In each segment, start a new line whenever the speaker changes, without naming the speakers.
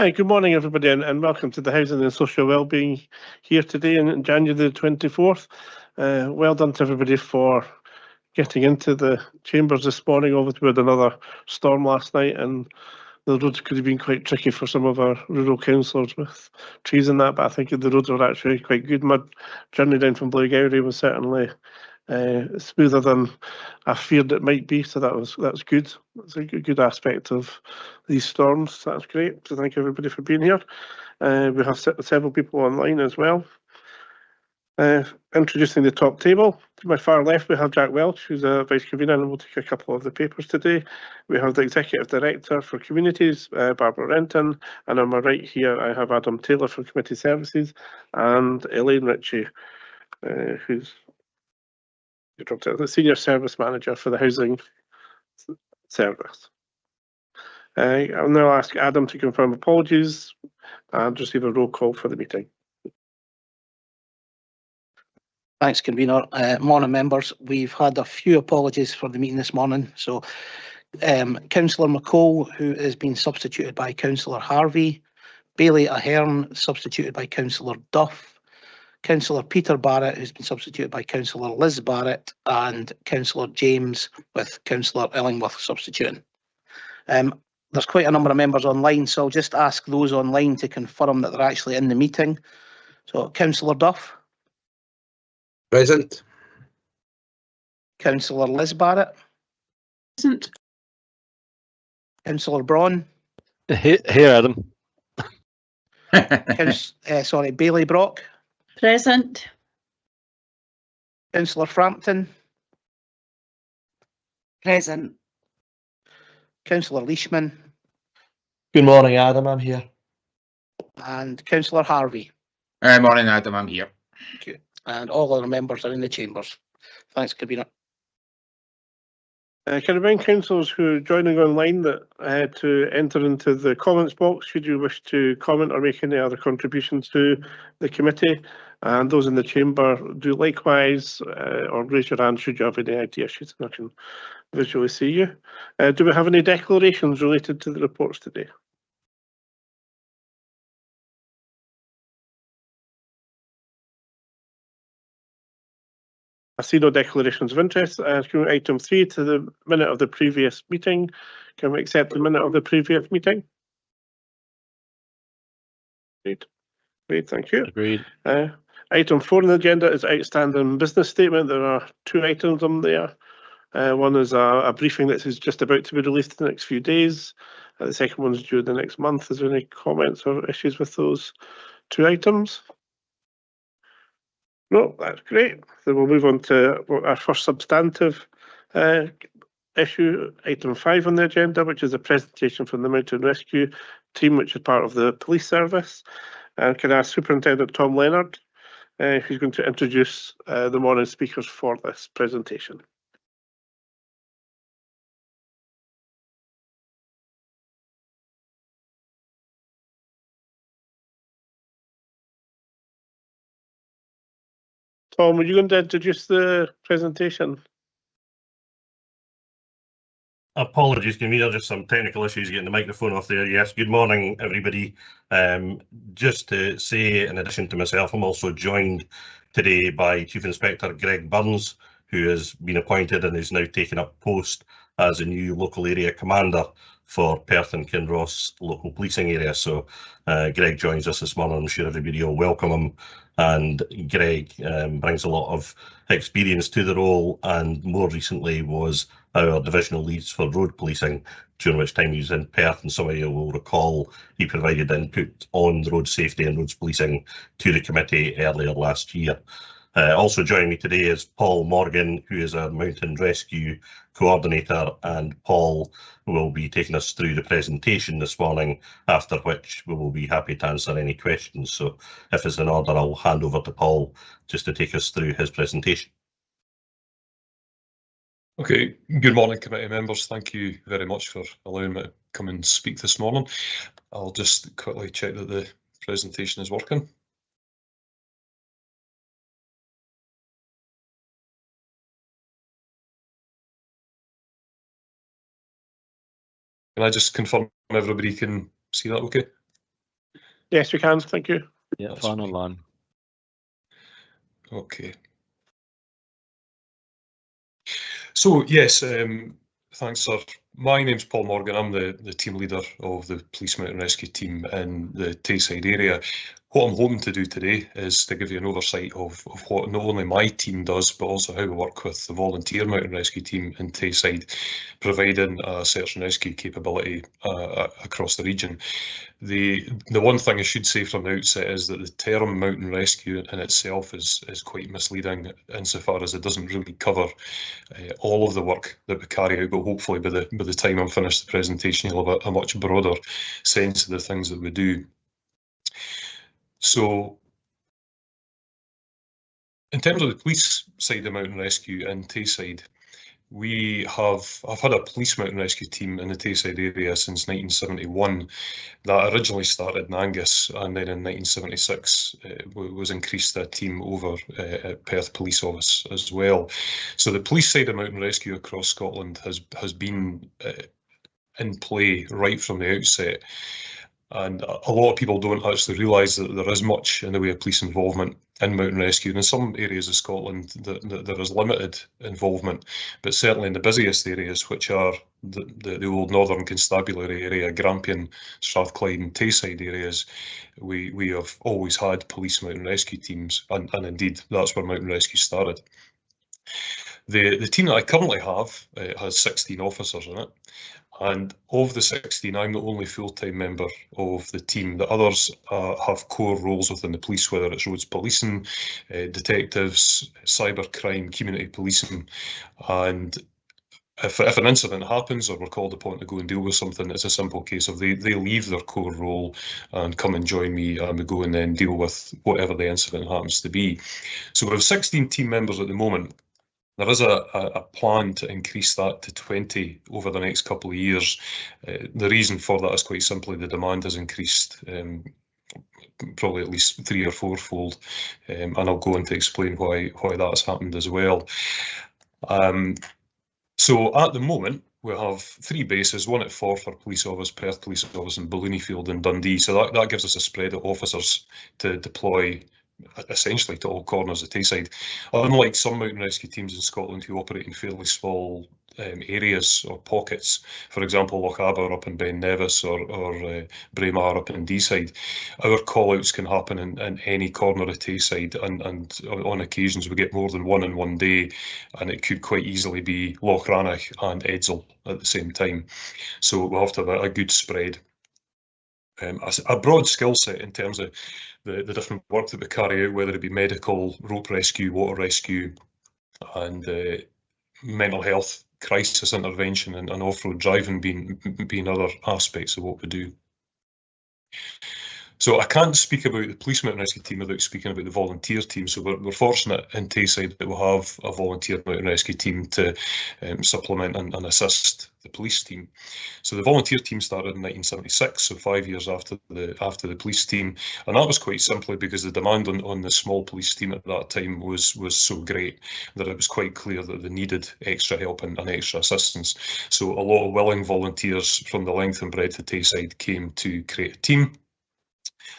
Hi, good morning, everybody, and welcome to the Housing and Social Wellbeing here today on January the 24th. Well done to everybody for getting into the chambers this morning. Obviously, we had another storm last night, and the roads could have been quite tricky for some of our rural councillors with trees and that, but I think the roads were actually quite good. My journey down from Blairgowrie was certainly smoother than I feared it might be, so that's good. That's a good aspect of these storms. So that's great. So thank everybody for being here. We have several people online as well. Introducing the top table. To my far left, we have Jack Welch, who's a Vice Convener, and we'll take a couple of the papers today. We have the Executive Director for Communities, Barbara Renton, and on my right here, I have Adam Taylor from Committee Services, and Elaine Ritchie, who's the Senior Service Manager for the Housing Service. I'll now ask Adam to confirm apologies and receive a roll call for the meeting.
Thanks, Convener. Morning, members. We've had a few apologies for the meeting this morning. So, Councillor McCall, who has been substituted by Councillor Harvey, Bailey Ahern, substituted by Councillor Duff, Councillor Peter Barrett, who's been substituted by Councillor Liz Barrett, and Councillor James with Councillor Illingworth substituting. There's quite a number of members online, so I'll just ask those online to confirm that they're actually in the meeting. So, Councillor Duff.
Present.
Councillor Liz Barrett.
Present.
Councillor Braun.
Here, Adam.
Bailey Brock.
Present.
Councillor Frampton.
Present.
Councillor Leishman.
Good morning, Adam. I'm here.
And Councillor Harvey.
Morning, Adam. I'm here.
Thank you. And all other members are in the chambers. Thanks, Convener.
Can I remind councillors who are joining online that to enter into the comments box should you wish to comment or make any other contributions to the committee, and those in the chamber do likewise, or raise your hand should you have any IT issues and I can visually see you. Do we have any declarations related to the reports today? I see no declarations of interest. Item 3 to the minute of the previous meeting. Can we accept the minute of the previous meeting? Great, thank you.
Agreed.
Item 4 on the agenda is outstanding business statement. There are 2 items on there. One is a briefing that is just about to be released in the next few days. The second one is due the next month. Is there any comments or issues with those 2 items? No, that's great. So we'll move on to our first substantive issue, item 5 on the agenda, which is a presentation from the Mountain Rescue Team, which is part of the police service. Can I ask Superintendent Tom Leonard, who's going to introduce the morning speakers for this presentation. Tom, are you going to introduce the presentation?
Apologies, Convener, just some technical issues getting the microphone off there. Yes, good morning, everybody. Just to say, in addition to myself, I'm also joined today by Chief Inspector Greg Burns, who has been appointed and is now taking up post as a new local area commander for Perth and Kinross local policing area. So Greg joins us this morning. I'm sure everybody will welcome him. And Greg brings a lot of experience to the role, and more recently was our divisional leads for road policing, during which time he was in Perth, and some of you will recall he provided input on road safety and roads policing to the committee earlier last year. Also joining me today is Paul Morgan, who is our Mountain Rescue Coordinator, and Paul will be taking us through the presentation this morning, after which we will be happy to answer any questions. So if it's in order, I'll hand over to Paul just to take us through his presentation.
Okay, good morning, committee members. Thank you very much for allowing me to come and speak this morning. I'll just quickly check that the presentation is working. Can I just confirm everybody can see that okay?
Yes, we can. Thank you.
Yeah,
That's
fine
fine.
online.
Okay. So yes, thanks, sir. My name's Paul Morgan. I'm the team leader of the Police Mountain Rescue team in the Tayside area. What I'm hoping to do today is to give you an oversight of what not only my team does, but also how we work with the volunteer mountain rescue team in Tayside, providing a search and rescue capability across the region. The one thing I should say from the outset is that the term mountain rescue in itself is quite misleading insofar as it doesn't really cover all of the work that we carry out, but hopefully by the time I'm finished the presentation, you'll have a much broader sense of the things that we do. So, in terms of the police side of mountain rescue in Tayside, I've had a police mountain rescue team in the Tayside area since 1971. That originally started in Angus, and then in 1976 was increased that team over at Perth Police Office as well. So the police side of mountain rescue across Scotland has been in play right from the outset. And a lot of people don't actually realise that there is much in the way of police involvement in mountain rescue. And in some areas of Scotland, there is limited involvement, but certainly in the busiest areas, which are the old Northern Constabulary area, Grampian, Strathclyde and Tayside areas, we have always had police mountain rescue teams, and indeed that's where mountain rescue started. The team that I currently have has 16 officers in it. And of the 16, I'm the only full-time member of the team. The others have core roles within the police, whether it's roads policing, detectives, cybercrime, community policing. And if an incident happens or we're called upon to go and deal with something, it's a simple case of they leave their core role and come and join me, and we go and then deal with whatever the incident happens to be. So we have 16 team members at the moment. There is a plan to increase that to 20 over the next couple of years. The reason for that is quite simply the demand has increased probably at least 3 or 4-fold, and I'll go on to explain why that's happened as well. So at the moment, we have 3 bases, one at Forth for Police Office, Perth Police Office and Balloonyfield and Dundee. So that gives us a spread of officers to deploy essentially to all corners of Tayside. Unlike some mountain rescue teams in Scotland who operate in fairly small areas or pockets, for example Loch Aber up in Ben Nevis or Braemar up in Deeside, our call-outs can happen in any corner of Tayside, and on occasions we get more than one in one day, and it could quite easily be Loch Rannoch and Edsel at the same time. So we'll have to have a good spread. A broad skill set in terms of the different work that we carry out, whether it be medical, rope rescue, water rescue, and mental health, crisis intervention, and off-road driving being other aspects of what we do. So I can't speak about the police mountain rescue team without speaking about the volunteer team. So we're fortunate in Tayside that we'll have a volunteer mountain rescue team to supplement and assist the police team. So the volunteer team started in 1976, so 5 years after the police team, and that was quite simply because the demand on the small police team at that time was so great that it was quite clear that they needed extra help and extra assistance. So a lot of willing volunteers from the length and breadth of Tayside came to create a team.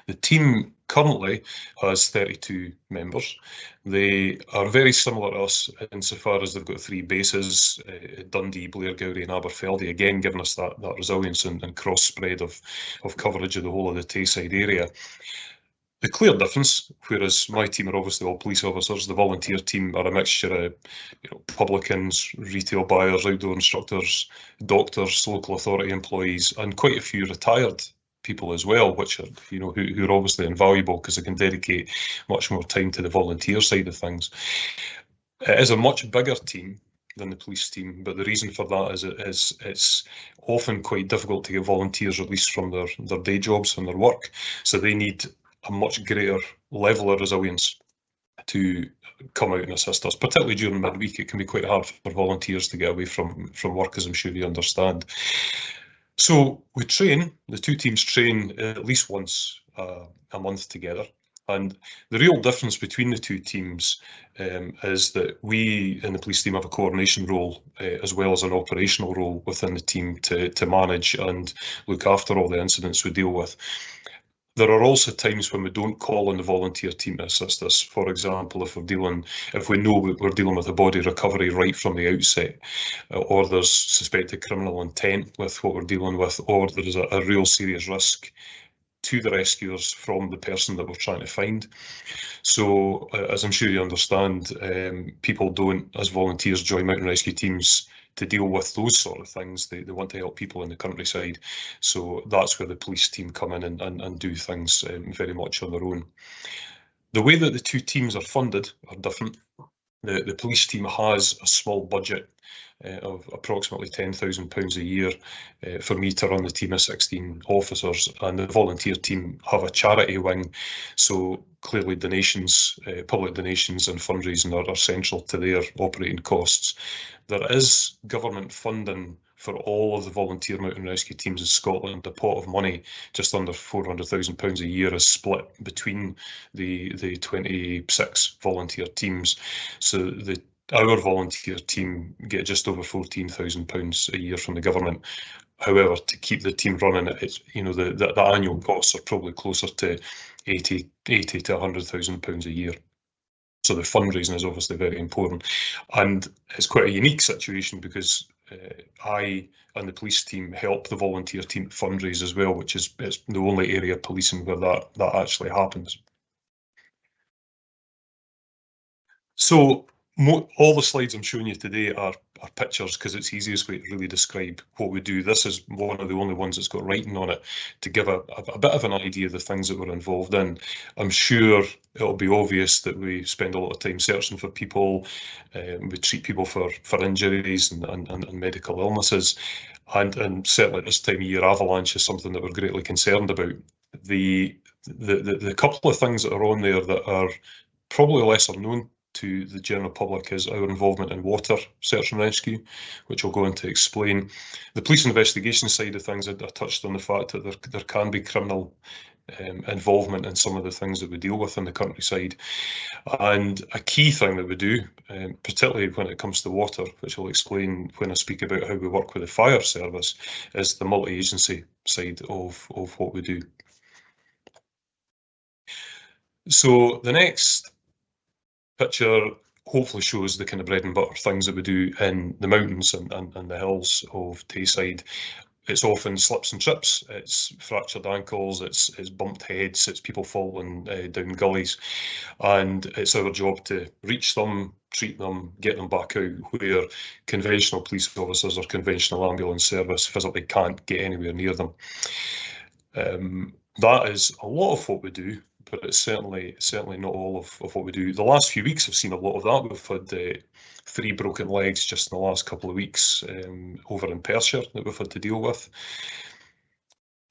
The team currently has 32 members. They are very similar to us insofar as they've got 3 bases, Dundee, Blairgowrie and Aberfeldy, again giving us that resilience and cross spread of coverage of the whole of the Tayside area. The clear difference, whereas my team are obviously all police officers, the volunteer team are a mixture of publicans, retail buyers, outdoor instructors, doctors, local authority employees, and quite a few retired people as well, which are who are obviously invaluable because they can dedicate much more time to the volunteer side of things. It is a much bigger team than the police team, but the reason for that is it's often quite difficult to get volunteers released from their day jobs and their work, so they need a much greater level of resilience to come out and assist us, particularly during midweek. It can be quite hard for volunteers to get away from work, as I'm sure you understand. So we train, the 2 teams train at least once a month together, and the real difference between the 2 teams is that we in the police team have a coordination role as well as an operational role within the team to manage and look after all the incidents we deal with. There are also times when we don't call on the volunteer team to assist us. For example, if we know we're dealing with a body recovery right from the outset, or there's suspected criminal intent with what we're dealing with, or there is a real serious risk to the rescuers from the person that we're trying to find. So, as I'm sure you understand, people don't, as volunteers, join mountain rescue teams to deal with those sort of things. They want to help people in the countryside. So that's where the police team come in and do things very much on their own. The way that the two teams are funded are different. The police team has a small budget of approximately £10,000 a year for me to run the team of 16 officers, and the volunteer team have a charity wing, so clearly donations, public donations and fundraising are central to their operating costs. There is government funding for all of the volunteer mountain rescue teams in Scotland. A pot of money, just under £400,000 a year, is split between the 26 volunteer teams. So our volunteer team get just over £14,000 a year from the government. However, to keep the team running, the annual costs are probably closer to £80,000 to £100,000 a year. So the fundraising is obviously very important, and it's quite a unique situation because I and the police team help the volunteer team fundraise as well, which is the only area of policing where that actually happens. So all the slides I'm showing you today are pictures because it's the easiest way to really describe what we do. This is one of the only ones that's got writing on it to give a bit of an idea of the things that we're involved in. I'm sure it'll be obvious that we spend a lot of time searching for people. We treat people for injuries and medical illnesses, and certainly at this time of year, avalanche is something that we're greatly concerned about. The couple of things that are on there that are probably lesser known to the general public is our involvement in water search and rescue, which I'll go on to explain. The police investigation side of things, I touched on the fact that there can be criminal involvement in some of the things that we deal with in the countryside. And a key thing that we do, particularly when it comes to water, which I'll explain when I speak about how we work with the fire service, is the multi-agency side of what we do. So the next picture hopefully shows the kind of bread and butter things that we do in the mountains and the hills of Tayside. It's often slips and trips, it's fractured ankles, it's bumped heads, it's people falling down gullies, and it's our job to reach them, treat them, get them back out, where conventional police officers or conventional ambulance service physically can't get anywhere near them. That is a lot of what we do, but it's certainly not all of what we do. The last few weeks have seen a lot of that. We've had 3 broken legs just in the last couple of weeks over in Perthshire that we've had to deal with.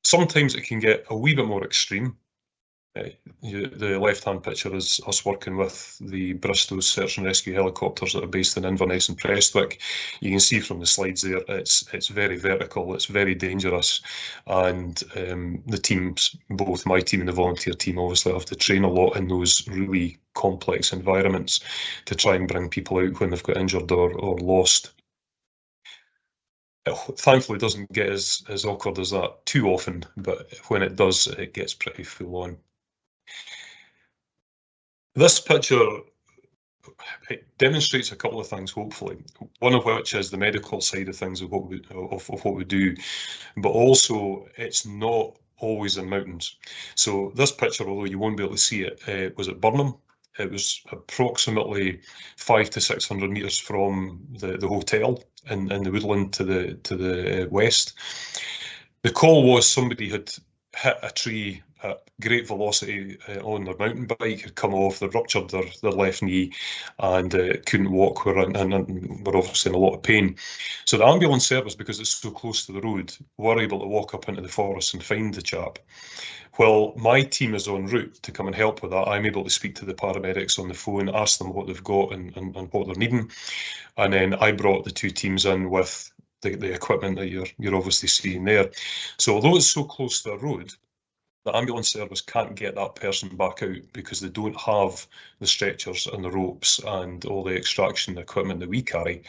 Sometimes it can get a wee bit more extreme. The left-hand picture is us working with the Bristol search and rescue helicopters that are based in Inverness and Prestwick. You can see from the slides there, it's very vertical, it's very dangerous, and the teams, both my team and the volunteer team, obviously have to train a lot in those really complex environments to try and bring people out when they've got injured or lost. It thankfully doesn't get as awkward as that too often, but when it does, it gets pretty full on. This picture, it demonstrates a couple of things, hopefully. One of which is the medical side of things of what we do, but also it's not always in mountains. So this picture, although you won't be able to see it, was at Burnham. It was approximately 500 to 600 metres from the hotel in the woodland to the west. The call was somebody had hit a tree at great velocity on their mountain bike, had come off, they'd ruptured their left knee and couldn't walk, and were obviously in a lot of pain. So the ambulance service, because it's so close to the road, were able to walk up into the forest and find the chap. Well, my team is en route to come and help with that. I'm able to speak to the paramedics on the phone, ask them what they've got and what they're needing. And then I brought the 2 teams in with the equipment that you're obviously seeing there. So although it's so close to a road, the ambulance service can't get that person back out because they don't have the stretchers and the ropes and all the extraction equipment that we carry.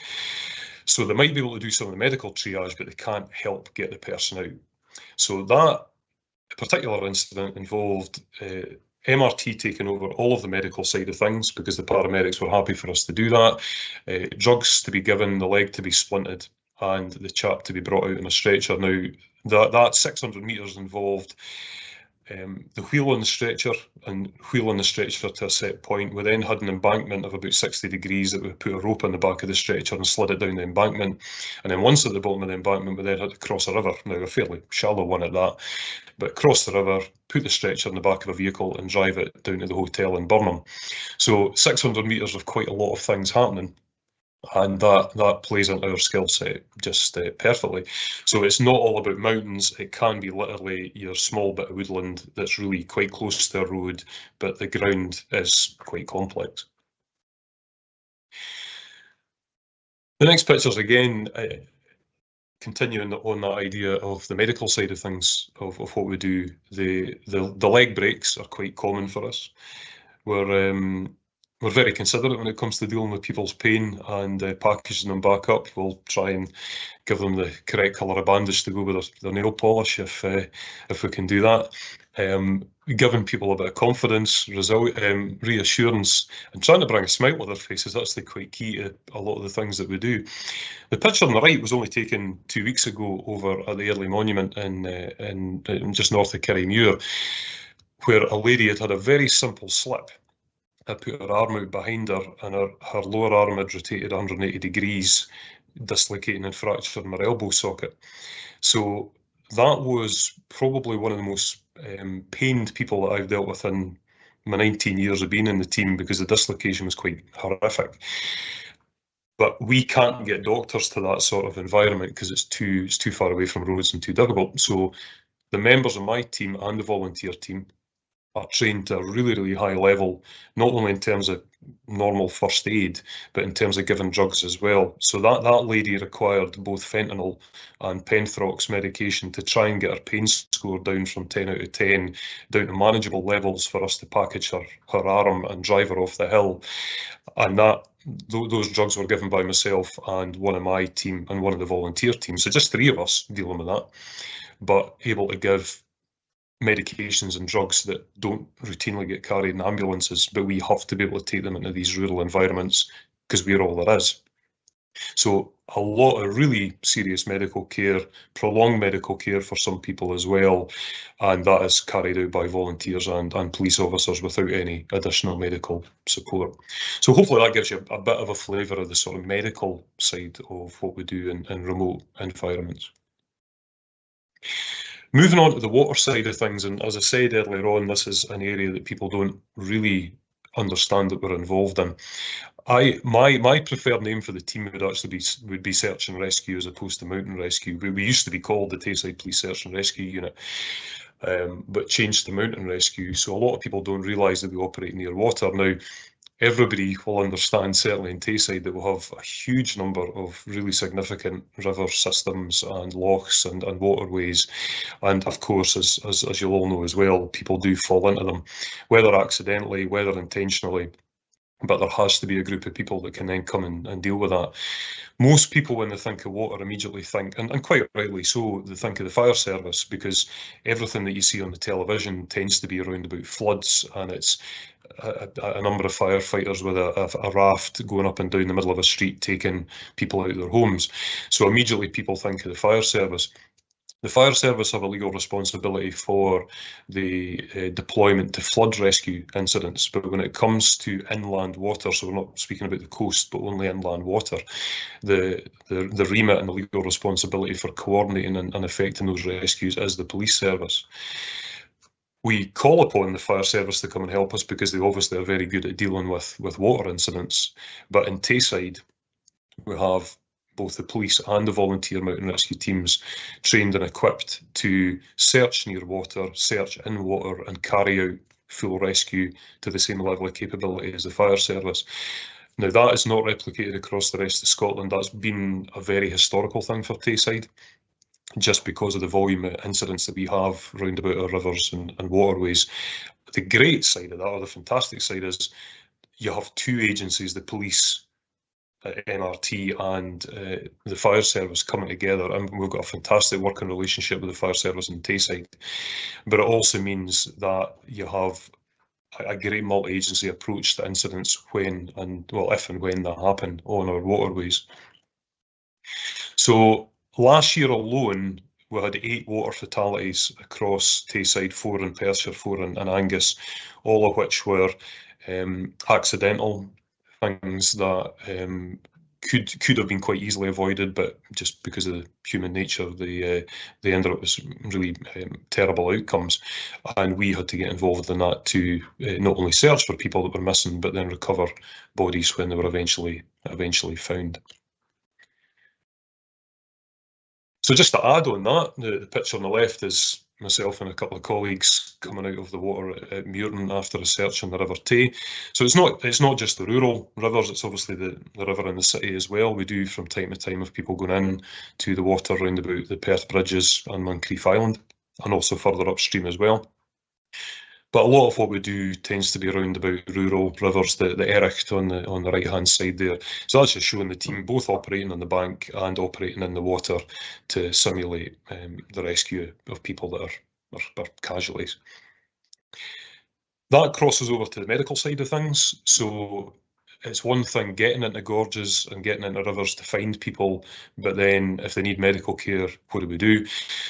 So they might be able to do some of the medical triage, but they can't help get the person out. So that particular incident involved MRT taking over all of the medical side of things because the paramedics were happy for us to do that. Drugs to be given, the leg to be splinted, and the chap to be brought out in a stretcher. Now, that 600 metres involved the wheel on the stretcher and wheel on the stretcher to a set point. We then had an embankment of about 60 degrees that we put a rope on the back of the stretcher and slid it down the embankment. And then once at the bottom of the embankment, we then had to cross a river. Now, a fairly shallow one at that, but cross the river, put the stretcher in the back of a vehicle and drive it down to the hotel in Burnham. So 600 metres of quite a lot of things happening. And that plays into our skill set just perfectly. So it's not all about mountains. It can be literally your small bit of woodland that's really quite close to a road, but the ground is quite complex. The next picture's again continuing on that idea of the medical side of things of what we do. The leg breaks are quite common for us. We're very considerate when it comes to dealing with people's pain and packaging them back up. We'll try and give them the correct colour of bandage to go with their nail polish if we can do that. Giving people a bit of confidence, reassurance, and trying to bring a smile to their faces. That's the quite key to a lot of the things that we do. The picture on the right was only taken 2 weeks ago over at the Early Monument in just north of Kirriemuir, where a lady had a very simple slip. I put her arm out behind her and her lower arm had rotated 180 degrees, dislocating and fracturing her elbow socket. So that was probably one of the most pained people that I've dealt with in my 19 years of being in the team, because the dislocation was quite horrific. But we can't get doctors to that sort of environment because it's too far away from roads and too difficult. So the members of my team and the volunteer team are trained to a really, really high level, not only in terms of normal first aid, but in terms of giving drugs as well. So that lady required both fentanyl and Penthrox medication to try and get her pain score down from 10 out of 10 down to manageable levels for us to package her arm and drive her off the hill. And those drugs were given by myself and one of my team and one of the volunteer teams. So just 3 of us dealing with that, but able to give medications and drugs that don't routinely get carried in ambulances, but we have to be able to take them into these rural environments because we're all there is. So a lot of really serious medical care, prolonged medical care for some people as well, and that is carried out by volunteers and police officers without any additional medical support. So hopefully that gives you a bit of a flavour of the sort of medical side of what we do in remote environments. Moving on to the water side of things, and as I said earlier on, this is an area that people don't really understand that we're involved in. My preferred name for the team would be search and rescue as opposed to mountain rescue. We used to be called the Tayside Police Search and Rescue Unit, but changed to mountain rescue. So a lot of people don't realise that we operate near water. Now, everybody will understand, certainly in Tayside, that we'll have a huge number of really significant river systems and lochs and waterways. And of course, as you'll all know as well, people do fall into them, whether accidentally, whether intentionally. But there has to be a group of people that can then come and deal with that. Most people, when they think of water, immediately think, and quite rightly so, they think of the fire service, because everything that you see on the television tends to be around about floods, and it's a number of firefighters with a raft going up and down the middle of a street taking people out of their homes. So immediately people think of the fire service. The fire service have a legal responsibility for the deployment to flood rescue incidents, but when it comes to inland water, so we're not speaking about the coast, but only inland water, the remit and the legal responsibility for coordinating and effecting those rescues is the police service. We call upon the fire service to come and help us because they obviously are very good at dealing with water incidents, but in Tayside, we have both the police and the volunteer mountain rescue teams trained and equipped to search near water, search in water, and carry out full rescue to the same level of capability as the fire service. Now, that is not replicated across the rest of Scotland. That's been a very historical thing for Tayside, just because of the volume of incidents that we have round about our rivers and waterways. The great side of that, or the fantastic side, is you have 2 agencies, the police MRT and the fire service coming together, and we've got a fantastic working relationship with the fire service in Tayside. But it also means that you have a great multi-agency approach to incidents when and, well, if and when that happen on our waterways. So last year alone, we had 8 water fatalities across Tayside, 4 in Perthshire, 4 in Angus, all of which were accidental things that could have been quite easily avoided, but just because of the human nature, they ended up with really terrible outcomes. And we had to get involved in that to not only search for people that were missing, but then recover bodies when they were eventually found. So just to add on that, the picture on the left is myself and a couple of colleagues coming out of the water at Muirton after a search on the River Tay. So it's not just the rural rivers, it's obviously the river in the city as well. We do from time to time have people going in to the water round about the Perth Bridges and Moncrief Island, and also further upstream as well. But a lot of what we do tends to be around about rural rivers, the Erich on the right-hand side there. So that's just showing the team both operating on the bank and operating in the water to simulate the rescue of people that are casualties. That crosses over to the medical side of things. So it's one thing getting into gorges and getting into rivers to find people, but then if they need medical care, what do we do?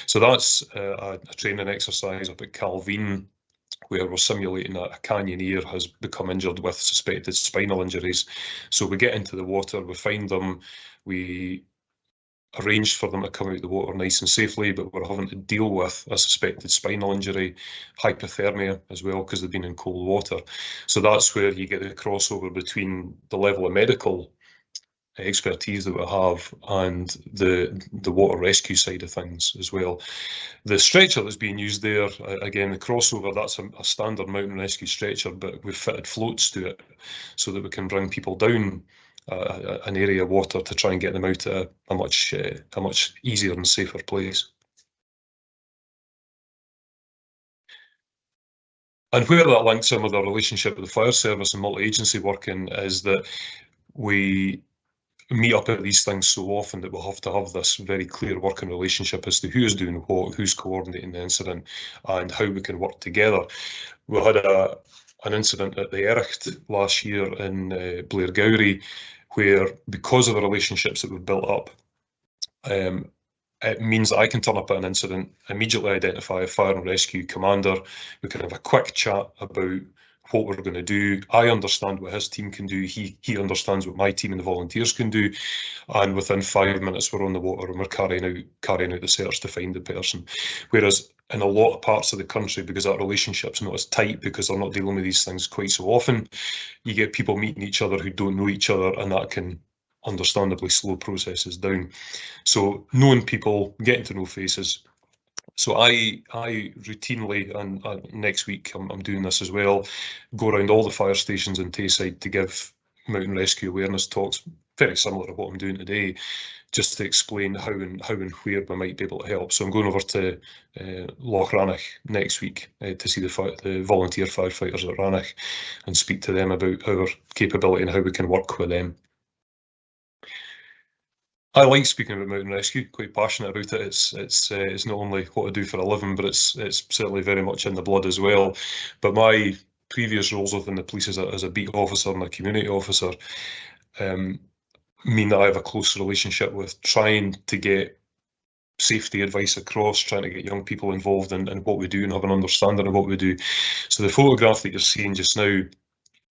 So that's a training exercise up at Calveen, where we're simulating a canyoneer has become injured with suspected spinal injuries. So we get into the water, we find them, we arrange for them to come out the water nice and safely, but we're having to deal with a suspected spinal injury, hypothermia as well, because they've been in cold water. So that's where you get the crossover between the level of medical expertise that we have and the water rescue side of things as well. The stretcher that's being used there, again, the crossover, that's a standard mountain rescue stretcher, but we've fitted floats to it so that we can bring people down an area of water to try and get them out to a much easier and safer place. And where that links in with our relationship with the fire service and multi-agency working is that we meet up at these things so often that we'll have to have this very clear working relationship as to who's doing what, who's coordinating the incident, and how we can work together. We had an incident at the Erich last year in Blairgowrie, where because of the relationships that we've built up, it means that I can turn up at an incident, immediately identify a fire and rescue commander, we can have a quick chat about what we're going to do. I understand what his team can do, he understands what my team and the volunteers can do, and within 5 minutes we're on the water and we're carrying out the search to find the person. Whereas in a lot of parts of the country, because that relationship's not as tight, because they're not dealing with these things quite so often, you get people meeting each other who don't know each other, and that can understandably slow processes down. So knowing people, getting to know faces. So I routinely, and next week I'm doing this as well, go around all the fire stations in Tayside to give mountain rescue awareness talks, very similar to what I'm doing today, just to explain how and where we might be able to help. So I'm going over to Loch Rannoch next week to see the volunteer firefighters at Rannoch and speak to them about our capability and how we can work with them. I like speaking about mountain rescue, quite passionate about it. It's not only what I do for a living, but it's certainly very much in the blood as well. But my previous roles within the police as a beat officer and a community officer mean that I have a close relationship with trying to get safety advice across, trying to get young people involved in what we do and have an understanding of what we do. So the photograph that you're seeing just now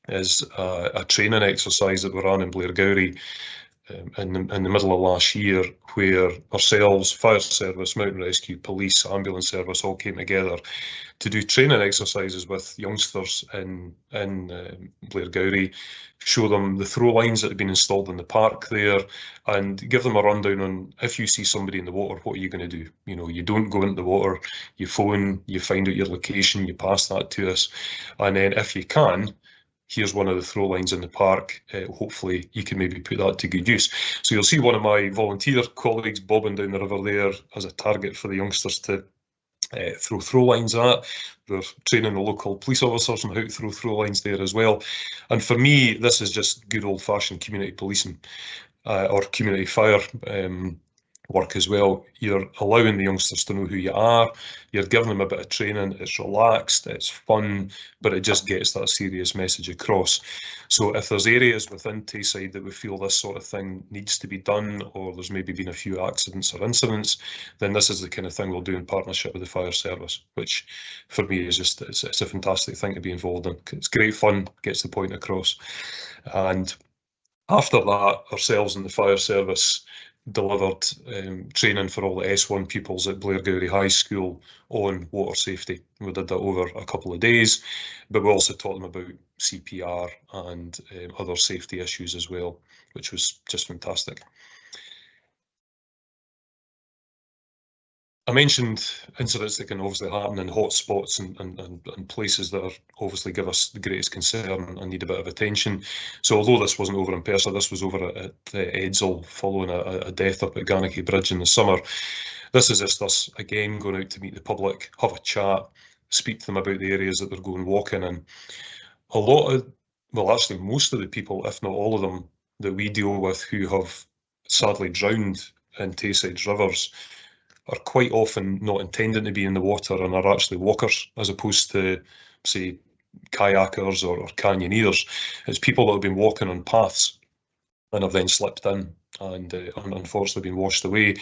is a training exercise that we ran in Blairgowrie in the middle of last year, where ourselves, fire service, mountain rescue, police, ambulance service all came together to do training exercises with youngsters in Blairgowrie, show them the throw lines that have been installed in the park there, and give them a rundown on, if you see somebody in the water, what are you going to do? You know, you don't go into the water, you phone, you find out your location, you pass that to us, and then if you can, here's one of the throw lines in the park. Hopefully you can maybe put that to good use. So you'll see one of my volunteer colleagues bobbing down the river there as a target for the youngsters to throw lines at. We're training the local police officers on how to throw lines there as well. And for me, this is just good old-fashioned community policing or community fire work as well. You're allowing the youngsters to know who you are, you're giving them a bit of training, it's relaxed, it's fun, but it just gets that serious message across. So if there's areas within Tayside that we feel this sort of thing needs to be done, or there's maybe been a few accidents or incidents, then this is the kind of thing we'll do in partnership with the fire service, which for me is just, it's a fantastic thing to be involved in. It's great fun, gets the point across. And after that, ourselves and the fire service delivered training for all the S1 pupils at Blairgowrie High School on water safety. We did that over a couple of days, but we also taught them about CPR and other safety issues as well, which was just fantastic. I mentioned incidents that can obviously happen in hot spots and places that are obviously give us the greatest concern and need a bit of attention. So although this wasn't over in Perth, this was over at Edzell following a death up at Garnocky Bridge in the summer. This is just us again going out to meet the public, have a chat, speak to them about the areas that they're going walking in. A lot of, well actually most of the people, if not all of them, that we deal with who have sadly drowned in Tayside's rivers are quite often not intending to be in the water and are actually walkers as opposed to, say, kayakers or canyoneers. It's people that have been walking on paths and have then slipped in and unfortunately been washed away.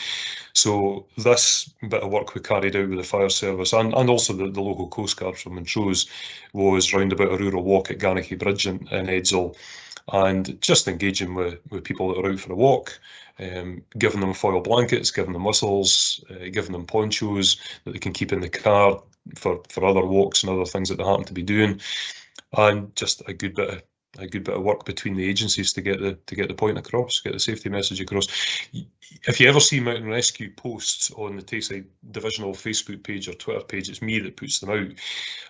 So this bit of work we carried out with the fire service and also the local Coast Guard from Montrose was round about a rural walk at Garnocky Bridge in Edzell, and just engaging with people that are out for a walk, giving them foil blankets, giving them whistles, giving them ponchos that they can keep in the car for other walks and other things that they happen to be doing, and just a good bit of work between the agencies to get the point across, get the safety message across. If you ever see mountain rescue posts on the Tayside Divisional Facebook page or Twitter page, it's me that puts them out,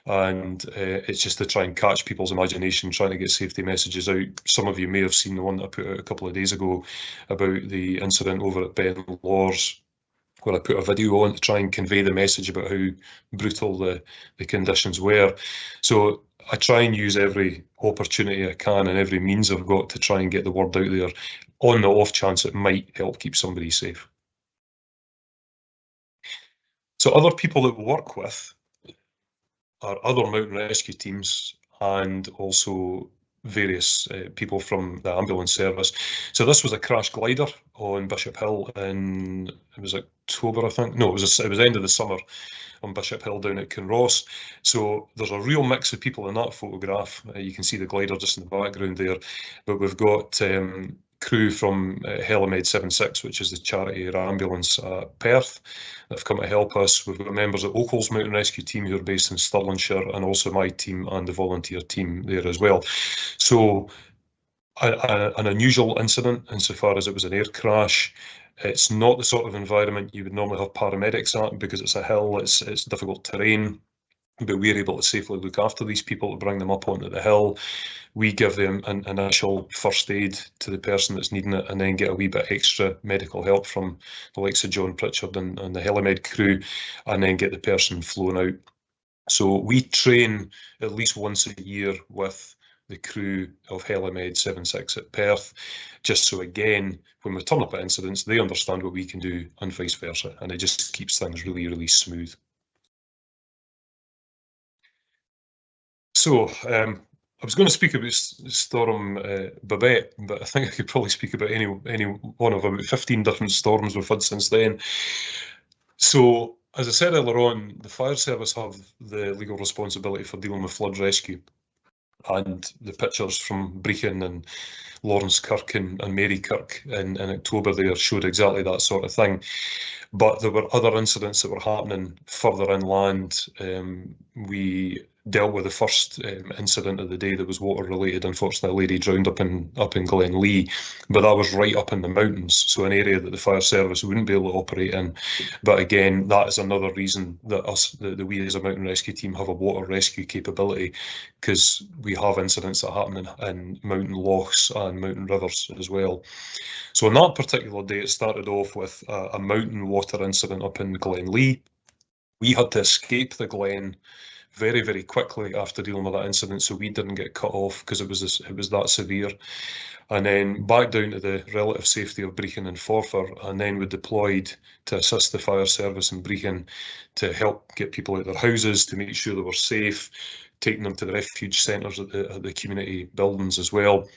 and it's just to try and catch people's imagination, trying to get safety messages out. Some of you may have seen the one that I put out a couple of days ago about the incident over at Ben Lawers, where I put a video on to try and convey the message about how brutal the conditions were. So I try and use every opportunity I can and every means I've got to try and get the word out there on the off chance it might help keep somebody safe. So other people that we work with are other mountain rescue teams and also various people from the ambulance service. So this was a crash glider on Bishop Hill in, it was October, I think. No, it was end of the summer on Bishop Hill down at Kinross. So there's a real mix of people in that photograph. You can see the glider just in the background there, but we've got crew from Helimed 76, which is the charity air ambulance at Perth, that have come to help us. We've got members of Oakle's Mountain Rescue Team who are based in Stirlingshire, and also my team and the volunteer team there as well. So an unusual incident insofar as it was an air crash. It's not the sort of environment you would normally have paramedics at because it's a hill, it's difficult terrain, but we're able to safely look after these people, to bring them up onto the hill. We give them an initial first aid to the person that's needing it, and then get a wee bit extra medical help from the likes of John Pritchard and the Helimed crew, and then get the person flown out. So we train at least once a year with the crew of Helimed 76 at Perth, just so again, when we turn up at incidents, they understand what we can do and vice versa, and it just keeps things really, really smooth. So I was going to speak about Storm Babette, but I think I could probably speak about any one of about 15 different storms we've had since then. So as I said earlier on, the fire service have the legal responsibility for dealing with flood rescue, and the pictures from Brechin and Lawrence Kirk and Marykirk in October there showed exactly that sort of thing. But there were other incidents that were happening further inland. We dealt with the first incident of the day that was water related. Unfortunately, a lady drowned up in Glenlee, but that was right up in the mountains, so an area that the fire service wouldn't be able to operate in. But again, that is another reason that we as a mountain rescue team have a water rescue capability, because we have incidents that happen in mountain lochs and mountain rivers as well. So on that particular day, it started off with a mountain water incident up in Glenlee. We had to escape the Glen very, very quickly after dealing with that incident, so we didn't get cut off because it was that severe. And then back down to the relative safety of Brechin and Forfar, and then we deployed to assist the fire service in Brechin to help get people out of their houses, to make sure they were safe, taking them to the refuge centres at the community buildings as well.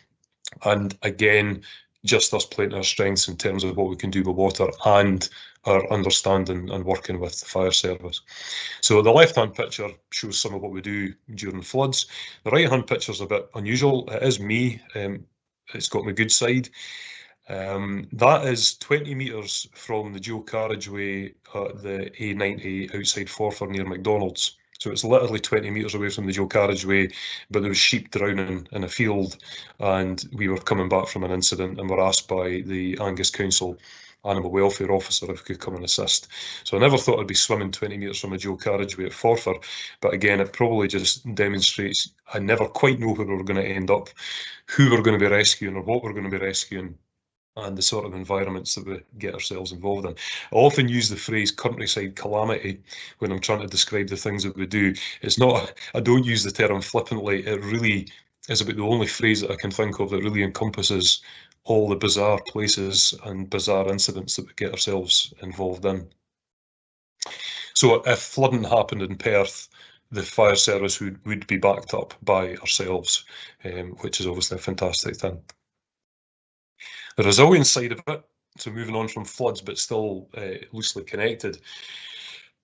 And again, just us playing our strengths in terms of what we can do with water and our understanding and working with the fire service. So the left-hand picture shows some of what we do during floods. The right-hand picture is a bit unusual. It is me. It's got my good side. That is 20 metres from the dual carriageway at the A90 outside Forfar near McDonald's. So it's literally 20 metres away from the dual carriageway, but there was sheep drowning in a field, and we were coming back from an incident and were asked by the Angus Council animal welfare officer if we could come and assist. So I never thought I'd be swimming 20 metres from a dual carriageway at Forfar, but again, it probably just demonstrates I never quite know where we're going to end up, who we're going to be rescuing or what we're going to be rescuing, and the sort of environments that we get ourselves involved in. I often use the phrase countryside calamity when I'm trying to describe the things that we do. It's not, I don't use the term flippantly, it really is about the only phrase that I can think of that really encompasses all the bizarre places and bizarre incidents that we get ourselves involved in. So if flooding happened in Perth, the fire service would be backed up by ourselves, which is obviously a fantastic thing. The resilience side of it, so moving on from floods but still loosely connected,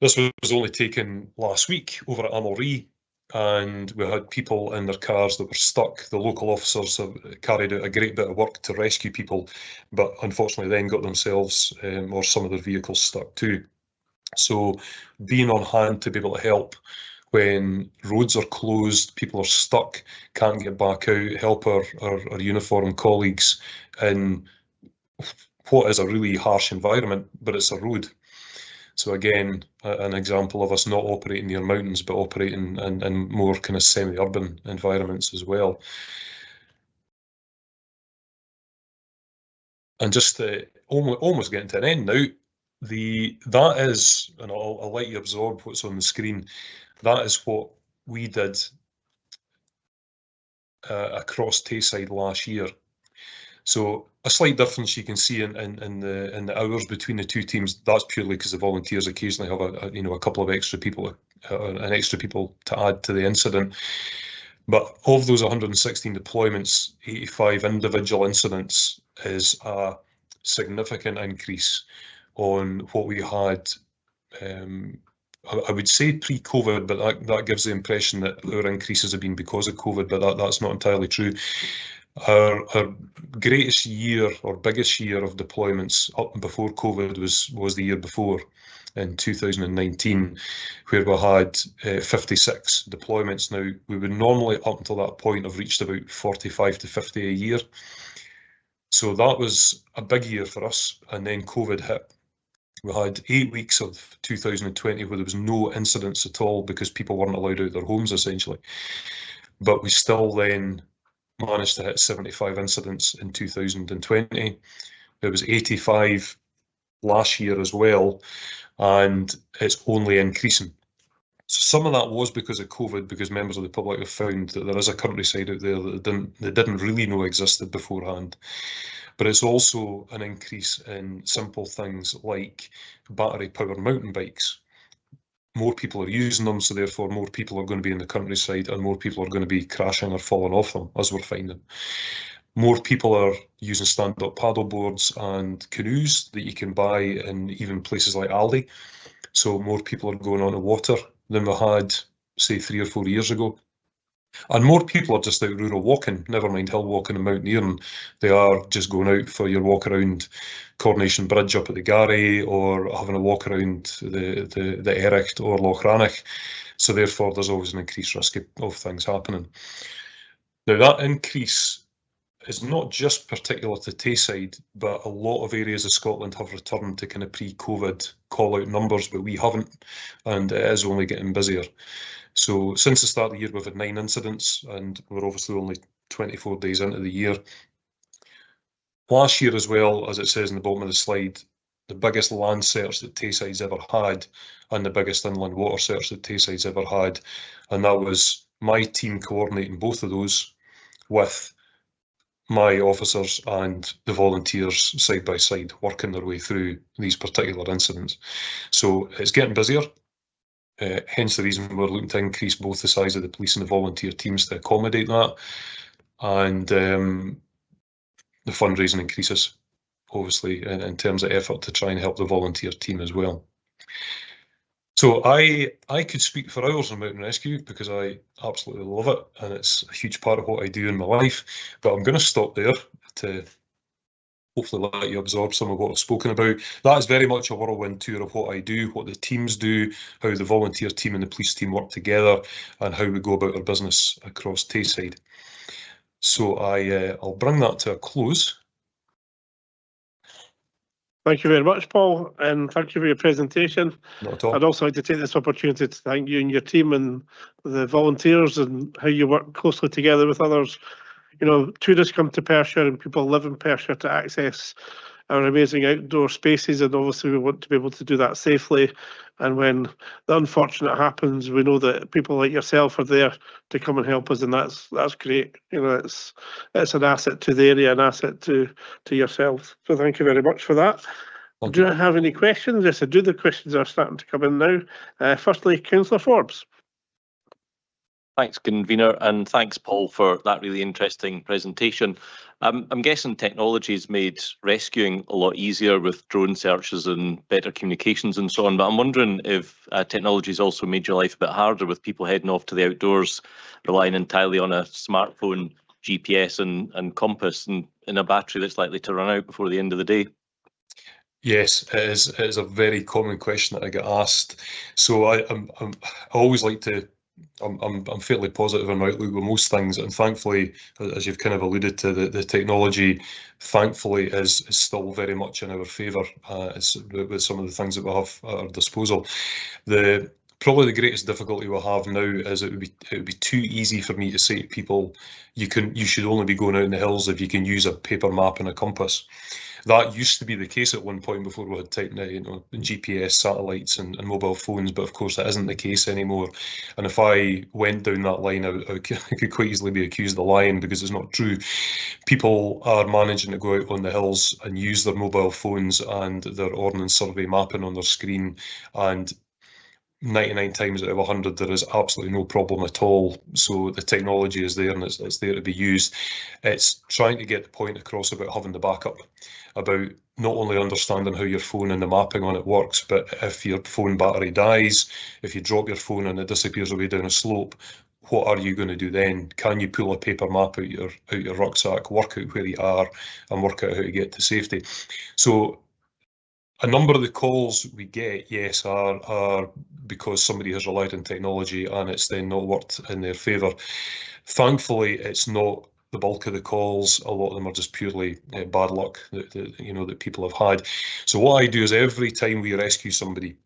this was only taken last week over at Amalree, and we had people in their cars that were stuck. The local officers have carried out a great bit of work to rescue people, but unfortunately then got themselves or some of their vehicles stuck too. So being on hand to be able to help when roads are closed, people are stuck, can't get back out, help our uniformed colleagues in what is a really harsh environment, but it's a road. So again, an example of us not operating near mountains, but operating in more kind of semi-urban environments as well. And just almost getting to an end now, that is, and I'll let you absorb what's on the screen, that is what we did across Tayside last year. So a slight difference you can see in the hours between the two teams. That's purely because the volunteers occasionally have a couple of extra people, to add to the incident. But of those 116 deployments, 85 individual incidents is a significant increase on what we had. I would say pre-COVID, but that gives the impression that our increases have been because of COVID, but that's not entirely true. Our greatest year or biggest year of deployments up before COVID was the year before, in 2019, where we had 56 deployments. Now, we would normally up until that point have reached about 45 to 50 a year. So that was a big year for us, and then COVID hit. We had 8 weeks of 2020 where there was no incidents at all because people weren't allowed out of their homes, essentially. But we still then managed to hit 75 incidents in 2020. There was 85 last year as well, and it's only increasing. So some of that was because of COVID, because members of the public have found that there is a countryside out there that they didn't really know existed beforehand. But it's also an increase in simple things like battery-powered mountain bikes. More people are using them, so therefore more people are going to be in the countryside and more people are going to be crashing or falling off them, as we're finding. More people are using stand-up paddle boards and canoes that you can buy in even places like Aldi. So more people are going on the water than we had, say, 3 or 4 years ago. And more people are just out rural walking, never mind hill walking and mountaineering. They are just going out for your walk around Coronation Bridge up at the Garry, or having a walk around the Ericht or Loch Rannoch. So therefore, there's always an increased risk of things happening. Now, that increase is not just particular to Tayside, but a lot of areas of Scotland have returned to kind of pre-COVID call-out numbers, but we haven't, and it is only getting busier. So since the start of the year, we've had 9 incidents, and we're obviously only 24 days into the year. Last year as well, as it says in the bottom of the slide, the biggest land search that Tayside's ever had and the biggest inland water search that Tayside's ever had. And that was my team coordinating both of those with my officers and the volunteers side by side, working their way through these particular incidents. So it's getting busier. Hence the reason we're looking to increase both the size of the police and the volunteer teams to accommodate that. And the fundraising increases, obviously, in terms of effort to try and help the volunteer team as well. So I could speak for hours on mountain rescue because I absolutely love it and it's a huge part of what I do in my life. But I'm going to stop there to hopefully let you absorb some of what I've spoken about. That is very much a whirlwind tour of what I do, what the teams do, how the volunteer team and the police team work together, and how we go about our business across Tayside. So I'll bring that to a close.
Thank you very much, Paul, and thank you for your presentation.
Not at all.
I'd also like to take this opportunity to thank you and your team and the volunteers and how you work closely together with others. You know, tourists come to Perthshire and people live in Perthshire to access our amazing outdoor spaces, and obviously we want to be able to do that safely. And when the unfortunate happens, we know that people like yourself are there to come and help us, and that's great. You know, it's an asset to the area, an asset to yourselves. So thank you very much for that. Do you have any questions? Yes, I do. The questions are starting to come in now. Firstly, Councillor Forbes.
Thanks, convener, and thanks, Paul, for that really interesting presentation. I'm guessing technology's made rescuing a lot easier with drone searches and better communications and so on, but I'm wondering if technology's also made your life a bit harder with people heading off to the outdoors, relying entirely on a smartphone, GPS and compass and a battery that's likely to run out before the end of the day.
Yes, it is a very common question that I get asked. So I always like to. I'm fairly positive in my outlook with most things, and thankfully, as you've kind of alluded to, the technology, thankfully, is still very much in our favour with some of the things that we have at our disposal. Probably the greatest difficulty we have now is it would be too easy for me to say to people, you should only be going out in the hills if you can use a paper map and a compass. That used to be the case at one point before we had GPS, satellites and mobile phones, but of course that isn't the case anymore. And if I went down that line, I could quite easily be accused of lying because it's not true. People are managing to go out on the hills and use their mobile phones and their ordnance survey mapping on their screen, and 99 times out of 100 there is absolutely no problem at all. So the technology is there and it's there to be used. It's trying to get the point across about having the backup, about not only understanding how your phone and the mapping on it works, but if your phone battery dies, if you drop your phone and it disappears away down a slope, what are you going to do then? Can you pull a paper map out your rucksack, work out where you are and work out how to get to safety? So a number of the calls we get, yes, are because somebody has relied on technology and it's then not worked in their favour. Thankfully, it's not the bulk of the calls. A lot of them are just purely bad luck that people have had. So what I do is every time we rescue somebody,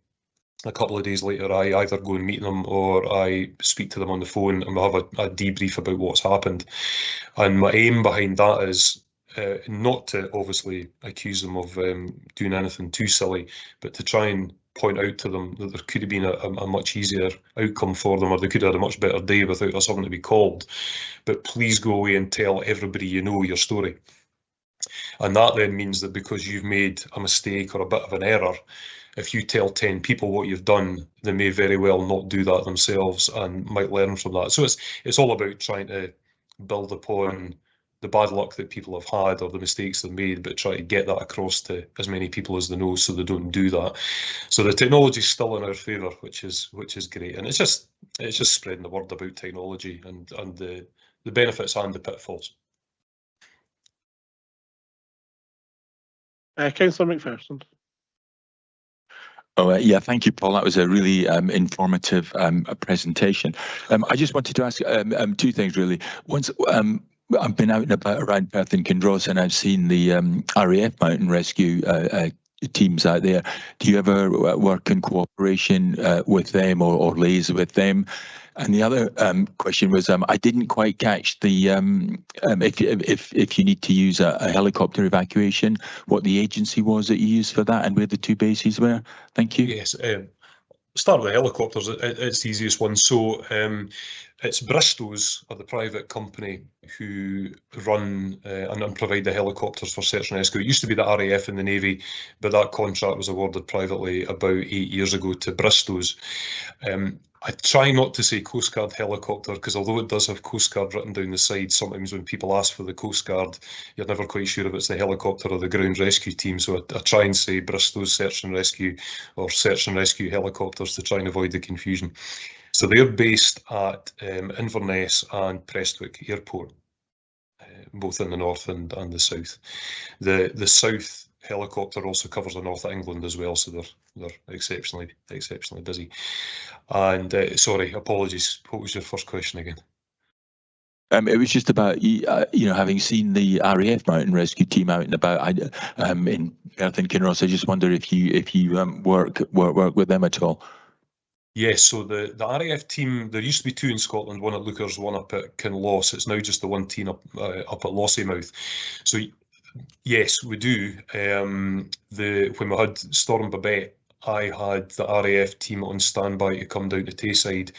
a couple of days later, I either go and meet them or I speak to them on the phone and we have a debrief about what's happened. And my aim behind that is not to obviously accuse them of doing anything too silly, but to try and point out to them that there could have been a much easier outcome for them, or they could have had a much better day without us having to be called. But please go away and tell everybody you know your story. And that then means that because you've made a mistake or a bit of an error, if you tell 10 people what you've done, they may very well not do that themselves and might learn from that. So it's all about trying to build upon the bad luck that people have had or the mistakes they've made, but try to get that across to as many people as they know so they don't do that. So the technology is still in our favour, which is great. And it's just spreading the word about technology and the benefits and the pitfalls.
Councillor McPherson.
Oh, yeah, thank you, Paul. That was a really informative presentation. I just wanted to ask two things, really. Once, I've been out and about around Perth and Kinross and I've seen the RAF mountain rescue teams out there. Do you ever work in cooperation with them or liaise with them? And the other question was, I didn't quite catch the if you need to use a helicopter evacuation, what the agency was that you used for that, and where the two bases were. Thank you.
Yes. Start with the helicopters. It's the easiest one. So it's Bristow's, or the private company, who run and provide the helicopters for search and rescue. It used to be the RAF in the Navy, but that contract was awarded privately about 8 years ago to Bristow's. I try not to say Coast Guard helicopter, because although it does have Coast Guard written down the side, sometimes when people ask for the Coast Guard, you're never quite sure if it's the helicopter or the ground rescue team. So I try and say Bristow's search and rescue, or search and rescue helicopters, to try and avoid the confusion. So they're based at Inverness and Prestwick Airport, both in the north and the south. The south helicopter also covers the north of England as well, so they're exceptionally busy. And sorry, apologies. What was your first question again?
It was just about having seen the RAF mountain rescue team out and about in Perth and Kinross. I just wonder if you work with them at all.
Yes, so the RAF team, there used to be two in Scotland, one at Lookers, one up at Kinross. It's now just the one team up at Lossiemouth. So yes, we do. When we had Storm Babette, I had the RAF team on standby to come down to Tayside,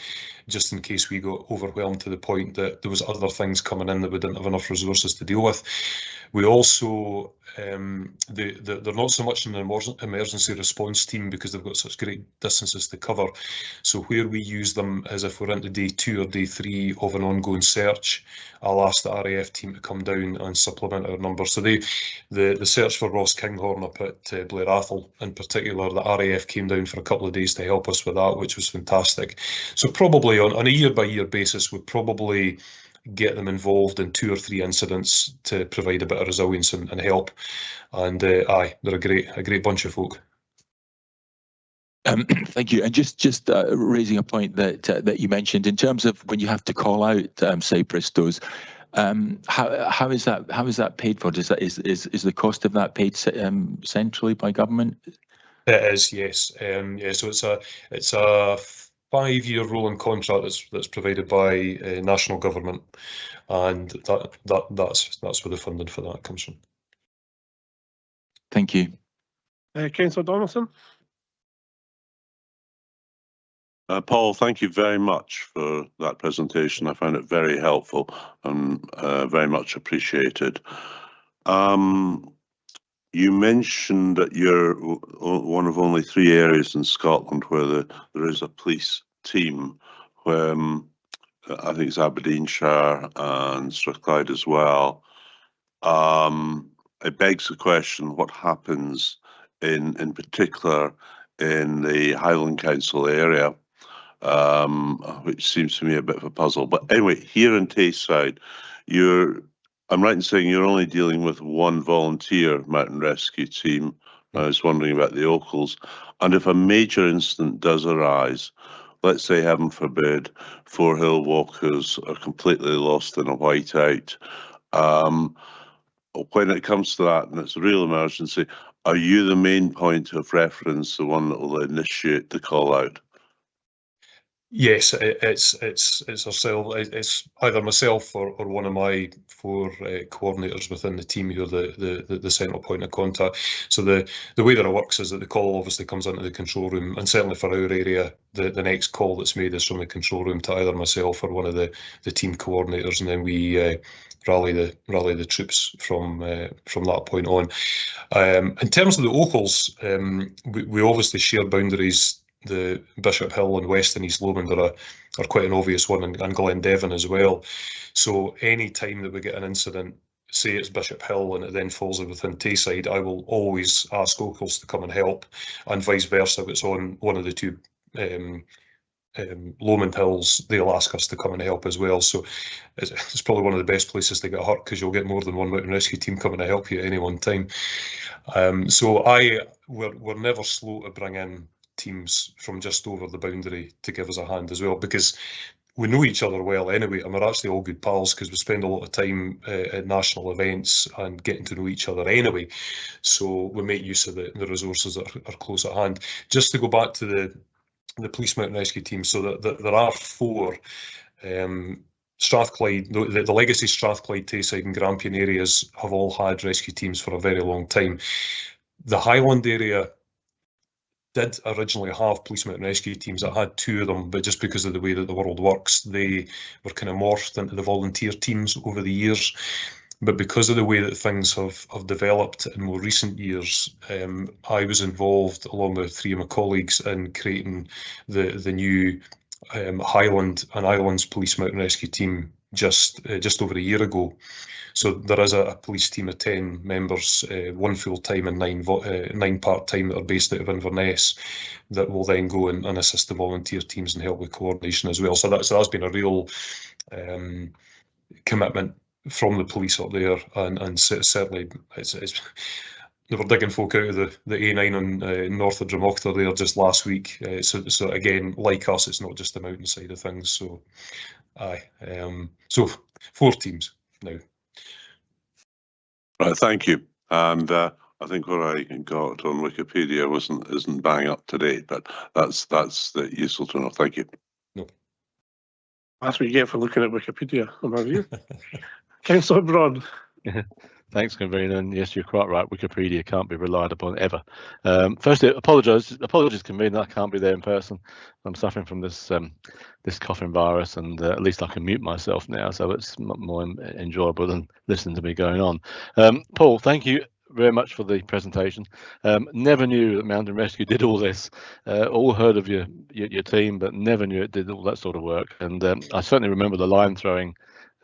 just in case we got overwhelmed to the point that there was other things coming in that we didn't have enough resources to deal with. We also, they're not so much an emergency response team because they've got such great distances to cover. So where we use them is if we're into day 2 or day 3 of an ongoing search, I'll ask the RAF team to come down and supplement our numbers. So the search for Ross Kinghorn up at Blair Athol in particular, the RAF came down for a couple of days to help us with that, which was fantastic. So probably on a year-by-year basis, we'd probably get them involved in 2 or 3 incidents to provide a bit of resilience and help. And they're a great bunch of folk.
Thank you. And just raising a point that you mentioned in terms of when you have to call out, say, Bristow's, how is that paid for? Is the cost of that paid centrally by government?
It is, yes. So it's a 5-year rolling contract that's provided by national government, and that's where the funding for that comes from.
Thank you.
Councillor Donaldson.
Paul, thank you very much for that presentation. I found it very helpful and very much appreciated. You mentioned that you're one of only 3 areas in Scotland where there is a police team, where I think it's Aberdeenshire and Strathclyde as well. It begs the question, what happens in particular in the Highland Council area, which seems to me a bit of a puzzle. But anyway, here in Tayside, I'm right in saying you're only dealing with one volunteer mountain rescue team. I was wondering about the Ochils. And if a major incident does arise, let's say, heaven forbid, 4 hill walkers are completely lost in a whiteout, when it comes to that and it's a real emergency, are you the main point of reference, the one that will initiate the call out?
Yes, it's ourselves. It's either myself or one of my 4 coordinators within the team who are the central point of contact. So the way that it works is that the call obviously comes into the control room, and certainly for our area, the next call that's made is from the control room to either myself or one of the team coordinators, and then we rally the troops from that point on. In terms of the Ochils, we obviously share boundaries. The Bishop Hill and West and East Lomond are quite an obvious one, and Glendevon as well. So any time that we get an incident, say it's Bishop Hill and it then falls within Tayside, I will always ask Ochils to come and help, and vice versa. If it's on one of the 2 Lomond Hills, they'll ask us to come and help as well. So it's probably one of the best places to get hurt, because you'll get more than one mountain rescue team coming to help you at any one time. So we're never slow to bring in teams from just over the boundary to give us a hand as well, because we know each other well anyway, and we're actually all good pals because we spend a lot of time at national events and getting to know each other anyway. So we make use of the resources that are close at hand. Just to go back to the Police Mountain Rescue team. So that there are 4. Strathclyde, the legacy Strathclyde, Tayside and Grampian areas have all had rescue teams for a very long time. The Highland area did originally have Police Mountain Rescue teams. That had 2 of them, but just because of the way that the world works, they were kind of morphed into the volunteer teams over the years. But because of the way that things have developed in more recent years, I was involved, along with 3 of my colleagues, in creating the new Highland and Islands Police Mountain Rescue team just over a year ago. So there is a police team of 10 members, 1 full-time and 9 part-time, that are based out of Inverness, that will then go and assist the volunteer teams and help with coordination as well. So that's been a real commitment from the police up there, and certainly they were digging folk out of the A9 on north of Drumoctor there just last week. So again, like us, it's not just the mountain side of things. So so 4 teams now.
Right, thank you. And I think what I got on Wikipedia isn't bang up to date, but that's useful to know. Thank you.
No.
That's what you get for looking at Wikipedia, in my view. Councillor Braun.
Thanks, Convener. And yes, you're quite right. Wikipedia can't be relied upon ever. Firstly, apologies, Convener. I can't be there in person. I'm suffering from this this coughing virus, and at least I can mute myself now, so it's more enjoyable than listening to me going on. Paul, thank you very much for the presentation. Never knew that Mountain Rescue did all this. All heard of your team, but never knew it did all that sort of work. And I certainly remember the line throwing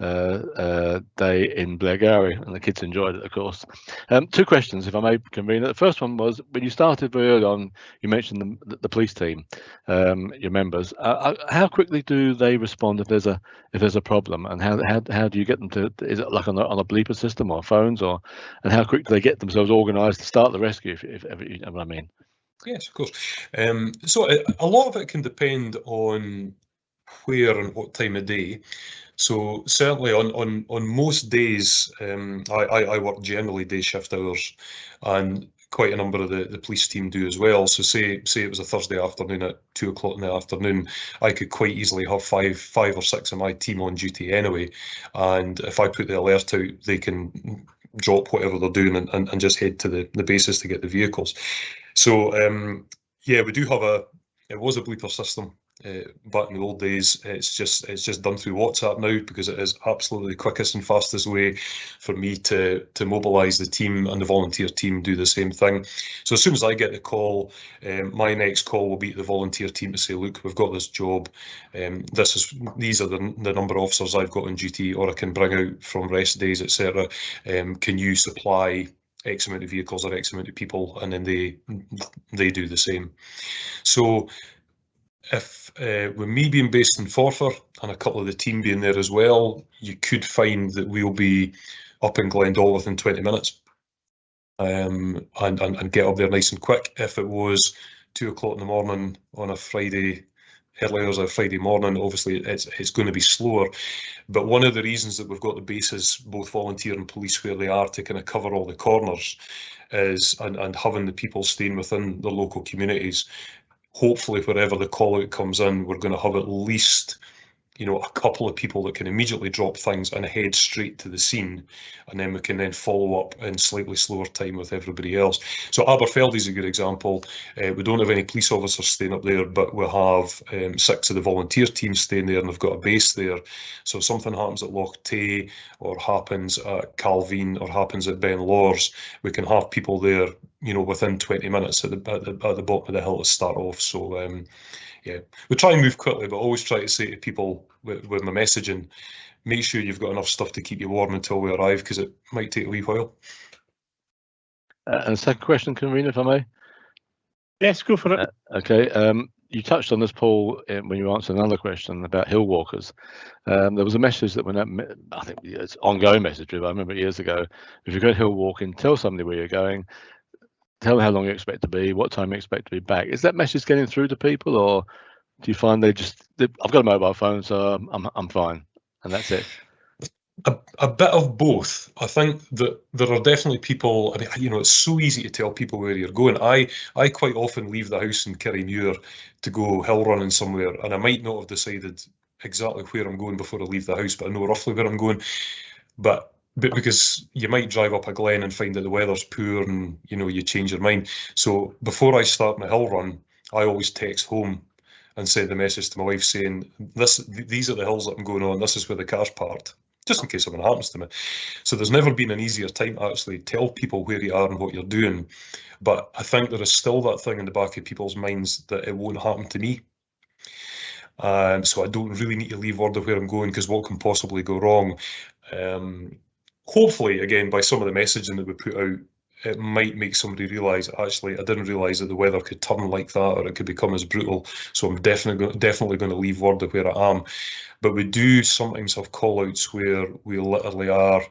day in Blairgowrie, and the kids enjoyed it, of course. 2 questions, if I may, Convener. The first one was, when you started very early on, you mentioned the police team, your members. How quickly do they respond if there's a problem, and how do you get them to? Is it like on a bleeper system or phones, and how quick do they get themselves organised to start the rescue? If you know what I mean.
Yes, of course. So a lot of it can depend on where and what time of day. So certainly on most days, I work generally day shift hours, and quite a number of the police team do as well. So say it was a Thursday afternoon at 2 o'clock in the afternoon, I could quite easily have five or six of my team on duty anyway. And if I put the alert out, they can drop whatever they're doing and just head to the bases to get the vehicles. So yeah, we do have it was a bleeper system back in the old days. It's just done through WhatsApp now, because it is absolutely the quickest and fastest way for me to mobilise the team, and the volunteer team do the same thing. So as soon as I get the call, my next call will be to the volunteer team to say, look, we've got this job, these are the number of officers I've got on duty, or I can bring out from rest days, etc. Can you supply X amount of vehicles or X amount of people? And then they do the same. So if with me being based in Forfar and a couple of the team being there as well, you could find that we'll be up in Glendall within 20 minutes and get up there nice and quick. If it was 2 o'clock in the morning on a Friday, early hours of a Friday morning, obviously it's going to be slower. But one of the reasons that we've got the bases, both volunteer and police, where they are to kind of cover all the corners is, and having the people staying within the local communities, hopefully wherever the call out comes in, we're going to have at least, you know, a couple of people that can immediately drop things and head straight to the scene, and then we can then follow up in slightly slower time with everybody else. So Aberfeldy is a good example. We don't have any police officers staying up there, but we have 6 of the volunteer teams staying there, and they've got a base there. So if something happens at Loch Tay, or happens at Calveen, or happens at Ben Lors, we can have people there, you know, within 20 minutes at the bottom of the hill to start off. So yeah, we try and move quickly, but always try to say to people with my messaging, make sure you've got enough stuff to keep you warm until we arrive, because it might take a wee while.
And second question, Convener, if I may.
Yes, go for it.
Okay. You touched on this, Paul, when you answered another question about hill walkers. There was a message that went out, I think it's an ongoing message, but I remember years ago, if you're going hill walking, tell somebody where you're going, tell them how long you expect to be, what time you expect to be back. Is that message getting through to people, or do you find I've got a mobile phone, so I'm fine, and that's it?
A bit of both. I think that there are definitely people, I mean, it's so easy to tell people where you're going. I quite often leave the house in Kirriemuir to go hill running somewhere, and I might not have decided exactly where I'm going before I leave the house, but I know roughly where I'm going. But because you might drive up a glen and find that the weather's poor and, you change your mind. So before I start my hill run, I always text home and send a message to my wife saying, these are the hills that I'm going on, this is where the car's parked, just in case something happens to me. So there's never been an easier time to actually tell people where you are and what you're doing. But I think there is still that thing in the back of people's minds that it won't happen to me. So I don't really need to leave word of where I'm going, because what can possibly go wrong? Hopefully, again, by some of the messaging that we put out, it might make somebody realise, actually, I didn't realise that the weather could turn like that, or it could become as brutal. So I'm definitely going to leave word of where I am. But we do sometimes have call-outs where we literally are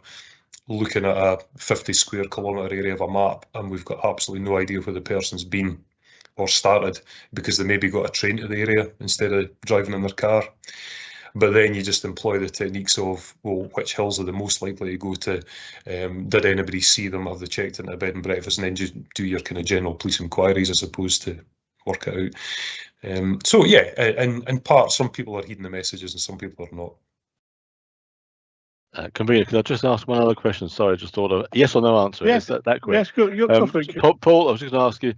looking at a 50 square kilometre area of a map, and we've got absolutely no idea where the person's been or started, because they maybe got a train to the area instead of driving in their car. But then you just employ the techniques of, well, which hills are the most likely to go to? Did anybody see them? Have they checked into a bed and breakfast? And then just do your kind of general police inquiries, as opposed to work it out. So yeah, in part, some people are heeding the messages and some people are not.
Convener, could I just ask one other question? Sorry, just thought of yes or no answer.
Yes,
Is that quick?
Yes, go.
Paul, I was just going to ask you,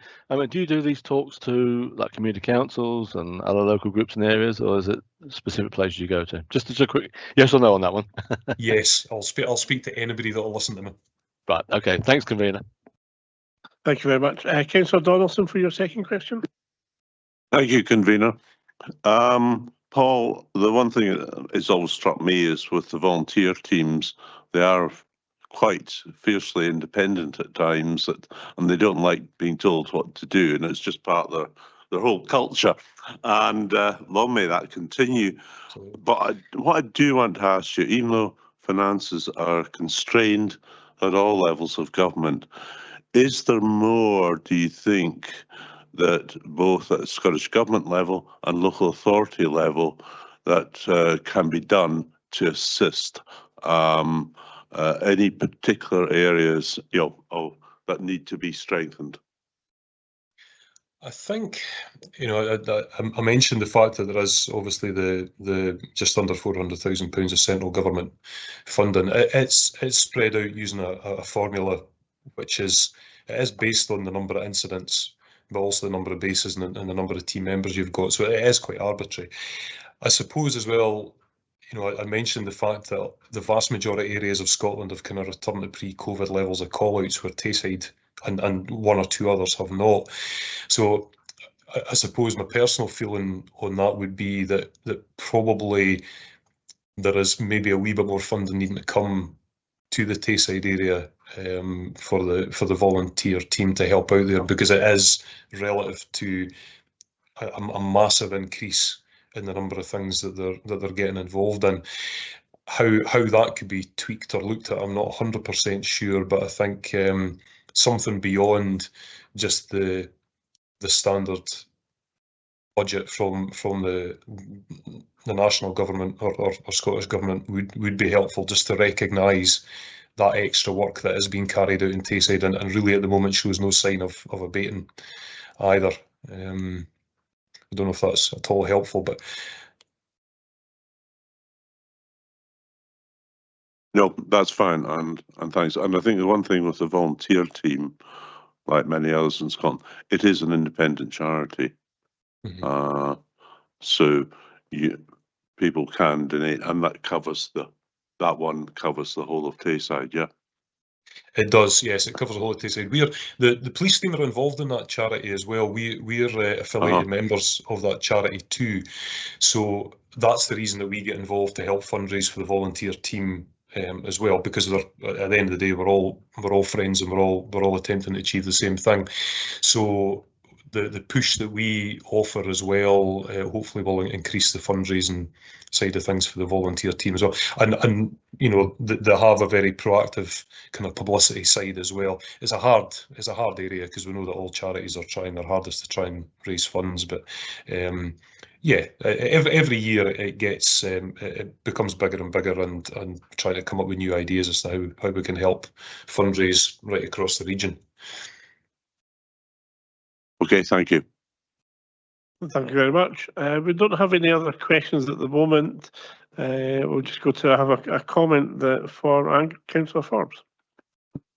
do you do these talks to like community councils and other local groups and areas, or is it specific places you go to? Just a quick yes or no on that one.
Yes, I'll speak to anybody that will listen to me.
Right, okay, thanks, Convener.
Thank you very much. Councillor Donaldson, for your second question.
Thank you, Convener. Paul, the one thing that has always struck me is with the volunteer teams, they are quite fiercely independent at times, and they don't like being told what to do, and it's just part of their whole culture. And long may that continue. But what I do want to ask you, even though finances are constrained at all levels of government, is there more, do you think, that both at Scottish Government level and local authority level that can be done to assist any particular areas, that need to be strengthened?
I think, I mentioned the fact that there is obviously the just under £400,000 of central government funding. It's spread out using a formula which is based on the number of incidents, but also the number of bases and the number of team members you've got. So it is quite arbitrary. I suppose as well, I mentioned the fact that the vast majority areas of Scotland have kind of returned to pre-COVID levels of call-outs, where Tayside and one or two others have not. So I suppose my personal feeling on that would be that probably there is maybe a wee bit more funding needing to come to the Tayside area for the volunteer team to help out there, because it is relative to a massive increase in the number of things that they're getting involved in. How that could be tweaked or looked at, I'm not 100% sure, but I think something beyond just the standard budget from the national government or Scottish government would be helpful, just to recognise that extra work that is being carried out in Tayside, and really at the moment shows no sign of abating either. I don't know if that's at all helpful, but
no, that's fine, and thanks. And I think the one thing with the volunteer team, like many others in Scotland, it is an independent charity. Mm-hmm. So people can donate, and that covers that one covers the whole of Tayside, yeah.
It does, yes. It covers the whole of Tayside. The police team are involved in that charity as well. We're affiliated members of that charity too. So that's the reason that we get involved, to help fundraise for the volunteer team as well, because at the end of the day, we're all friends, and we're all attempting to achieve the same thing. So the push that we offer as well, hopefully will increase the fundraising side of things for the volunteer team as well. And they have a very proactive kind of publicity side as well. It's a hard area, because we know that all charities are trying their hardest to try and raise funds, but Yeah, every year it gets it becomes bigger and bigger, and trying to come up with new ideas as to how we can help fundraise right across the region.
Okay, thank you.
Thank you very much. We don't have any other questions at the moment. We'll just go to have a comment for Councillor Forbes.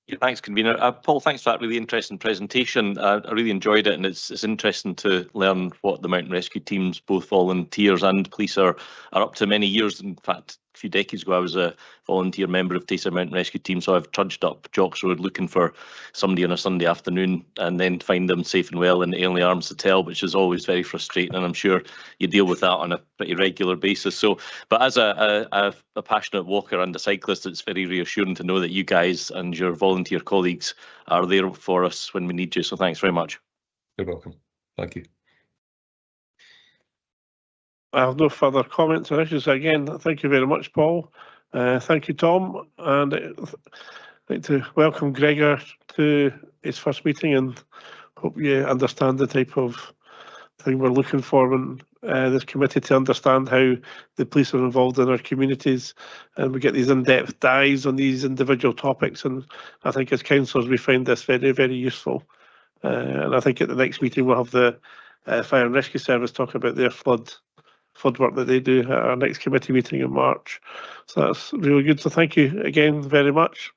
Yeah, thanks, convener. Paul, thanks for that really interesting presentation. I really enjoyed it, and it's interesting to learn what the mountain rescue teams, both volunteers and police, are up to. Many years, in fact, a few decades ago, I was a volunteer member of Tayside Mountain Rescue Team, so I've trudged up Jocks Road looking for somebody on a Sunday afternoon and then find them safe and well in the Ainley Arms Hotel, which is always very frustrating, and I'm sure you deal with that on a pretty regular basis. So, but as a passionate walker and a cyclist, it's very reassuring to know that you guys and your volunteer colleagues are there for us when we need you. So thanks very much.
You're welcome. Thank you.
I have no further comments or issues. Again, thank you very much, Paul. Thank you, Tom. And I'd like to welcome Gregor to his first meeting, and hope you understand the type of thing we're looking for in this committee, to understand how the police are involved in our communities, and we get these in-depth dives on these individual topics. And I think as councillors we find this very, very useful. And I think at the next meeting we'll have the Fire and Rescue Service talk about their flood work that they do at our next committee meeting in March. So that's really good. So thank you again very much.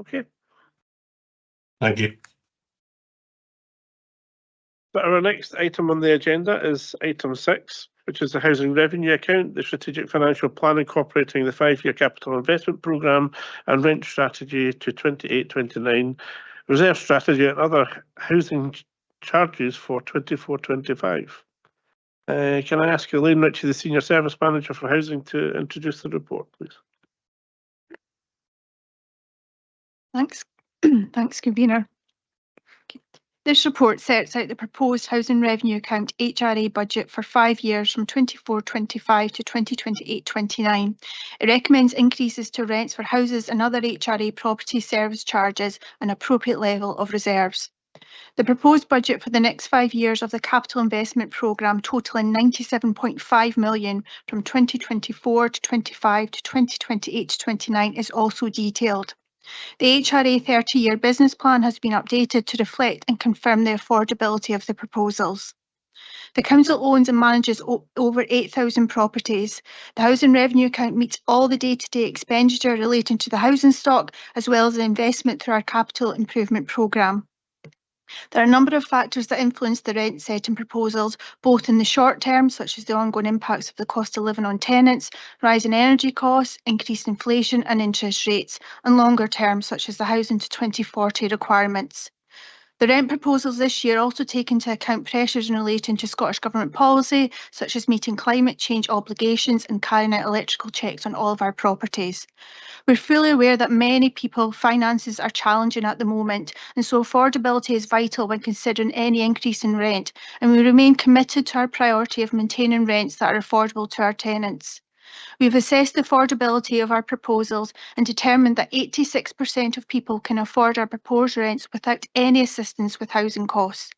Okay.
Thank you.
But our next item on the agenda is item 6, which is the housing revenue account, the strategic financial plan incorporating the 5-year capital investment programme and rent strategy to 28-29, reserve strategy and other housing charges for 24-25. Can I ask Elaine Ritchie, the Senior Service Manager for Housing, to introduce the report, please?
Thanks. Thanks, convener. This report sets out the proposed housing revenue account HRA budget for 5 years from 24-25 to 2028-29. It recommends increases to rents for houses and other HRA property service charges and appropriate level of reserves. The proposed budget for the next 5 years of the capital investment programme, totalling £97.5 million from 2024 to 25 to 2028 to 29, is also detailed. The HRA 30-year business plan has been updated to reflect and confirm the affordability of the proposals. The council owns and manages over 8,000 properties. The housing revenue account meets all the day-to-day expenditure relating to the housing stock, as well as the investment through our capital improvement programme. There are a number of factors that influence the rent setting proposals, both in the short term, such as the ongoing impacts of the cost of living on tenants, rise in energy costs, increased inflation and interest rates, and longer term, such as the housing to 2040 requirements. The rent proposals this year also take into account pressures relating to Scottish Government policy, such as meeting climate change obligations and carrying out electrical checks on all of our properties. We're fully aware that many people's finances are challenging at the moment, and so affordability is vital when considering any increase in rent, and we remain committed to our priority of maintaining rents that are affordable to our tenants. We've assessed the affordability of our proposals and determined that 86% of people can afford our proposed rents without any assistance with housing costs.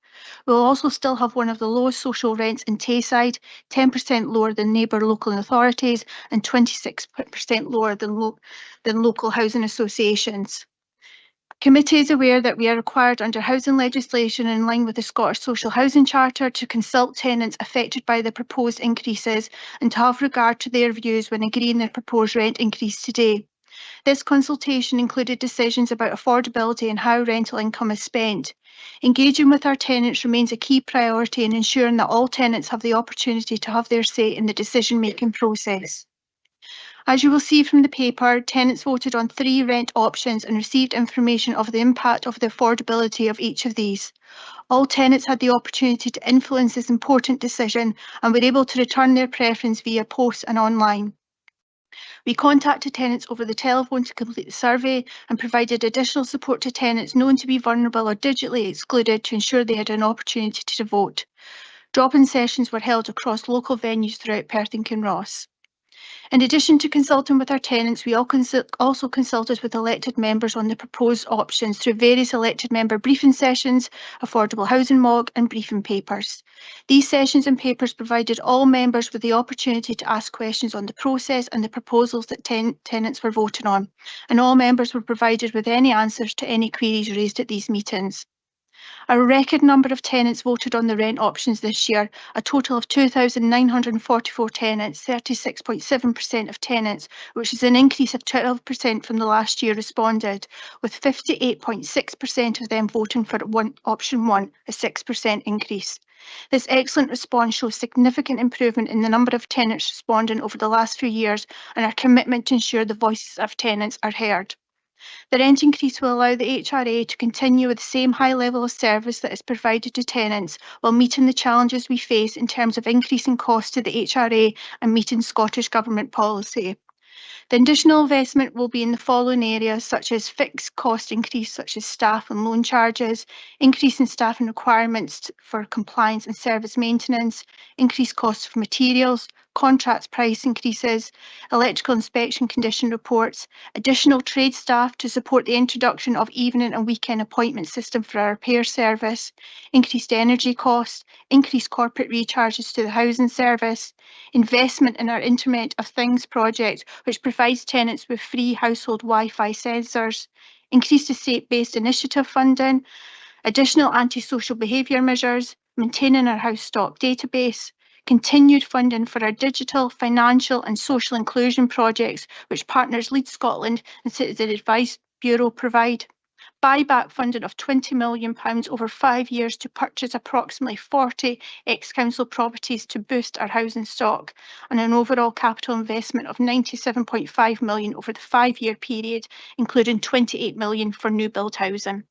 We'll also still have one of the lowest social rents in Tayside, 10% lower than neighbour local authorities and 26% lower than local housing associations. Committee is aware that we are required under housing legislation in line with the Scottish Social Housing Charter to consult tenants affected by the proposed increases and to have regard to their views when agreeing the proposed rent increase today. This consultation included decisions about affordability and how rental income is spent. Engaging with our tenants remains a key priority in ensuring that all tenants have the opportunity to have their say in the decision-making process. As you will see from the paper, tenants voted on 3 rent options and received information of the impact of the affordability of each of these. All tenants had the opportunity to influence this important decision and were able to return their preference via post and online. We contacted tenants over the telephone to complete the survey and provided additional support to tenants known to be vulnerable or digitally excluded to ensure they had an opportunity to vote. Drop-in sessions were held across local venues throughout Perth and Kinross. In addition to consulting with our tenants, we also consulted with elected members on the proposed options through various elected member briefing sessions, affordable housing MOG and briefing papers. These sessions and papers provided all members with the opportunity to ask questions on the process and the proposals that tenants were voting on, and all members were provided with any answers to any queries raised at these meetings. A record number of tenants voted on the rent options this year, a total of 2,944 tenants, 36.7% of tenants, which is an increase of 12% from the last year responded, with 58.6% of them voting for option 1, a 6% increase. This excellent response shows significant improvement in the number of tenants responding over the last few years and our commitment to ensure the voices of tenants are heard. The rent increase will allow the HRA to continue with the same high level of service that is provided to tenants while meeting the challenges we face in terms of increasing costs to the HRA and meeting Scottish Government policy. The additional investment will be in the following areas, such as fixed cost increase, such as staff and loan charges, increase in staffing requirements for compliance and service maintenance, increased costs for materials, contracts price increases, electrical inspection condition reports, additional trade staff to support the introduction of evening and weekend appointment system for our repair service, increased energy costs, increased corporate recharges to the housing service, investment in our Internet of Things project, which provides tenants with free household Wi-Fi sensors, increased estate-based initiative funding, additional antisocial behaviour measures, maintaining our house stock database, continued funding for our digital, financial and social inclusion projects, which partners Lead Scotland and Citizen Advice Bureau provide. Buyback funding of £20 million over 5 years to purchase approximately 40 ex-council properties to boost our housing stock, and an overall capital investment of £97.5 million over the 5-year period, including £28 million for new build housing.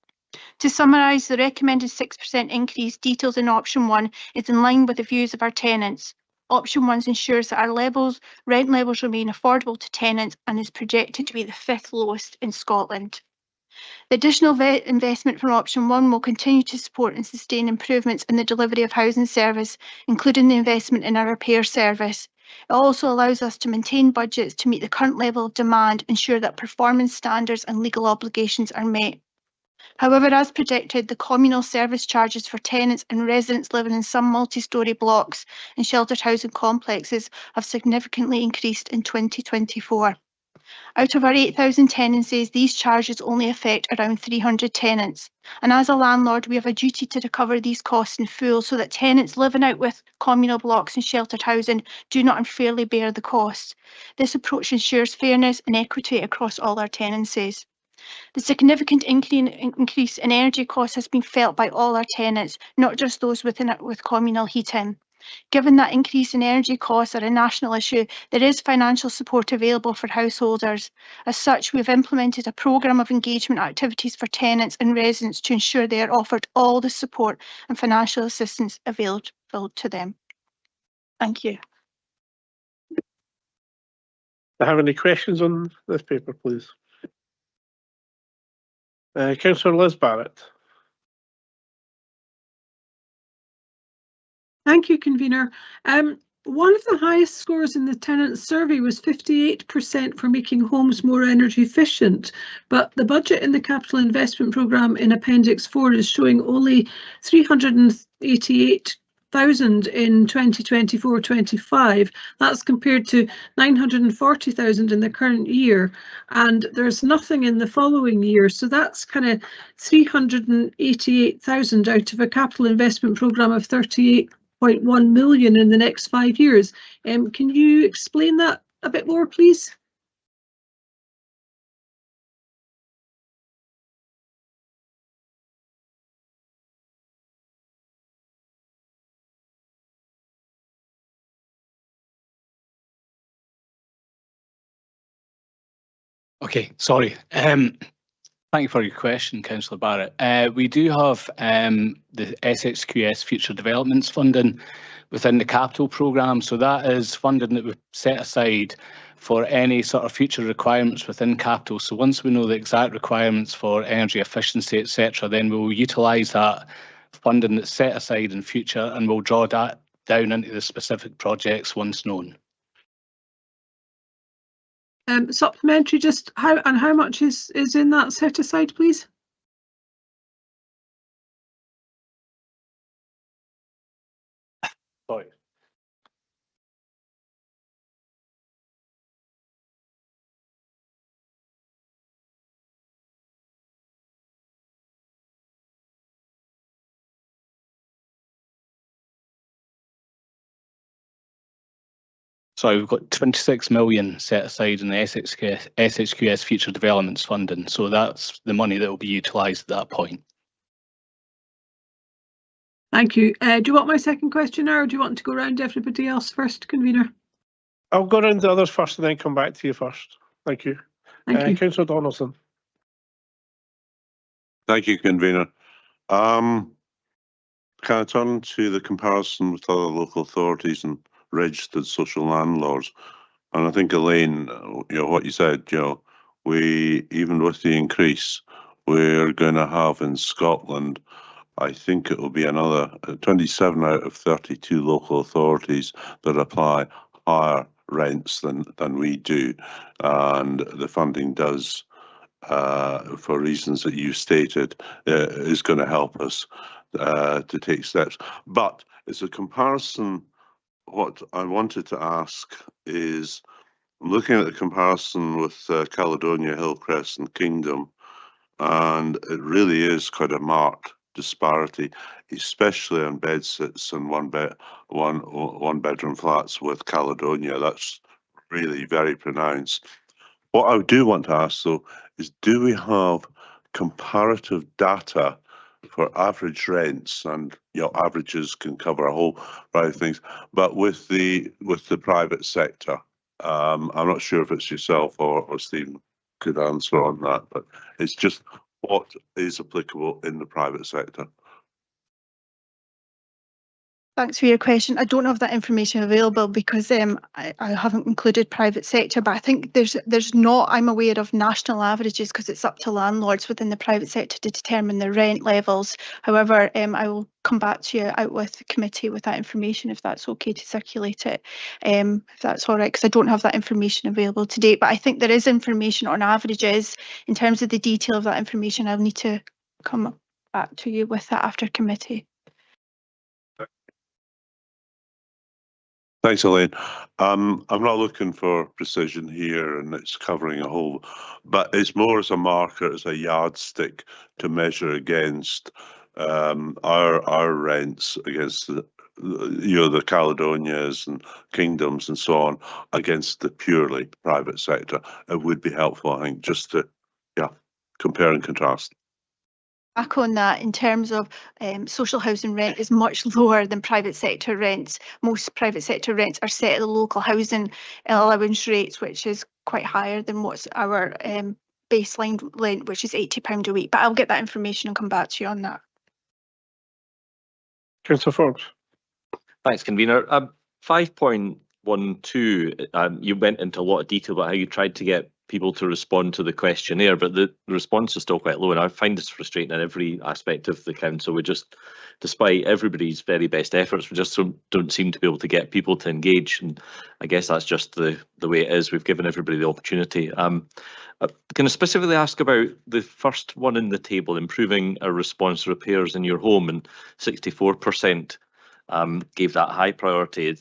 To summarise, the recommended 6% increase detailed in option 1 is in line with the views of our tenants. Option 1 ensures that our rent levels remain affordable to tenants and is projected to be the 5th lowest in Scotland. The additional investment from option 1 will continue to support and sustain improvements in the delivery of housing service, including the investment in our repair service. It also allows us to maintain budgets to meet the current level of demand, ensure that performance standards and legal obligations are met. However, as predicted, the communal service charges for tenants and residents living in some multi-storey blocks and sheltered housing complexes have significantly increased in 2024. Out of our 8,000 tenancies, these charges only affect around 300 tenants. And as a landlord, we have a duty to recover these costs in full so that tenants living out with communal blocks and sheltered housing do not unfairly bear the costs. This approach ensures fairness and equity across all our tenancies. The significant increase in energy costs has been felt by all our tenants, not just those with communal heating. Given that increase in energy costs are a national issue, there is financial support available for householders. As such, we have implemented a programme of engagement activities for tenants and residents to ensure they are offered all the support and financial assistance available to them. Thank you.
Do I have any questions on this paper, please? Councillor Liz Barrett.
Thank you, Convener. One of the highest scores in the tenant survey was 58% for making homes more energy efficient, but the budget in the capital investment programme in Appendix 4 is showing only 388,000 in 2024-25. That's compared to 940,000 in the current year, and there's nothing in the following year. So that's kind of 388,000 out of a capital investment programme of 38.1 million in the next 5 years. Can you explain that a bit more, please?
Okay, sorry. Thank you for your question, Councillor Barrett. We do have the SXQS Future Developments funding within the capital programme. So that is funding that we've set aside for any sort of future requirements within capital. So once we know the exact requirements for energy efficiency, etc., then we'll utilise that funding that's set aside in future, and we'll draw that down into the specific projects once known.
Supplementary, just how much is in that set aside, please?
Sorry.
So we've got 26 million set aside in the SHQS Future Developments Funding. So that's the money that will be utilised at that point.
Thank you. Do you want my second question now, or do you want to go round everybody else first, convener?
I'll go round the others first and then come back to you first. Thank you.
Thank you.
Councillor Donaldson.
Thank you, convener. Can I turn to the comparison with other local authorities and registered social landlords? And I think, Elaine, what you said, we, even with the increase, we're going to have in Scotland, I think it will be another 27 out of 32 local authorities that apply higher rents than we do. And the funding does, for reasons that you stated, is going to help us to take steps. But as a comparison, what I wanted to ask is, looking at the comparison with Caledonia, Hillcrest and Kingdom, and it really is quite a marked disparity, especially on bedsits and one bedroom flats with Caledonia. That's really very pronounced. What I do want to ask, though, is do we have comparative data for average rents? And averages can cover a whole variety of things, but with the private sector, I'm not sure if it's yourself or Stephen could answer on that, but it's just what is applicable in the private sector.
Thanks for your question. I don't have that information available because I haven't included private sector, but I think there's not, I'm aware of national averages because it's up to landlords within the private sector to determine the rent levels. However, I will come back to you out with the committee with that information if that's okay to circulate it, if that's all right, because I don't have that information available today. But I think there is information on averages. In terms of the detail of that information, I'll need to come back to you with that after committee.
Thanks, Elaine. I'm not looking for precision here, and it's covering a whole, but it's more as a marker, as a yardstick to measure against our rents against the Caledonias and Kingdoms and so on against the purely private sector. It would be helpful, I think, just to compare and contrast.
Back on that, in terms of social housing rent is much lower than private sector rents. Most private sector rents are set at the local housing allowance rates, which is quite higher than what's our baseline rent, which is £80 a week. But I'll get that information and come back to you on that.
Councillor Forbes.
Thanks, convener. 5.12, you went into a lot of detail about how you tried to get people to respond to the questionnaire, but the response is still quite low, and I find this frustrating in every aspect of the council. We just, despite everybody's very best efforts, we just don't seem to be able to get people to engage, and I guess that's just the way it is. We've given everybody the opportunity. Can I specifically ask about the first one in the table, improving a response repairs in your home, and 64% gave that high priority.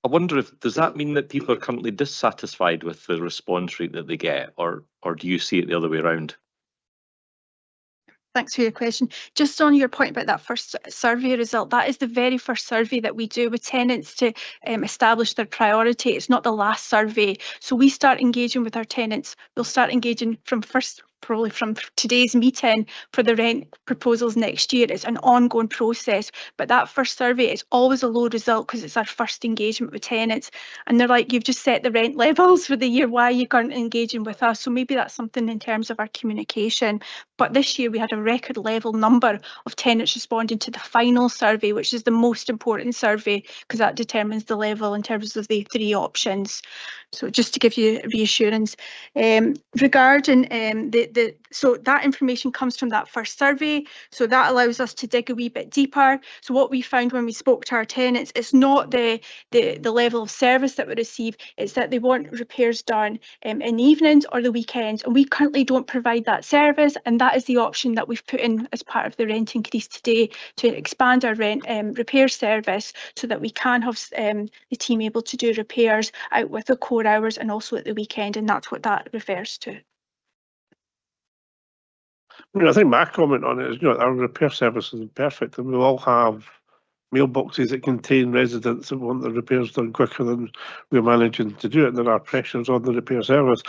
I wonder does that mean that people are currently dissatisfied with the response rate that they get, or do you see it the other way around?
Thanks for your question. Just on your point about that first survey result, that is the very first survey that we do with tenants to establish their priority. It's not the last survey. So we start engaging with our tenants. We'll start engaging probably from today's meeting for the rent proposals next year. It's an ongoing process, but that first survey is always a low result because it's our first engagement with tenants, and they're like, you've just set the rent levels for the year, why are you currently engaging with us? So maybe that's something in terms of our communication. But this year we had a record level number of tenants responding to the final survey, which is the most important survey because that determines the level in terms of the 3 options. So just to give you reassurance, regarding the so that information comes from that first survey. So that allows us to dig a wee bit deeper. So what we found when we spoke to our tenants, it's not the level of service that we receive, it's that they want repairs done in the evenings or the weekends, and we currently don't provide that service, and that is the option that we've put in as part of the rent increase today, to expand our rent repair service so that we can have the team able to do repairs out with the core hours and also at the weekend, and that's what that refers to.
I think my comment on it is, our repair service is perfect, and we'll all have mailboxes that contain residents that want the repairs done quicker than we're managing to do it. There are pressures on the repair service.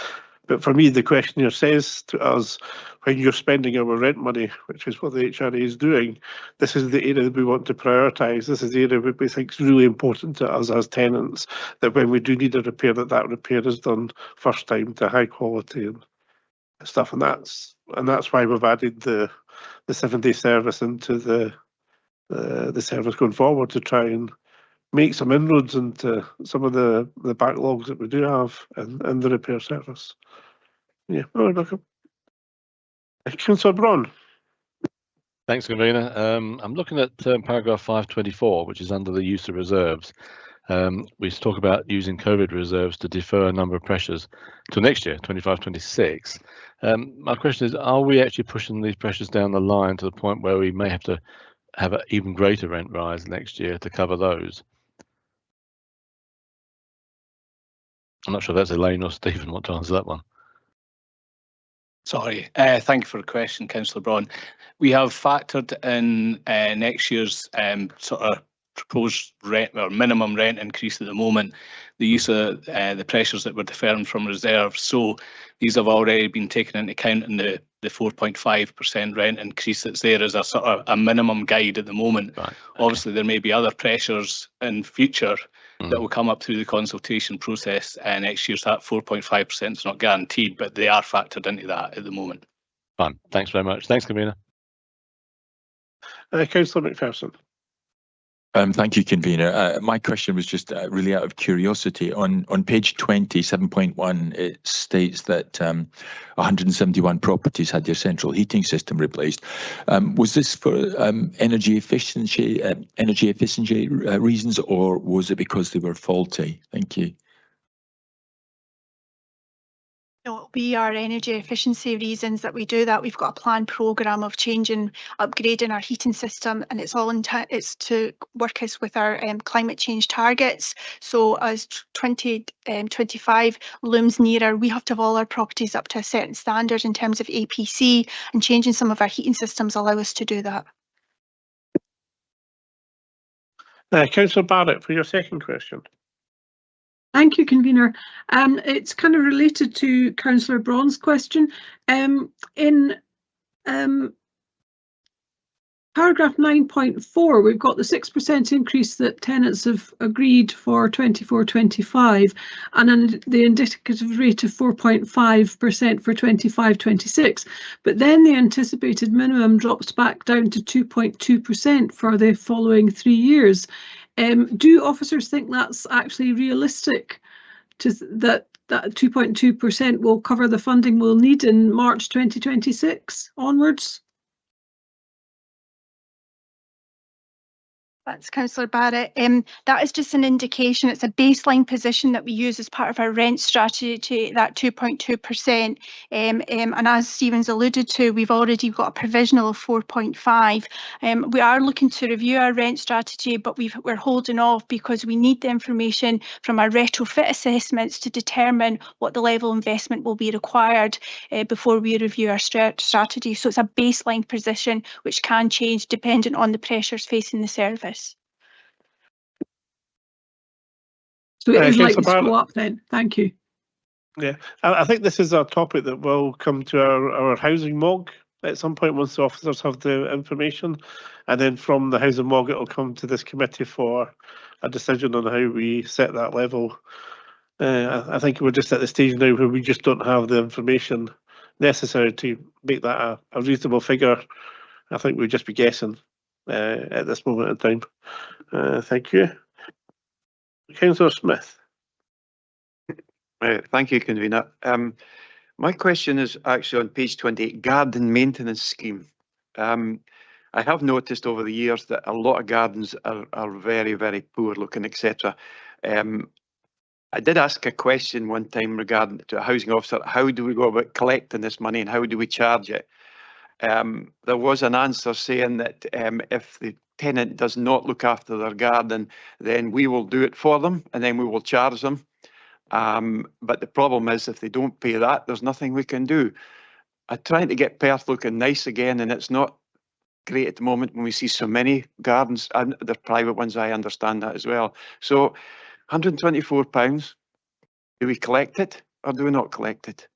But for me, the questionnaire says to us, when you're spending our rent money, which is what the HRA is doing, this is the area that we want to prioritise. This is the area that we think is really important to us as tenants, that when we do need a repair, that repair is done first time to high quality and stuff. And that's why we've added the 7-day service into the service going forward, to try and make some inroads into some of the backlogs that we do have in the repair service. Yeah, welcome. Councillor Braun.
Thanks, Convener. I'm looking at paragraph 524, which is under the use of reserves. We talk about using COVID reserves to defer a number of pressures till next year, 25-26. My question is, are we actually pushing these pressures down the line to the point where we may have to have an even greater rent rise next year to cover those? I'm not sure if that's Elaine or Stephen want to answer that one.
Sorry, thank you for the question, Councillor Braun. We have factored in next year's sort of proposed rent or minimum rent increase at the moment, the use of the pressures that we're deferring from reserves. So these have already been taken into account in the 4.5% rent increase that's there as a sort of a minimum guide at the moment.
Right.
Obviously, there may be other pressures in future that will come up through the consultation process next year. So that 4.5% is not guaranteed, but they are factored into that at the moment.
Fine. Thanks very much. Thanks, Convener.
Councillor McPherson.
Thank you, Convener. My question was just really out of curiosity. On page 27.1, it states that 171 properties had their central heating system replaced. Was this for energy efficiency reasons, or was it because they were faulty? Thank you.
No, we are energy efficiency reasons that we do that. We've got a planned programme of changing, upgrading our heating system, and it's all it's to work us with our climate change targets. So as 2025 looms nearer, we have to have all our properties up to a certain standard in terms of APC, and changing some of our heating systems allow us to do that.
Councillor Barrett, for your second question.
Thank you, Convener. It's kind of related to Councillor Braun's question. In paragraph 9.4, we've got the 6% increase that tenants have agreed for 24-25, and then the indicative rate of 4.5% for 25-26. But then the anticipated minimum drops back down to 2.2% for the following 3 years. Do officers think that's actually realistic, that 2.2% will cover the funding we'll need in March 2026 onwards?
That's Councillor Barrett. That is just an indication. It's a baseline position that we use as part of our rent strategy, that 2.2%. And as Stephen's alluded to, we've already got a provisional of 4.5. We are looking to review our rent strategy, but we're holding off because we need the information from our retrofit assessments to determine what the level of investment will be required before we review our strategy. So it's a baseline position which can change depending on the pressures facing the service.
So it is likely to go up then. Thank you.
Yeah, I think this is a topic that will come to our housing MOG at some point once the officers have the information, and then from the housing MOG it will come to this committee for a decision on how we set that level. I think we're just at the stage now where we just don't have the information necessary to make that a reasonable figure. I think we'd just be guessing at this moment in time. Thank you. Councillor Smith.
Thank you, Convener. My question is actually on page 28, garden maintenance scheme. I have noticed over the years that a lot of gardens are very, very poor looking, etc. I did ask a question one time regarding to a housing officer, how do we go about collecting this money and how do we charge it? There was an answer saying that if the tenant does not look after their garden, then we will do it for them and then we will charge them. But the problem is if they don't pay that, there's nothing we can do. I'm trying to get Perth looking nice again, and it's not great at the moment when we see so many gardens, and they're private ones, I understand that as well. So £124, do we collect it or do we not collect it?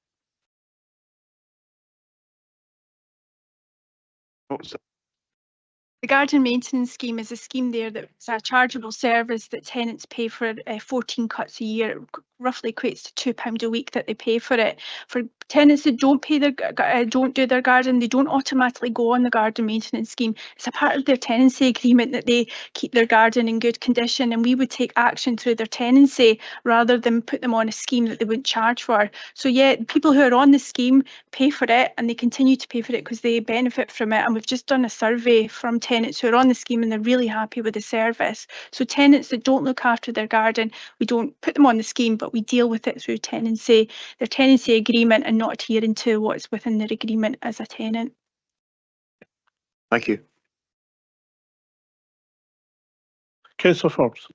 The garden maintenance scheme is a scheme there that's a chargeable service that tenants pay for 14 cuts a year. It roughly equates to £2 a week that they pay for it. For tenants that don't pay don't do their garden, they don't automatically go on the garden maintenance scheme. It's a part of their tenancy agreement that they keep their garden in good condition, and we would take action through their tenancy rather than put them on a scheme that they wouldn't charge for. So yeah, people who are on the scheme pay for it and they continue to pay for it because they benefit from it. And we've just done a survey from tenants who are on the scheme and they're really happy with the service. So tenants that don't look after their garden, we don't put them on the scheme, but we deal with it through tenancy, their tenancy agreement, and not adhering to what's within their agreement as a tenant.
Thank you.
Councillor Forbes.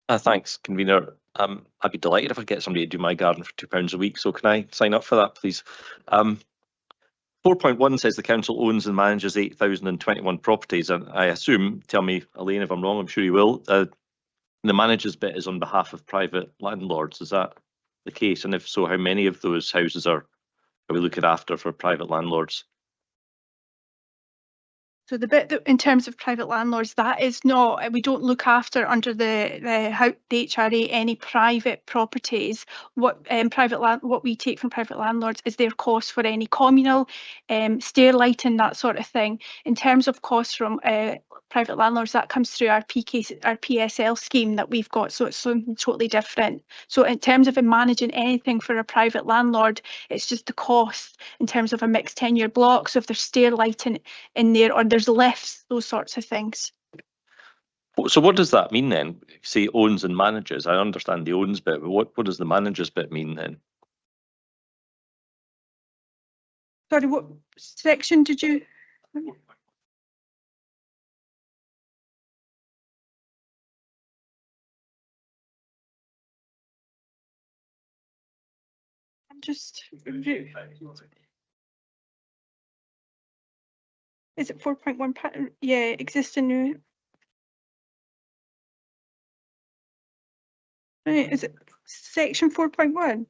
Thanks, convener. I'd be delighted if I get somebody to do my garden for £2 a week. So can I sign up for that, please? 4.1 says the council owns and manages 8,021 properties, and I assume, tell me, Elaine, if I'm wrong, I'm sure you will, the manager's bit is on behalf of private landlords. Is that the case? And if so, how many of those houses are we looking after for private landlords?
So the bit that in terms of private landlords, that is not, we don't look after under the HRA any private properties. What what we take from private landlords is their costs for any communal, stair lighting, that sort of thing. In terms of costs from private landlords, that comes through our PSL scheme that we've got, so it's something totally different. So in terms of managing anything for a private landlord, it's just the cost in terms of a mixed tenure block. So if there's stair lighting in there or there's lifts, those sorts of things.
So what does that mean then? Say owns and manages. I understand the owns bit, but what does the manages bit mean then?
Sorry, what section did you? Just is it 4.1? Yeah, existing. Right, is it section 4.1?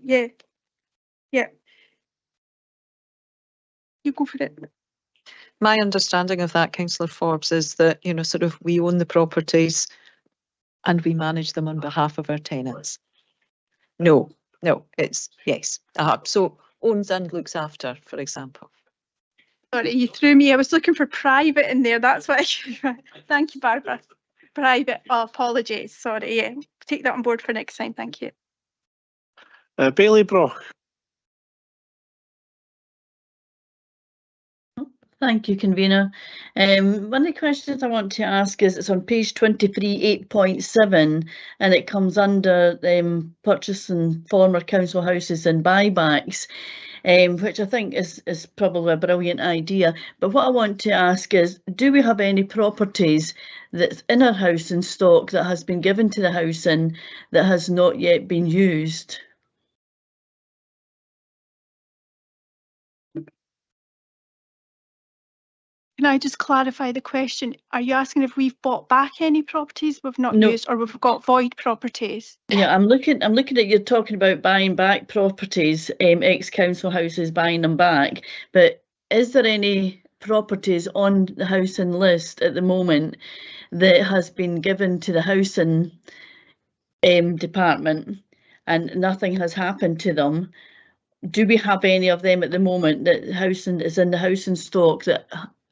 Yeah, yeah. You go for it.
My understanding of that, Councillor Forbes, is that, you know, sort of we own the properties and we manage them on behalf of our tenants. No, it's yes. So owns and looks after, for example.
Sorry, you threw me. I was looking for private in there. That's what Thank you, Barbara. Private. Oh, apologies. Sorry. Yeah, take that on board for next time. Thank you.
Bailey Brock.
Thank you, convener. One of the questions I want to ask is, it's on page 23, 8.7, and it comes under purchasing former council houses and buybacks, which I think is probably a brilliant idea. But what I want to ask is, do we have any properties that's in our housing stock that has been given to the housing that has not yet been used?
Can I just clarify the question? Are you asking if we've bought back any properties we've not
No.
used, or we've got void properties?
Yeah, I'm looking at you talking about buying back properties, ex-council houses, buying them back. But is there any properties on the housing list at the moment that has been given to the housing department and nothing has happened to them? Do we have any of them at the moment that housing is in the housing stock that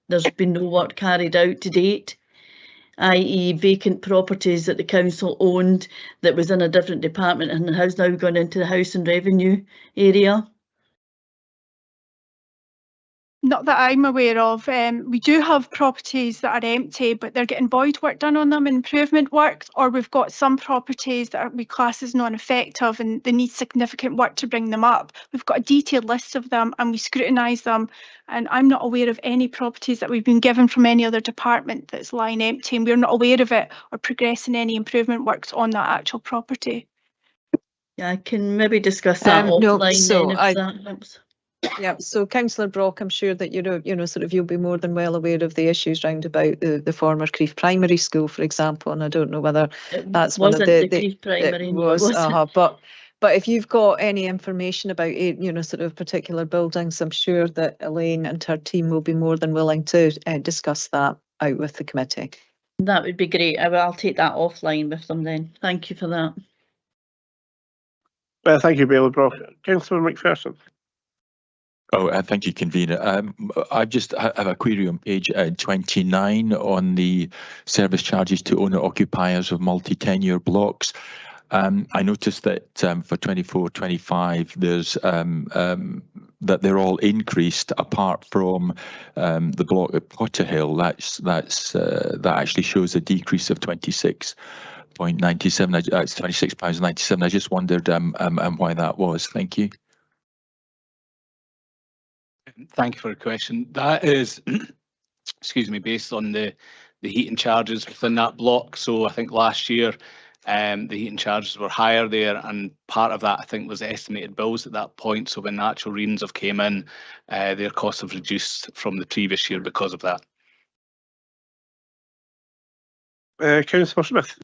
there's been no work carried out to date? i.e. vacant properties that the council owned that was in a different department and has now gone into the house and revenue area?
Not that I'm aware of. We do have properties that are empty, but they're getting void work done on them, improvement work, or we've got some properties that we class as non-effective and they need significant work to bring them up. We've got a detailed list of them and we scrutinise them, and I'm not aware of any properties that we've been given from any other department that's lying empty, and we're not aware of it or progressing any improvement works on that actual property.
Yeah, I can maybe discuss that
No,
offline
so
then if that helps.
Yeah, so Councillor Brock, I'm sure that sort of you'll be more than well aware of the issues round about the former Crieff Primary School, for example, and I don't know whether that's one of
the Crieff Primary.
it was, but if you've got any information about sort of particular buildings, I'm sure that Elaine and her team will be more than willing to discuss that out with the committee.
That would be great. I'll take that offline with them then. Thank you for that.
Well, thank you, Bailey Brock. Councillor McPherson.
Oh, thank you, convener. I just have a query on page 29 on the service charges to owner-occupiers of multi-tenure blocks. I noticed that for 24-25, there's that they're all increased apart from the block at Potterhill. That actually shows a decrease of 26.97. It's £26.97. I just wondered why that was. Thank you.
Thank you for the question. That is, excuse me, based on the heating charges within that block. So I think last year the heating charges were higher there, and part of that I think was estimated bills at that point. So when the actual readings have came in, their costs have reduced from the previous year because of that.
Councillor Smith.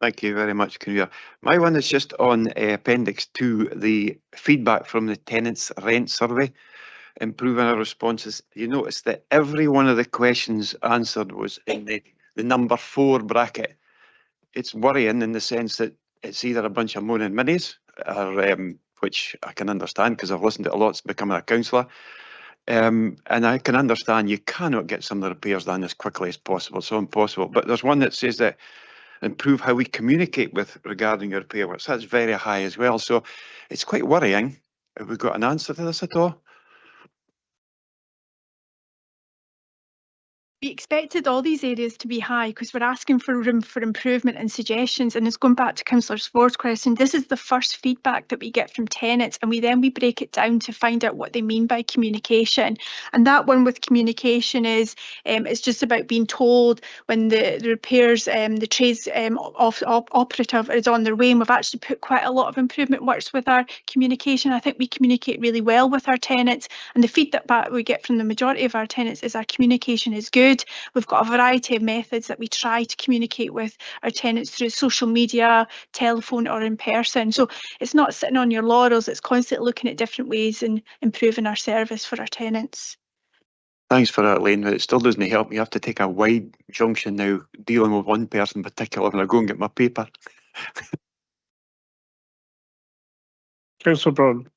Thank you very much, Convener. My one is just on Appendix 2, the feedback from the tenants' rent survey, improving our responses. You notice that every one of the questions answered was in the number 4 bracket. It's worrying in the sense that it's either a bunch of moaning minis, or, which I can understand because I've listened to a lot since becoming a councillor. And I can understand you cannot get some of the repairs done as quickly as possible, so impossible. But there's one that says that improve how we communicate with regarding your repair works. That's very high as well. So it's quite worrying. Have we got an answer to this at all?
We expected all these areas to be high because we're asking for room for improvement and suggestions, and it's going back to Councillor Ford's question. This is the first feedback that we get from tenants, and we break it down to find out what they mean by communication. And that one with communication is it's just about being told when the repairs, the trades operative is on their way, and we've actually put quite a lot of improvement works with our communication. I think we communicate really well with our tenants, and the feedback we get from the majority of our tenants is our communication is good. We've got a variety of methods that we try to communicate with our tenants through social media, telephone or in person. So it's not sitting on your laurels, it's constantly looking at different ways and improving our service for our tenants.
Thanks for that, Lane, but it still doesn't help. You have to take a wide junction now, dealing with one person in particular when I go and get my paper.
Councillor Brown.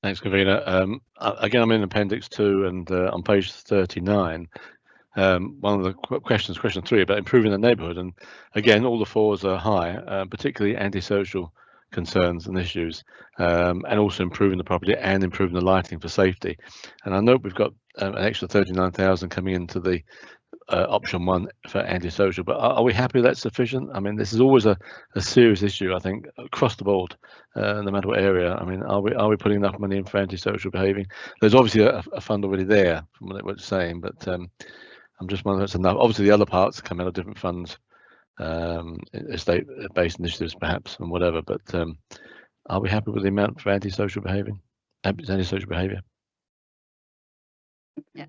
Thanks, Convener. Again, I'm in Appendix 2 and on page 39. One of the questions, question 3, about improving the neighbourhood, and again, all the 4s are high, particularly antisocial concerns and issues, and also improving the property and improving the lighting for safety. And I know we've got an extra 39,000 coming into the option 1 for antisocial, but are we happy that's sufficient? I mean, this is always a serious issue, I think, across the board, no matter what area. I mean, are we putting enough money in for antisocial behaving? There's obviously a fund already there from what it's saying, but I'm just wondering if that's enough. Obviously, the other parts come out of different funds, estate-based initiatives perhaps, and whatever, but are we happy with the amount for antisocial behaviour?
Yeah.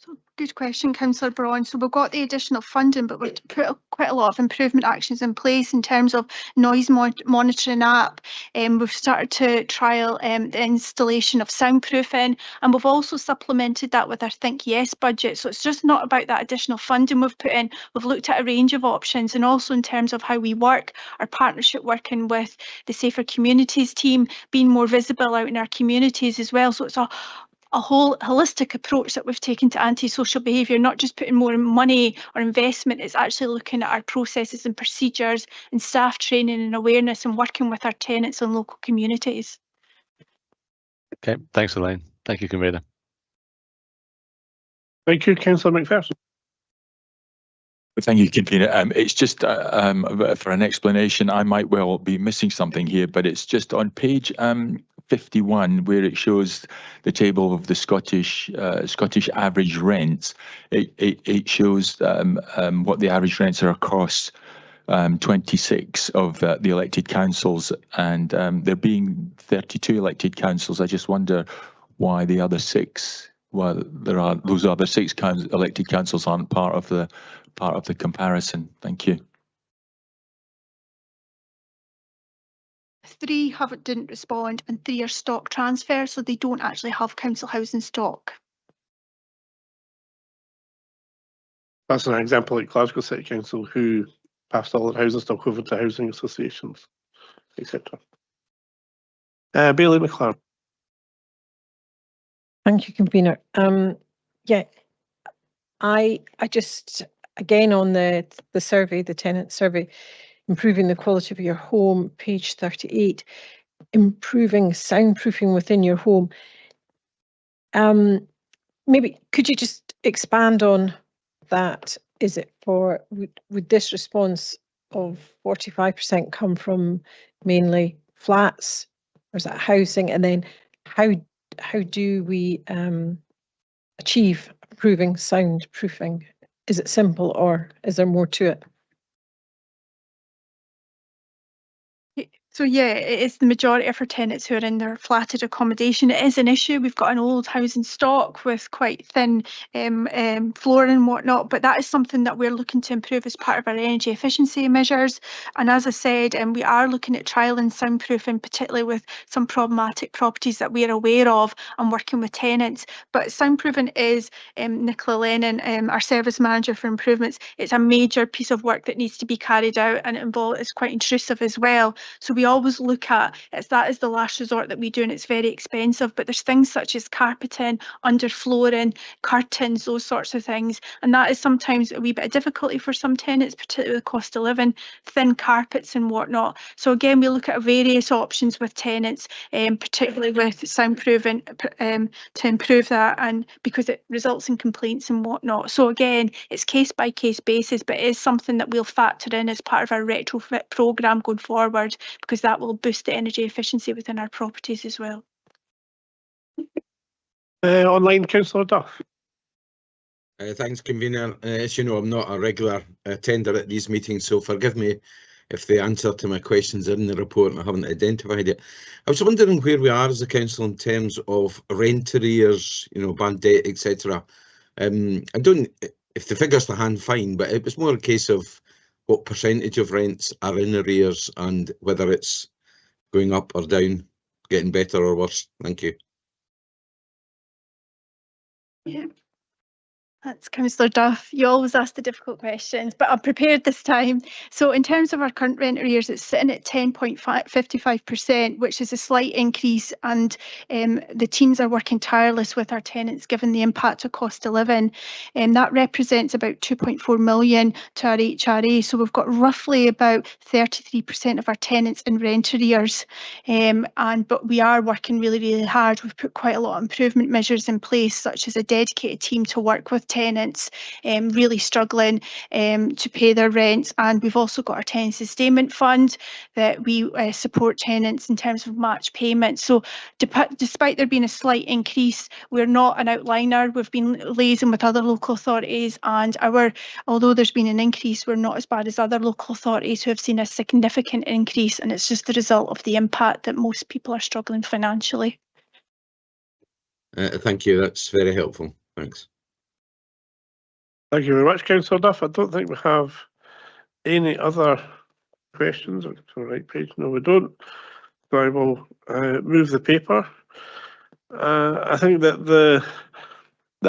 So good question, Councillor Braun. So we've got the additional funding, but we've put quite a lot of improvement actions in place in terms of noise monitoring app. We've started to trial the installation of soundproofing, and we've also supplemented that with our Think Yes budget. So it's just not about that additional funding we've put in. We've looked at a range of options, and also in terms of how we work, our partnership working with the Safer Communities team, being more visible out in our communities as well. So it's a a whole holistic approach that we've taken to antisocial behaviour, not just putting more money or investment. It's actually looking at our processes and procedures and staff training and awareness and working with our tenants and local communities.
Okay, thanks, Elaine. Thank you, Convener.
Thank you, Councillor McPherson.
Thank you, Convener. It's just for an explanation. I might well be missing something here, but it's just on page 51 where it shows the table of the Scottish average rents. It shows what the average rents are across 26 of the elected councils, and there being 32 elected councils. I just wonder why the other 6. Well, those other 6 elected councils aren't part of the comparison. Thank you.
3 didn't respond, and 3 are stock transfers, so they don't actually have council housing stock.
That's an example like Glasgow City Council, who passed all their housing stock over to housing associations, etc. Bailey McLaren.
Thank you, Convener. Yeah, I just, again, on the survey, the tenant survey, improving the quality of your home, page 38, improving soundproofing within your home. Maybe could you just expand on that? Is it for, would this response of 45% come from mainly flats, or is that housing? And then how do we achieve improving soundproofing? Is it simple, or is there more to it?
So yeah, it is the majority of our tenants who are in their flatted accommodation. It is an issue. We've got an old housing stock with quite thin flooring and whatnot, but that is something that we're looking to improve as part of our energy efficiency measures. And as I said, we are looking at trialling soundproofing, particularly with some problematic properties that we're aware of and working with tenants. But soundproofing is, Nicola Lennon, our service manager for improvements, it's a major piece of work that needs to be carried out, and it's quite intrusive as well. So we always look at that is the last resort that we do, and it's very expensive. But there's things such as carpeting, underflooring, curtains, those sorts of things, and that is sometimes a wee bit of difficulty for some tenants, particularly with the cost of living, thin carpets and whatnot. So again, we look at various options with tenants, particularly with soundproofing, to improve that, and because it results in complaints and whatnot. So again, it's case by case basis, but it is something that we'll factor in as part of our retrofit programme going forward, because that will boost the energy efficiency within our properties as well.
Online, Councillor Duff.
Thanks, Convener. As you know, I'm not a regular attender at these meetings, so forgive me if the answer to my questions are in the report and I haven't identified it. I was wondering where we are as a council in terms of rent arrears, bad debt, etc. I don't, if the figures to hand, fine, but it was more a case of what percentage of rents are in arrears and whether it's going up or down, getting better or worse. Thank you.
Yeah. That's Councillor Duff. You always ask the difficult questions, but I'm prepared this time. So in terms of our current rent arrears, it's sitting at 10.55%, which is a slight increase, and the teams are working tireless with our tenants given the impact of cost of living. That represents about 2.4 million to our HRA. So we've got roughly about 33% of our tenants in rent arrears. But we are working really, really hard. We've put quite a lot of improvement measures in place, such as a dedicated team to work with tenants really struggling to pay their rents, and we've also got our tenant sustainment fund that we support tenants in terms of match payments. So despite there being a slight increase, we're not an outliner. We've been liaising with other local authorities, and although there's been an increase, we're not as bad as other local authorities who have seen a significant increase, and it's just the result of the impact that most people are struggling financially.
Thank you, that's very helpful. Thanks.
Thank you very much, Councillor Duff. I don't think we have any other questions. On the right page? No, we don't. So I will move the paper. I think that the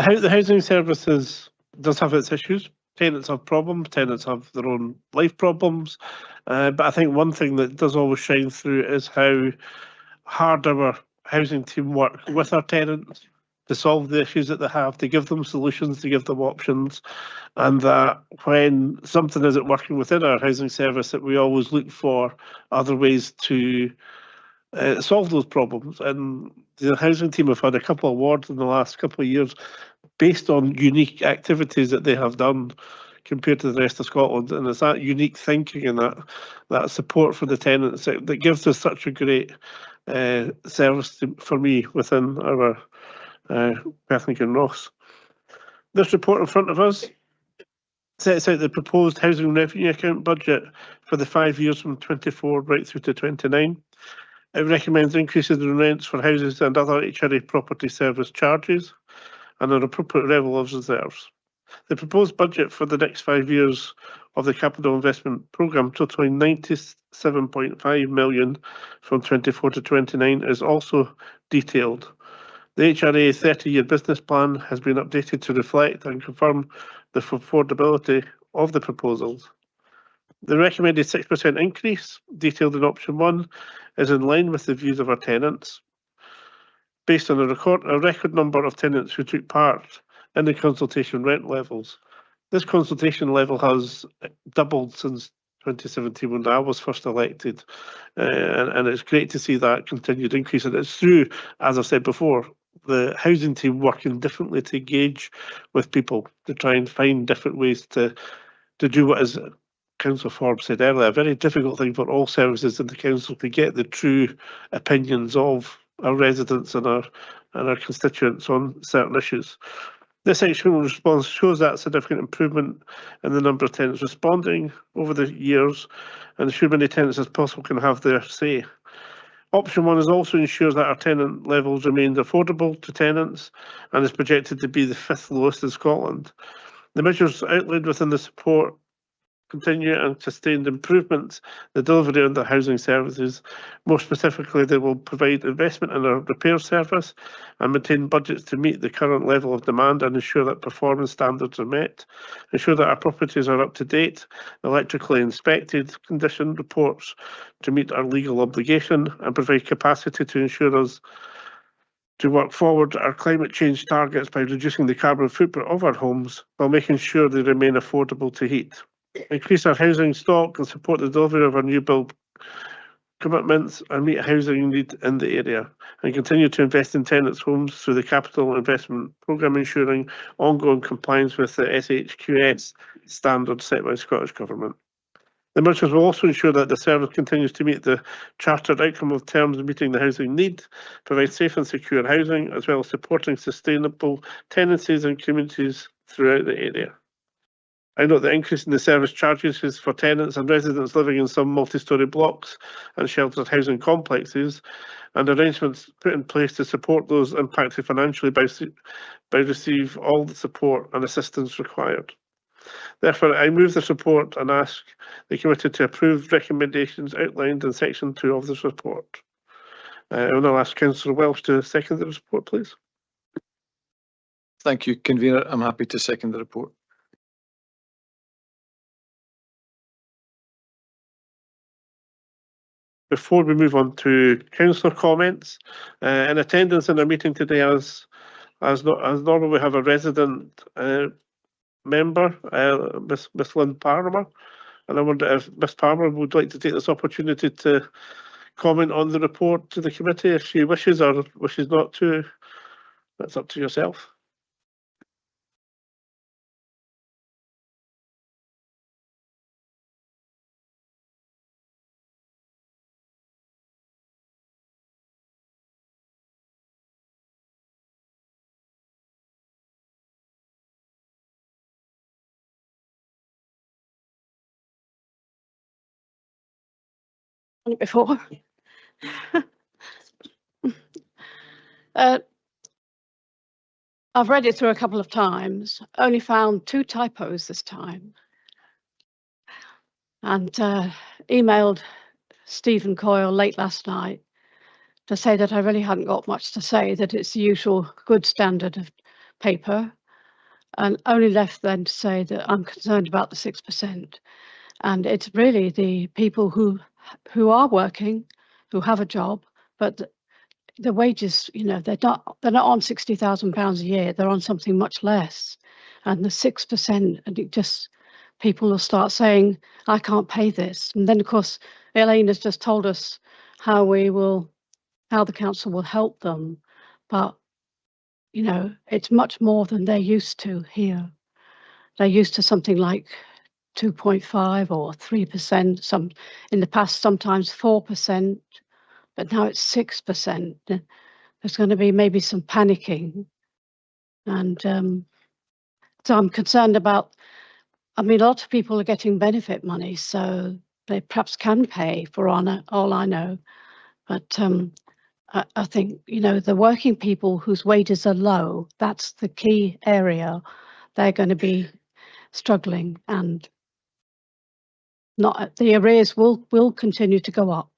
housing services does have its issues. Tenants have problems. Tenants have their own life problems. But I think one thing that does always shine through is how hard our housing team work with our tenants to solve the issues that they have, to give them solutions, to give them options, and that when something isn't working within our housing service, that we always look for other ways to solve those problems. And the housing team have had a couple of awards in the last couple of years based on unique activities that they have done compared to the rest of Scotland. And it's that unique thinking and that support for the tenants that gives us such a great service for me within our Perth and Kinross. This report in front of us sets out the proposed housing revenue account budget for the 5 years from 24 right through to 29. It recommends increases in rents for houses and other HRA property service charges and an appropriate level of reserves. The proposed budget for the next 5 years of the capital investment programme, totaling 97.5 million from 24 to 29, is also detailed. The HRA 30-year business plan has been updated to reflect and confirm the affordability of the proposals. The recommended 6% increase, detailed in option 1, is in line with the views of our tenants, based on a record number of tenants who took part in the consultation rent levels. This consultation level has doubled since 2017 when I was first elected, and it's great to see that continued increase. And it's through, as I said before, the housing team working differently to engage with people, to try and find different ways to do what, as Councillor Forbes said earlier, a very difficult thing for all services in the council to get the true opinions of our residents and our constituents on certain issues. This actual response shows that significant improvement in the number of tenants responding over the years, and ensure many tenants as possible can have their say. Option 1 is also ensures that our tenant levels remain affordable to tenants and is projected to be the 5th lowest in Scotland. The measures outlined within the support continue and sustained improvements the delivery of the housing services. More specifically, they will provide investment in our repair service and maintain budgets to meet the current level of demand and ensure that performance standards are met, ensure that our properties are up to date, electrically inspected condition reports to meet our legal obligation, and provide capacity to ensure us to work forward our climate change targets by reducing the carbon footprint of our homes while making sure they remain affordable to heat. Increase our housing stock and support the delivery of our new build commitments and meet housing need in the area, and continue to invest in tenants' homes through the capital investment programme, ensuring ongoing compliance with the SHQS standards set by the Scottish Government. The measures will also ensure that the service continues to meet the chartered outcome of terms of meeting the housing need, provide safe and secure housing, as well as supporting sustainable tenancies and communities throughout the area. I note the increase in the service charges is for tenants and residents living in some multi-storey blocks and sheltered housing complexes, and arrangements put in place to support those impacted financially by receive all the support and assistance required. Therefore, I move this report and ask the committee to approve recommendations outlined in section 2 of this report. I will now ask Councillor Welsh to second the report, please.
Thank you, Convener. I'm happy to second the report.
Before we move on to councillor comments, in attendance in our meeting today, as normal, we have a resident member, Miss Lynn Palmer, and I wonder if Miss Palmer would like to take this opportunity to comment on the report to the committee if she wishes, or wishes not to. That's up to yourself.
Before. I've read it through a couple of times, only found 2 typos this time, and emailed Stephen Coyle late last night to say that I really hadn't got much to say, that it's the usual good standard of paper, and only left then to say that I'm concerned about the 6%. And it's really the people who are working, who have a job, but the wages, you know, they're not on £60,000 a year. They're on something much less, and the 6%, and it just, people will start saying, I can't pay this. And then of course Elaine has just told us how the council will help them, but you know, it's much more than they're used to here. They're used to something like 2.5 or 3%, some in the past sometimes 4%, but now it's 6%. There's going to be maybe some panicking, and so I'm concerned about, I mean, a lot of people are getting benefit money, so they perhaps can pay for all I know, but I think, you know, the working people whose wages are low, that's the key area. They're going to be struggling, and not the arrears will continue to go up.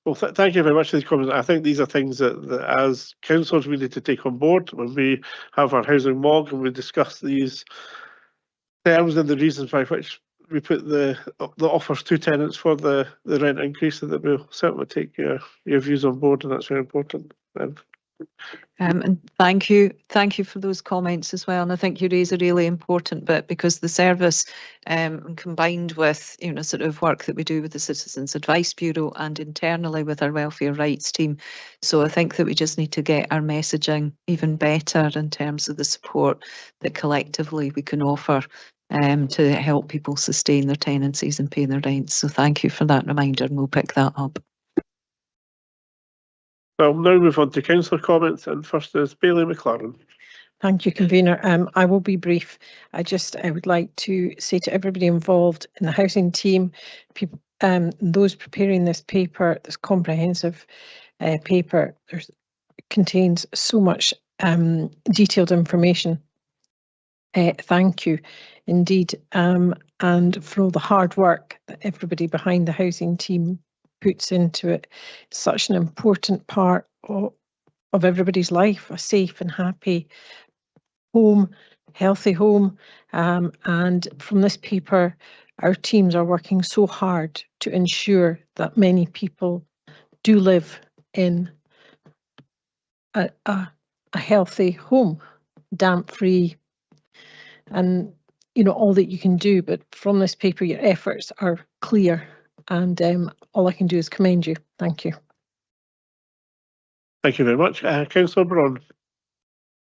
Well, thank you very much for these comments. I think these are things that as councillors we need to take on board when we have our housing mog and we discuss these terms and the reasons by which we put the offers to tenants for the rent increase, and that we'll certainly take your views on board, and that's very important.
And thank you for those comments as well. And I think you raise a really important bit, because the service, combined with, you know, sort of work that we do with the Citizens Advice Bureau and internally with our welfare rights team. So I think that we just need to get our messaging even better in terms of the support that collectively we can offer to help people sustain their tenancies and pay their rents. So thank you for that reminder, and we'll pick that up.
I'll now move on to councillor comments, and first is Bailey McLaren.
Thank you, convener. I will be brief. I would like to say to everybody involved in the housing team, people, those preparing this paper, this comprehensive paper, contains so much detailed information. Thank you indeed, and for all the hard work that everybody behind the housing team puts into it. It's such an important part of everybody's life, a safe and happy home, healthy home, and from this paper our teams are working so hard to ensure that many people do live in a healthy home, damp free, and you know, all that you can do. But from this paper your efforts are clear, and all I can do is commend you. Thank you.
Thank you very much. Councillor Braun.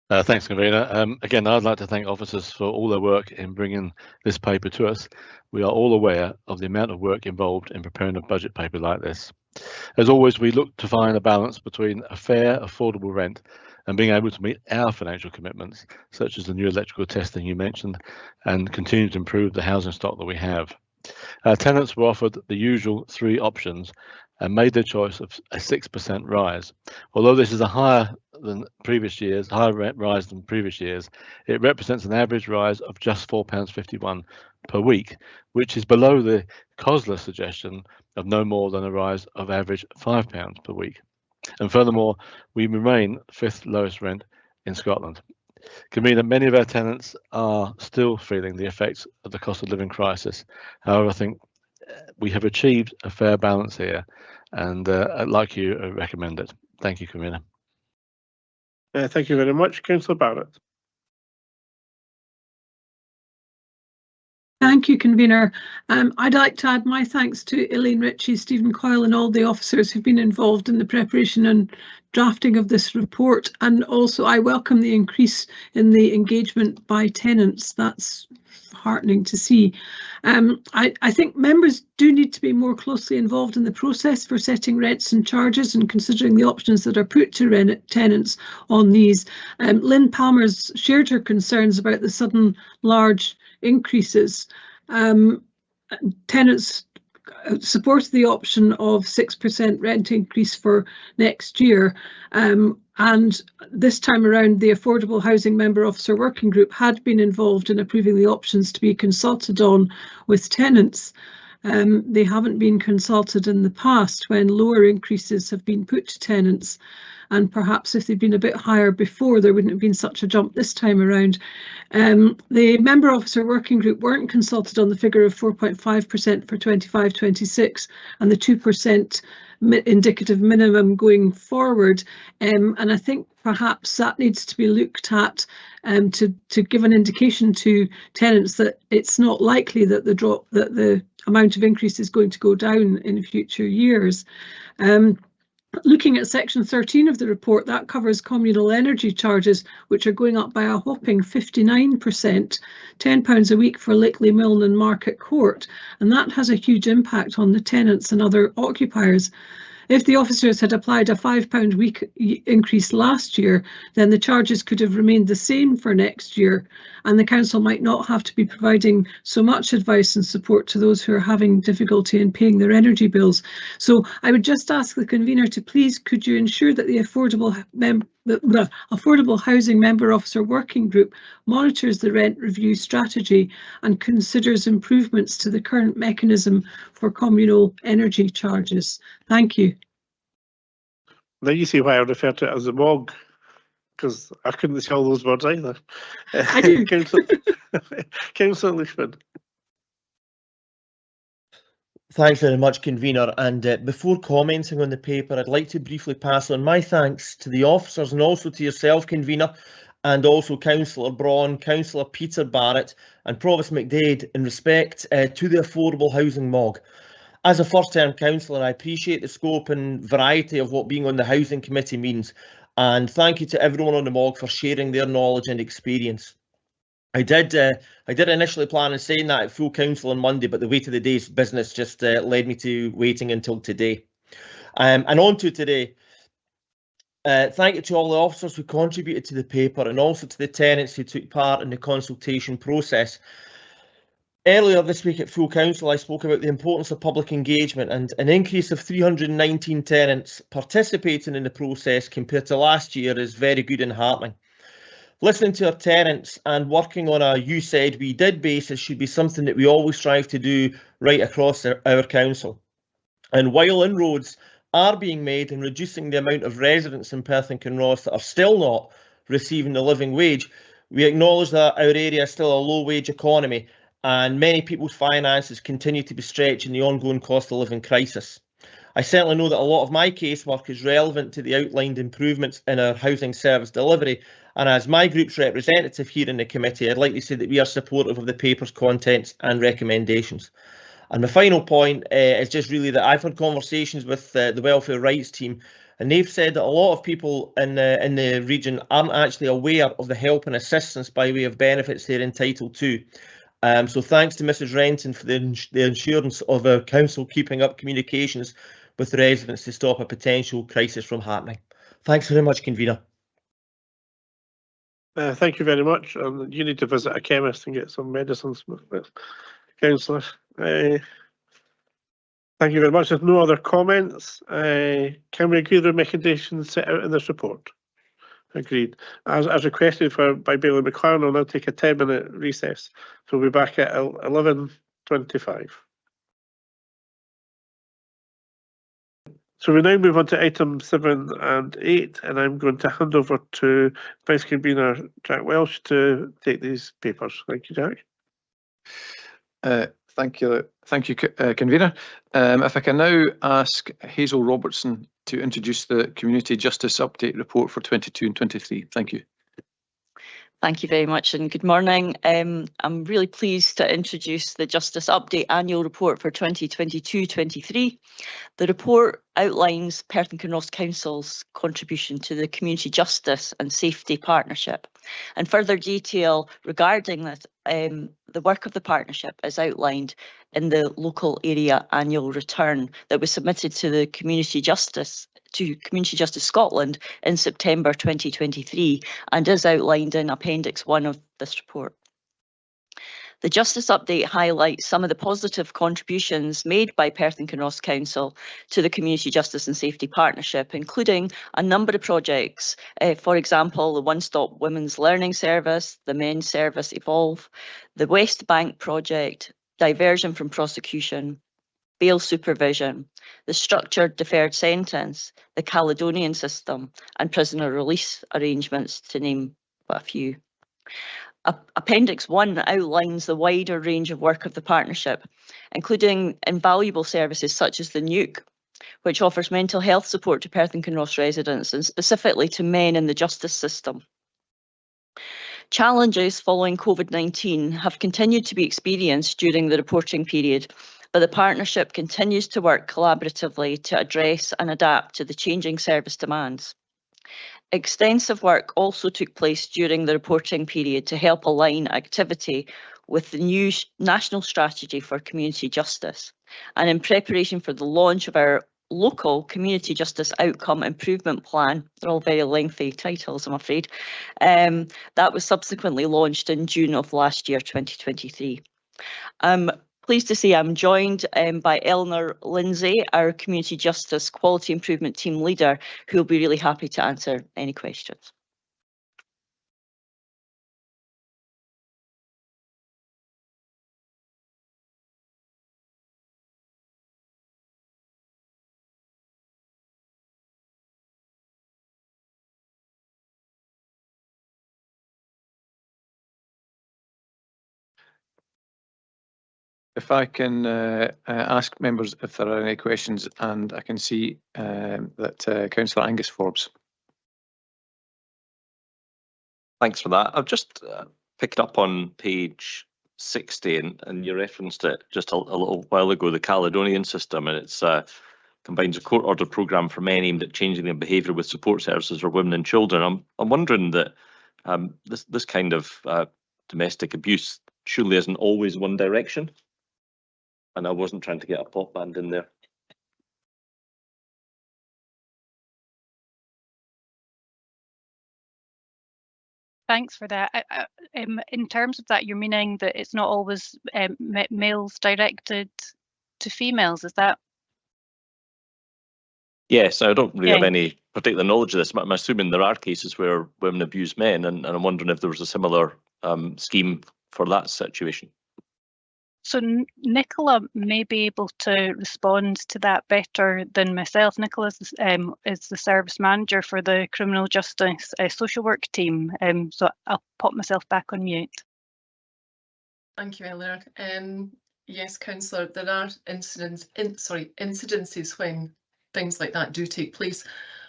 Thanks, convener. Again, I'd like to thank officers for all their work in bringing this paper to us. We are all aware of the amount of work involved in preparing a budget paper like this. As always, we look to find a balance between a fair, affordable rent and being able to meet our financial commitments, such as the new electrical testing you mentioned, and continue to improve the housing stock that we have. Tenants were offered the usual three options and made their choice of a 6% rise. Although this is a higher rise than previous years, it represents an average rise of just £4.51 per week, which is below the COSLA suggestion of no more than a rise of average £5 per week. And furthermore, we remain fifth lowest rent in Scotland. Convener, many of our tenants are still feeling the effects of the cost of living crisis. However, I think we have achieved a fair balance here, and I'd like you to recommend it. Thank you, Convener.
Thank you very much. Councillor Barrett.
Thank you, convener. I'd like to add my thanks to Elaine Ritchie, Stephen Coyle and all the officers who've been involved in the preparation and drafting of this report. And also I welcome the increase in the engagement by tenants. That's heartening to see. I think members do need to be more closely involved in the process for setting rents and charges and considering the options that are put to tenants on these. Lynn Palmer's shared her concerns about the sudden large increases. Tenants support the option of 6% rent increase for next year, and this time around the Affordable Housing Member Officer Working Group had been involved in approving the options to be consulted on with tenants. They haven't been consulted in the past when lower increases have been put to tenants, and perhaps if they'd been a bit higher before, there wouldn't have been such a jump this time around. The member officer working group weren't consulted on the figure of 4.5% for 25-26 and the 2% indicative minimum going forward, and I think perhaps that needs to be looked at to give an indication to tenants that it's not likely that the amount of increase is going to go down in future years. Looking at section 13 of the report, that covers communal energy charges, which are going up by a whopping 59%, £10 a week for Lakely Milne and Market Court, and that has a huge impact on the tenants and other occupiers. If the officers had applied a £5 a week increase last year, then the charges could have remained the same for next year, and the council might not have to be providing so much advice and support to those who are having difficulty in paying their energy bills. So I would just ask the convener to please, could you ensure that the Affordable Housing Member Officer Working Group monitors the rent review strategy and considers improvements to the current mechanism for communal energy charges. Thank you.
Now you see why I refer to it as a MOG, because I couldn't see all those words either.
I do.
Councillor Leishman.
Thanks very much, convener. And before commenting on the paper, I'd like to briefly pass on my thanks to the officers and also to yourself, convener, and also Councillor Braun, Councillor Peter Barrett and Provost McDade in respect to the Affordable Housing MOG. As a first-term councillor, I appreciate the scope and variety of what being on the Housing Committee means, and thank you to everyone on the MOG for sharing their knowledge and experience. I did initially plan on saying that at full council on Monday, but the weight of the day's business just led me to waiting until today. And on to today. Thank you to all the officers who contributed to the paper and also to the tenants who took part in the consultation process. Earlier this week at full council, I spoke about the importance of public engagement, and an increase of 319 tenants participating in the process compared to last year is very good and heartening. Listening to our tenants and working on a you said we did basis should be something that we always strive to do right across our council. And while inroads are being made in reducing the amount of residents in Perth and Kinross that are still not receiving the living wage, we acknowledge that our area is still a low wage economy and many people's finances continue to be stretched in the ongoing cost of living crisis. I certainly know that a lot of my casework is relevant to the outlined improvements in our housing service delivery, and as my group's representative here in the committee, I'd like to say that we are supportive of the paper's contents and recommendations. And my final point is just really that I've had conversations with the welfare rights team, and they've said that a lot of people in the region aren't actually aware of the help and assistance by way of benefits they're entitled to. So thanks to Mrs Renton for the assurance of our council keeping up communications with the residents to stop a potential crisis from happening. Thanks very much, convener.
Thank you very much. You need to visit a chemist and get some medicines, councillor. Thank you very much. There's no other comments. Can we agree the recommendations set out in this report? Agreed. As requested by Bailey McLaren, I'll now take a 10-minute recess. So we'll be back at 11:25. So we now move on to item 7 and 8, and I'm going to hand over to Vice Convener Jack Welsh to take these papers. Thank you, Jack.
Thank you, convener. If I can now ask Hazel Robertson to introduce the Community Justice Update Report for 22 and 23. Thank you.
Thank you very much and good morning. I'm really pleased to introduce the Justice Update Annual Report for 2022-23. The report outlines Perth and Kinross Council's contribution to the Community Justice and Safety Partnership, and further detail regarding this, the work of the partnership is outlined in the Local Area Annual Return that was submitted to Community Justice Scotland in September 2023 and is outlined in Appendix 1 of this report. The Justice Update highlights some of the positive contributions made by Perth and Kinross Council to the Community Justice and Safety Partnership, including a number of projects, for example, the One-Stop Women's Learning Service, the Men's Service Evolve, the West Bank Project, Diversion from Prosecution, bail supervision, the structured deferred sentence, the Caledonian system, and prisoner release arrangements, to name but a few. Appendix 1 outlines the wider range of work of the partnership, including invaluable services such as the NUC, which offers mental health support to Perth and Kinross residents, and specifically to men in the justice system. Challenges following COVID-19 have continued to be experienced during the reporting period, but the partnership continues to work collaboratively to address and adapt to the changing service demands. Extensive work also took place during the reporting period to help align activity with the new national strategy for community justice, and in preparation for the launch of our local community justice outcome improvement plan. They're all very lengthy titles, I'm afraid. That was subsequently launched in June of last year, 2023. I'm pleased to say I'm joined by Eleanor Lindsay, our community justice quality improvement team leader, who will be really happy to answer any questions.
If I can ask members if there are any questions, and I can see that Councillor Angus Forbes.
Thanks for that. I've just picked up on page 60, and you referenced it just a little while ago, the Caledonian system, and it's combines a court order programme for men aimed at changing their behaviour with support services for women and children. I'm wondering that this kind of domestic abuse surely isn't always one direction. And I wasn't trying to get a pop band in there.
Thanks for that. In terms of that, you're meaning that it's not always males directed to females, is that?
Yes, I don't really have any particular knowledge of this, but I'm assuming there are cases where women abuse men, and I'm wondering if there was a similar scheme for that situation.
So Nicola may be able to respond to that better than myself. Nicola is the service manager for the criminal justice social work team. So I'll pop myself back on mute.
Thank you, Eleanor. Yes, Councillor, there are incidences when things like that do take place.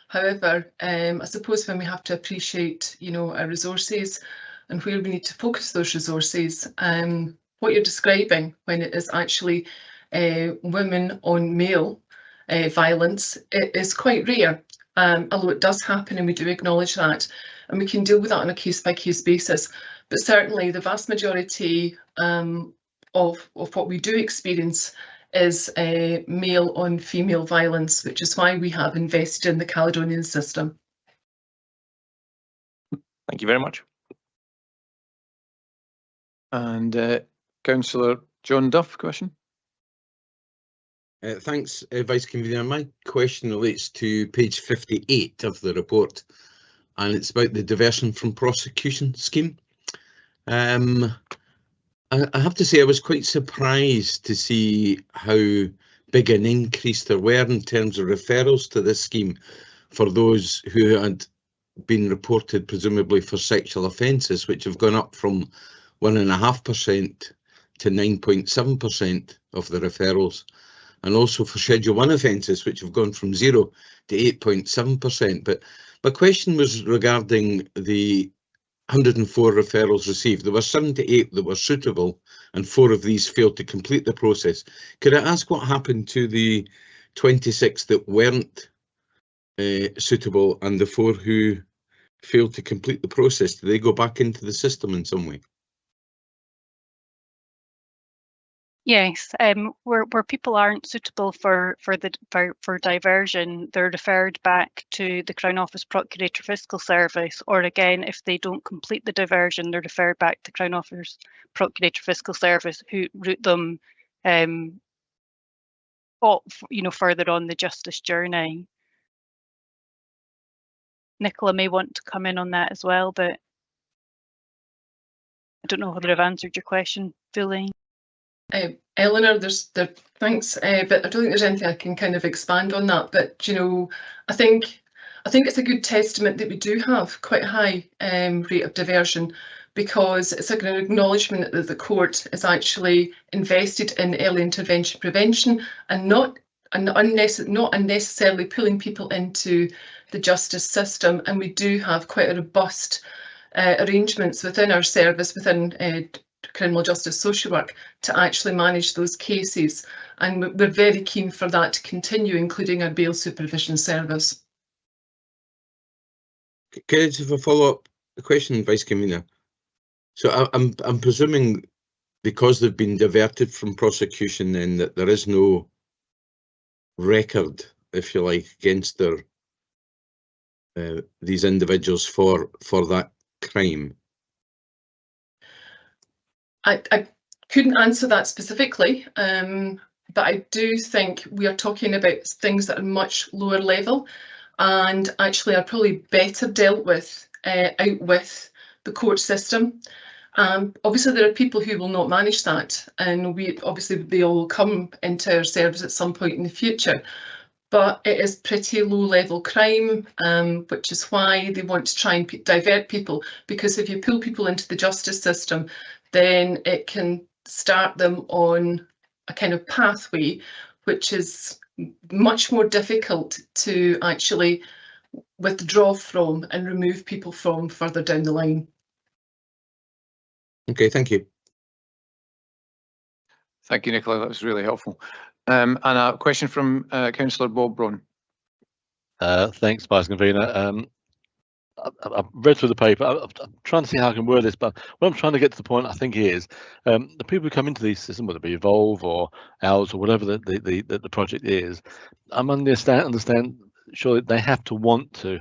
However, I suppose when we have to appreciate, our resources and where we need to focus those resources, what you're describing when it is actually women on male violence, it is quite rare, although it does happen and we do acknowledge that, and we can deal with that on a case-by-case basis. But certainly the vast majority of what we do experience is male on female violence, which is why we have invested in the Caledonian system.
Thank you very much.
And Councillor John Duff, question.
Thanks, Vice Convener. My question relates to page 58 of the report, and it's about the diversion from prosecution scheme. I have to say I was quite surprised to see how big an increase there were in terms of referrals to this scheme for those who had been reported presumably for sexual offences, which have gone up from 1.5% to 9.7% of the referrals, and also for Schedule 1 offences, which have gone from 0 to 8.7%. But my question was regarding the 104 referrals received. There were 78 that were suitable, and 4 of these failed to complete the process. Could I ask what happened to the 26 that weren't suitable and the 4 who failed to complete the process? Do they go back into the system in some way?
Yes, where people aren't suitable for diversion, they're referred back to the Crown Office Procurator Fiscal Service, or again, if they don't complete the diversion, they're referred back to Crown Office Procurator Fiscal Service, who route them, further on the justice journey. Nicola may want to come in on that as well, but I don't know whether I've answered your question fully.
Eleanor, thanks, but I don't think there's anything I can kind of expand on that. But you know, I think it's a good testament that we do have quite a high rate of diversion, because it's like an acknowledgement that the court is actually invested in early intervention prevention and not unnecessarily pulling people into the justice system. And we do have quite a robust arrangements within our service, within criminal justice social work, to actually manage those cases. And we're very keen for that to continue, including our bail supervision service.
Can I just have a follow-up question, Vice Convener? So I'm presuming because they've been diverted from prosecution, then that there is no record, if you like, against these individuals for that crime.
I couldn't answer that specifically, but I do think we are talking about things that are much lower level, and actually are probably better dealt with out with the court system. Obviously, there are people who will not manage that, and they all come into our service at some point in the future. But it is pretty low-level crime, which is why they want to try and divert people. Because if you pull people into the justice system, then it can start them on a kind of pathway, which is much more difficult to actually withdraw from and remove people from further down the line.
Okay, thank you.
Thank you, Nicola. That was really helpful. And a question from Councillor Bob Braun.
Thanks, Vice Convener. I've read through the paper. I'm trying to see how I can word this, but what I'm trying to get to the point, I think, is the people who come into these systems, whether it be Evolve or ours or whatever the project is, I'm understand surely they have to want to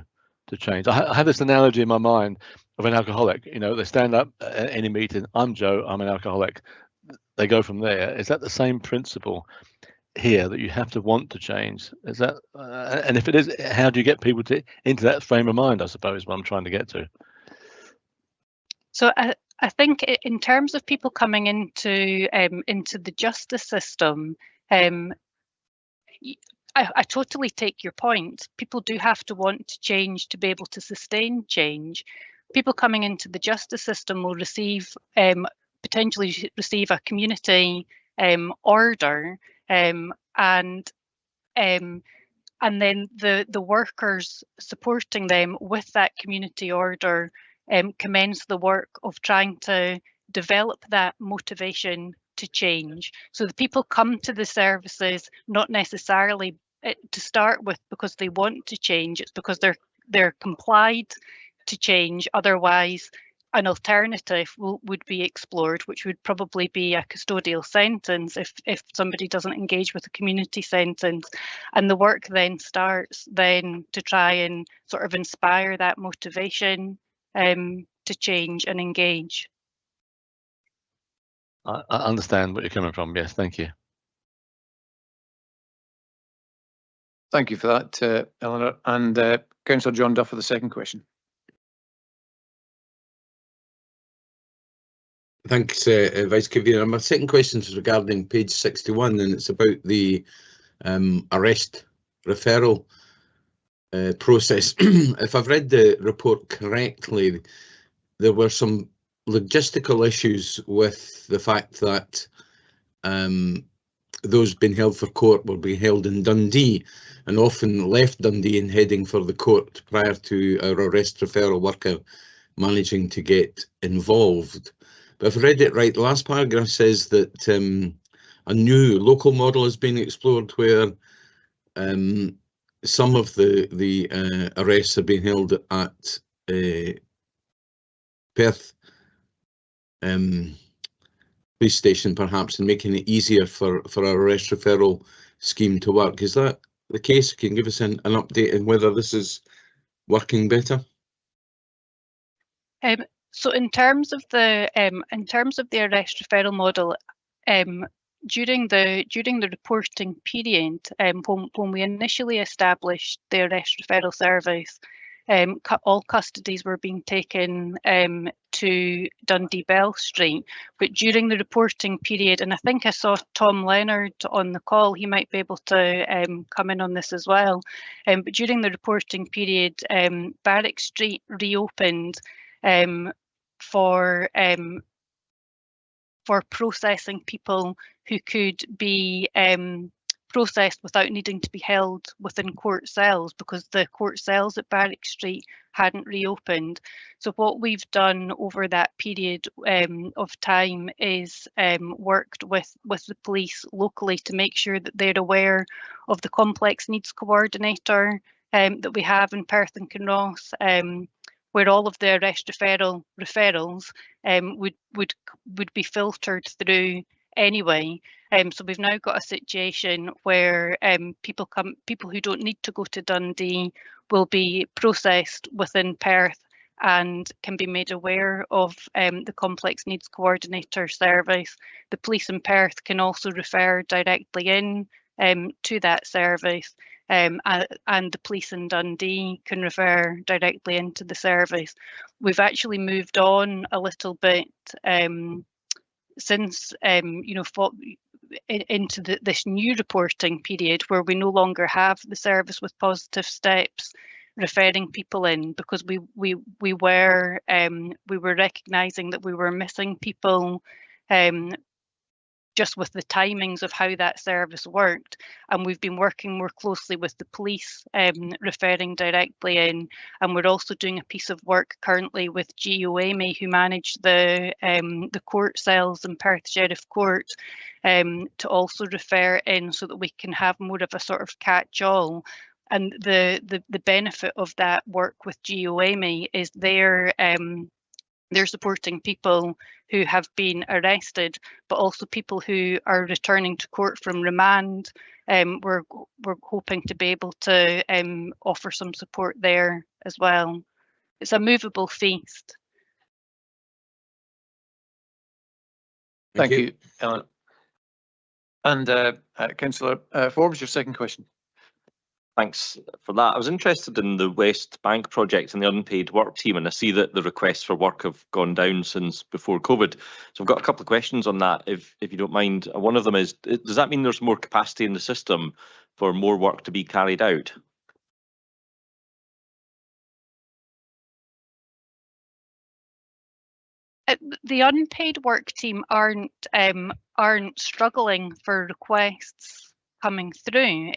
change. I have this analogy in my mind of an alcoholic. You know, they stand up at any meeting. I'm Joe. I'm an alcoholic. They go from there. Is that the same principle here, that you have to want to change? Is that and if it is, how do you get people into that frame of mind, I suppose, what I'm trying to get to?
So I think in terms of people coming into the justice system, I totally take your point. People do have to want to change to be able to sustain change. People coming into the justice system will potentially receive a community order, and then the workers supporting them with that community order commence the work of trying to develop that motivation to change. So the people come to the services not necessarily to start with because they want to change. It's because they're complied to change. Otherwise, an alternative would be explored, which would probably be a custodial sentence if somebody doesn't engage with a community sentence. And the work then starts then to try and sort of inspire that motivation to change and engage.
I understand what you're coming from. Yes, thank you.
Thank you for that, Eleanor. And Councillor John Duff for the second question.
Thanks, Vice Convener. My second question is regarding page 61, and it's about the arrest referral process. If I've read the report correctly, there were some logistical issues with the fact that those being held for court were being held in Dundee and often left Dundee and heading for the court prior to our arrest referral worker managing to get involved. But if I read it right, the last paragraph says that a new local model is being explored where some of the arrests are being held at Perth police station, perhaps, and making it easier for our arrest referral scheme to work. Is that the case? Can you give us an update on whether this is working better?
So in terms of the arrest referral model, during the reporting period, when we initially established the arrest referral service, all custodies were being taken to Dundee Bell Street. But during the reporting period, and I think I saw Tom Leonard on the call, he might be able to come in on this as well. But during the reporting period, Barrack Street reopened for processing people who could be processed without needing to be held within court cells, because the court cells at Barrack Street hadn't reopened. So what we've done over that period of time is worked with the police locally to make sure that they're aware of the complex needs coordinator that we have in Perth and Kinross, where all of the arrest referrals would be filtered through anyway. So we've now got a situation where people who don't need to go to Dundee will be processed within Perth and can be made aware of the Complex Needs Coordinator service. The police in Perth can also refer directly in to that service, and the police in Dundee can refer directly into the service. We've actually moved on a little bit since into this new reporting period, where we no longer have the service with positive steps referring people in, because we were recognising that we were missing people just with the timings of how that service worked. And we've been working more closely with the police, referring directly in. And we're also doing a piece of work currently with GOAME, who manage the court cells in Perth Sheriff Court, to also refer in, so that we can have more of a sort of catch-all. And the benefit of that work with GOAME is they're supporting people who have been arrested, but also people who are returning to court from remand. We're hoping to be able to offer some support there as well. It's a movable feast.
Thank you, Ellen. And Councillor Forbes, your second question.
Thanks for that. I was interested in the West Bank project and the unpaid work team, and I see that the requests for work have gone down since before COVID. So I've got a couple of questions on that, if you don't mind. One of them is, does that mean there's more capacity in the system for more work to be carried out?
The unpaid work team aren't struggling for requests coming through.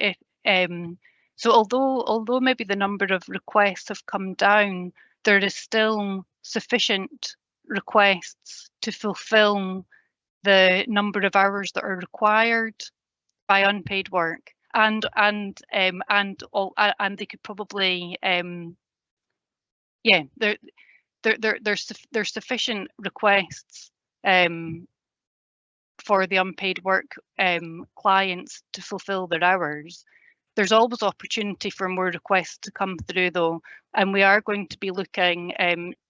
So although maybe the number of requests have come down, there is still sufficient requests to fulfil the number of hours that are required by unpaid work, and they could probably there's sufficient requests for the unpaid work clients to fulfil their hours. There's always opportunity for more requests to come through, though, and we are going to be looking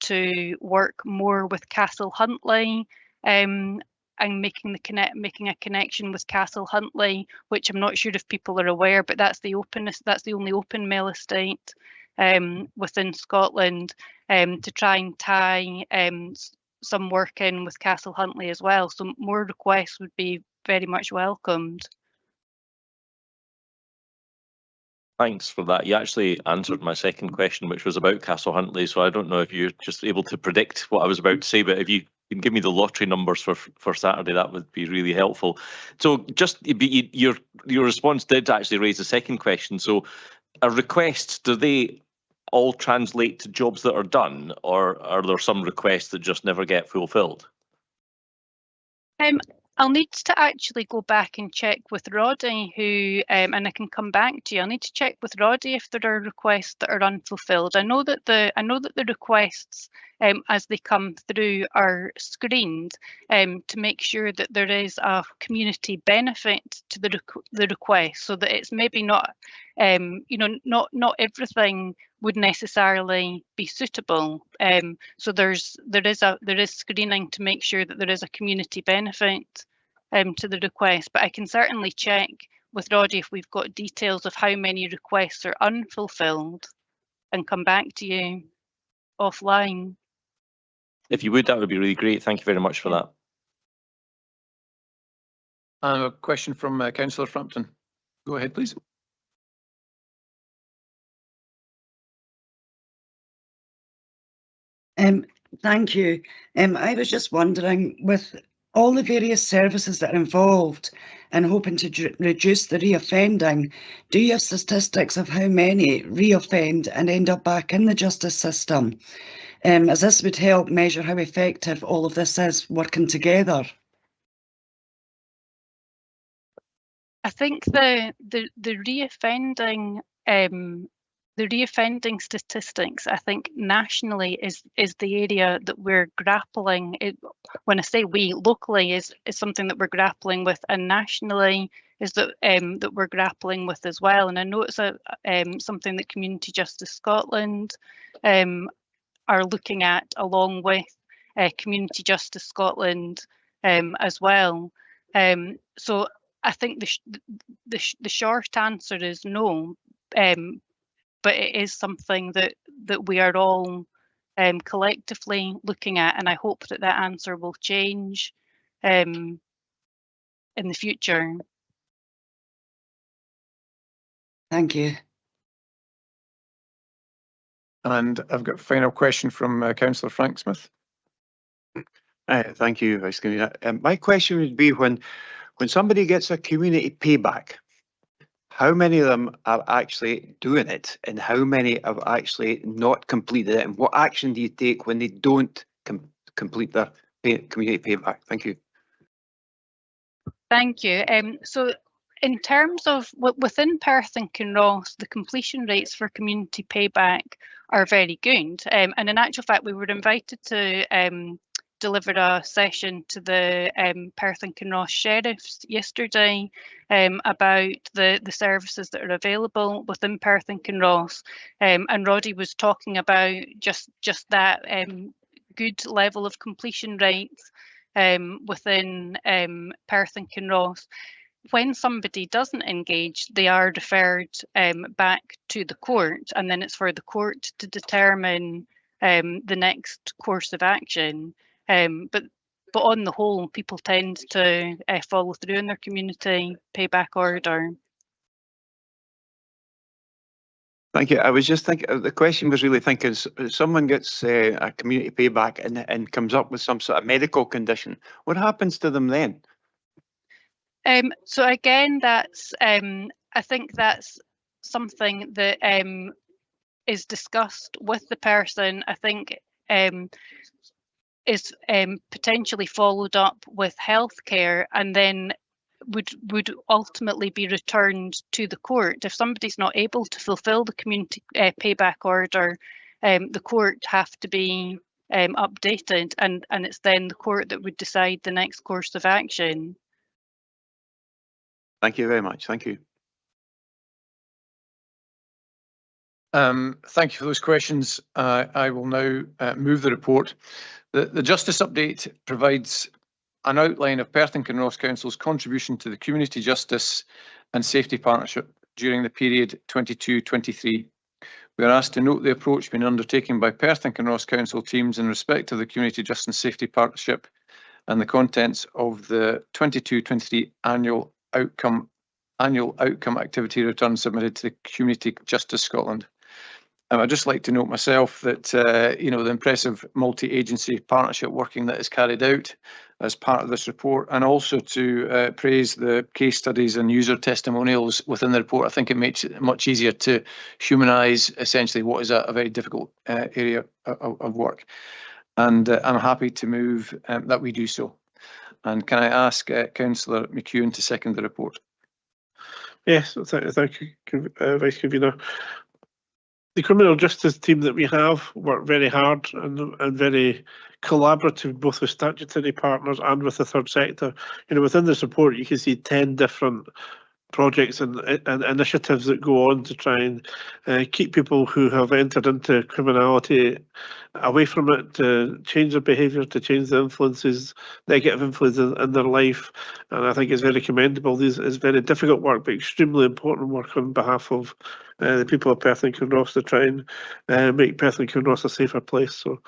to work more with Castle Huntly and making a connection with Castle Huntly, which I'm not sure if people are aware, but that's the only open mail estate within Scotland, to try and tie some work in with Castle Huntly as well. So more requests would be very much welcomed.
Thanks for that. You actually answered my second question, which was about Castle Huntly. So I don't know if you're just able to predict what I was about to say, but if you can give me the lottery numbers for Saturday, that would be really helpful. So just your response did actually raise the second question. So a request, do they all translate to jobs that are done, or are there some requests that just never get fulfilled?
I'll need to actually go back and check with Roddy, who and I can come back to you. I'll need to check with Roddy if there are requests that are unfulfilled. I know that the requests as they come through are screened to make sure that there is a community benefit to the request, so that it's maybe not not everything would necessarily be suitable. So there is screening to make sure that there is a community benefit to the request. But I can certainly check with Roddy if we've got details of how many requests are unfulfilled. and come back to you offline.
If you would, that would be really great. Thank you very much for that.
A question from Councillor Frampton. Go ahead, please.
Thank you. I was just wondering, with all the various services that are involved and hoping to reduce the reoffending, do you have statistics of how many reoffend and end up back in the justice system? As this would help measure how effective all of this is working together.
I think the reoffending statistics, I think nationally is the area that we're grappling. When I say we, locally is something that we're grappling with, and nationally is that that we're grappling with as well. And I know it's something that Community Justice Scotland are looking at, along with Community Justice Scotland as well. So I think the short answer is no, but it is something that we are all collectively looking at, and I hope that answer will change in the future.
Thank you.
And I've got a final question from Councillor Frank Smith.
Thank you, Vice Convener. My question would be, when somebody gets a community payback, how many of them are actually doing it, and how many have actually not completed it, and what action do you take when they don't complete their community payback? Thank you.
Thank you. So in terms of within Perth and Kinross, the completion rates for community payback are very good. And in actual fact, we were invited to deliver a session to the Perth and Kinross sheriffs yesterday about the services that are available within Perth and Kinross. And Roddy was talking about just that good level of completion rates within Perth and Kinross. When somebody doesn't engage, they are referred back to the court, and then it's for the court to determine the next course of action. But on the whole, people tend to follow through on their community payback order.
Thank you. I was just thinking, the question was really thinking, someone gets a community payback and comes up with some sort of medical condition. What happens to them then?
So again, that's I think that's something that is discussed with the person. I think is potentially followed up with healthcare, and then would ultimately be returned to the court. If somebody's not able to fulfil the community payback order, the court have to be updated, and it's then the court that would decide the next course of action.
Thank you very much. Thank you.
Thank you for those questions. I will now move the report. The Justice Update provides an outline of Perth and Kinross Council's contribution to the Community Justice and Safety Partnership during the period 22-23. We are asked to note the approach being undertaken by Perth and Kinross Council teams in respect of the Community Justice and Safety Partnership and the contents of the 22-23 annual outcome activity return submitted to the Community Justice Scotland. I'd just like to note myself that the impressive multi-agency partnership working that is carried out as part of this report, and also to praise the case studies and user testimonials within the report. I think it makes it much easier to humanise essentially what is a very difficult area of work. And I'm happy to move that we do so. And can I ask Councillor McEwen to second the report?
Yes, thank you, Vice Convener. The criminal justice team that we have work very hard and very collaborative, both with statutory partners and with the third sector. Within this report, you can see 10 different projects and initiatives that go on to try and keep people who have entered into criminality away from it, to change their behaviour, to change the influences, negative influences in their life. And I think it's very commendable. This is very difficult work, but extremely important work on behalf of the people of Perth and Kinross to try and make Perth and Kinross a safer place. So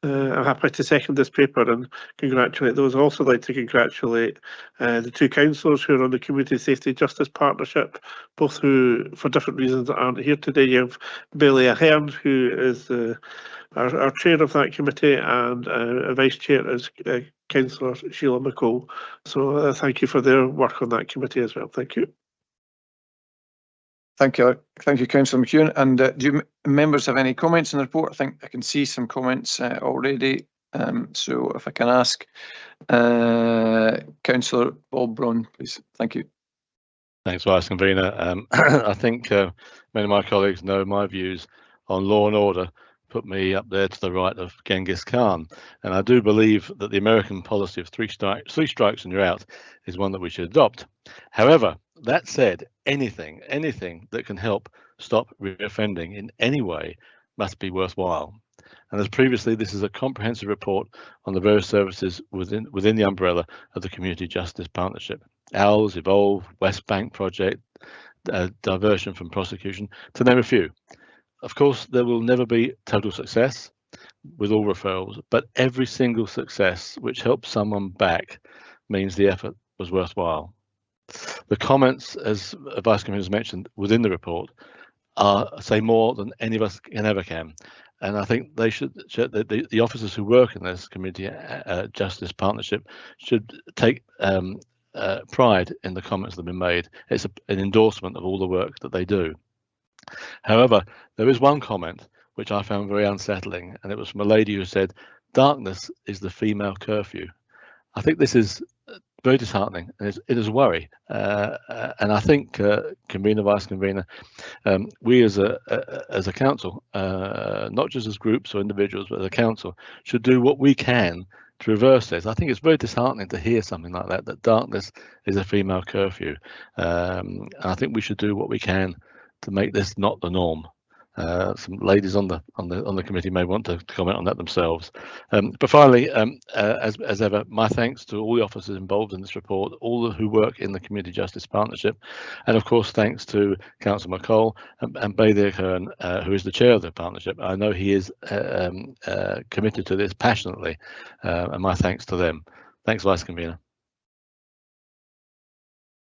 I'm happy to second this paper and congratulate those. I'd also like to congratulate the two councillors who are on the Community Safety Justice Partnership, both who, for different reasons, aren't here today. You have Billy Ahern, who is our chair of that committee, and a vice chair is Councillor Sheila McCall. So thank you for their work on that committee as well. Thank you.
Thank you, Councillor McEwen. And do members have any comments on the report? I think I can see some comments already. So if I can ask Councillor Bob Braun, please. Thank you.
Thanks, Vice Convener. I think many of my colleagues know my views on law and order put me up there to the right of Genghis Khan. And I do believe that the American policy of three strikes and you're out is one that we should adopt. However, that said, anything that can help stop reoffending in any way must be worthwhile. And as previously, this is a comprehensive report on the various services within the umbrella of the Community Justice Partnership. OWLS, Evolve, West Bank Project, diversion from prosecution, to name a few. Of course, there will never be total success with all referrals, but every single success which helps someone back means the effort was worthwhile. The comments, as Vice Commissioner has mentioned, within the report say more than any of us can. And I think they should, the officers who work in this Community Justice Partnership should take pride in the comments that have been made. It's an endorsement of all the work that they do. However, there is one comment which I found very unsettling, and it was from a lady who said, "Darkness is the female curfew." I think this is very disheartening, and it is a worry. And I think, Convener, Vice Convener, we as a council, not just as groups or individuals, but as a council, should do what we can to reverse this. I think it's very disheartening to hear something like that darkness is a female curfew. And I think we should do what we can to make this not the norm. Some ladies on the committee may want to comment on that themselves. But finally, as ever, my thanks to all the officers involved in this report, all who work in the Community Justice Partnership, and of course thanks to Councillor McCall and Billy Ahern, who is the chair of the partnership. I know he is committed to this passionately, and my thanks to them. Thanks, Vice Convener.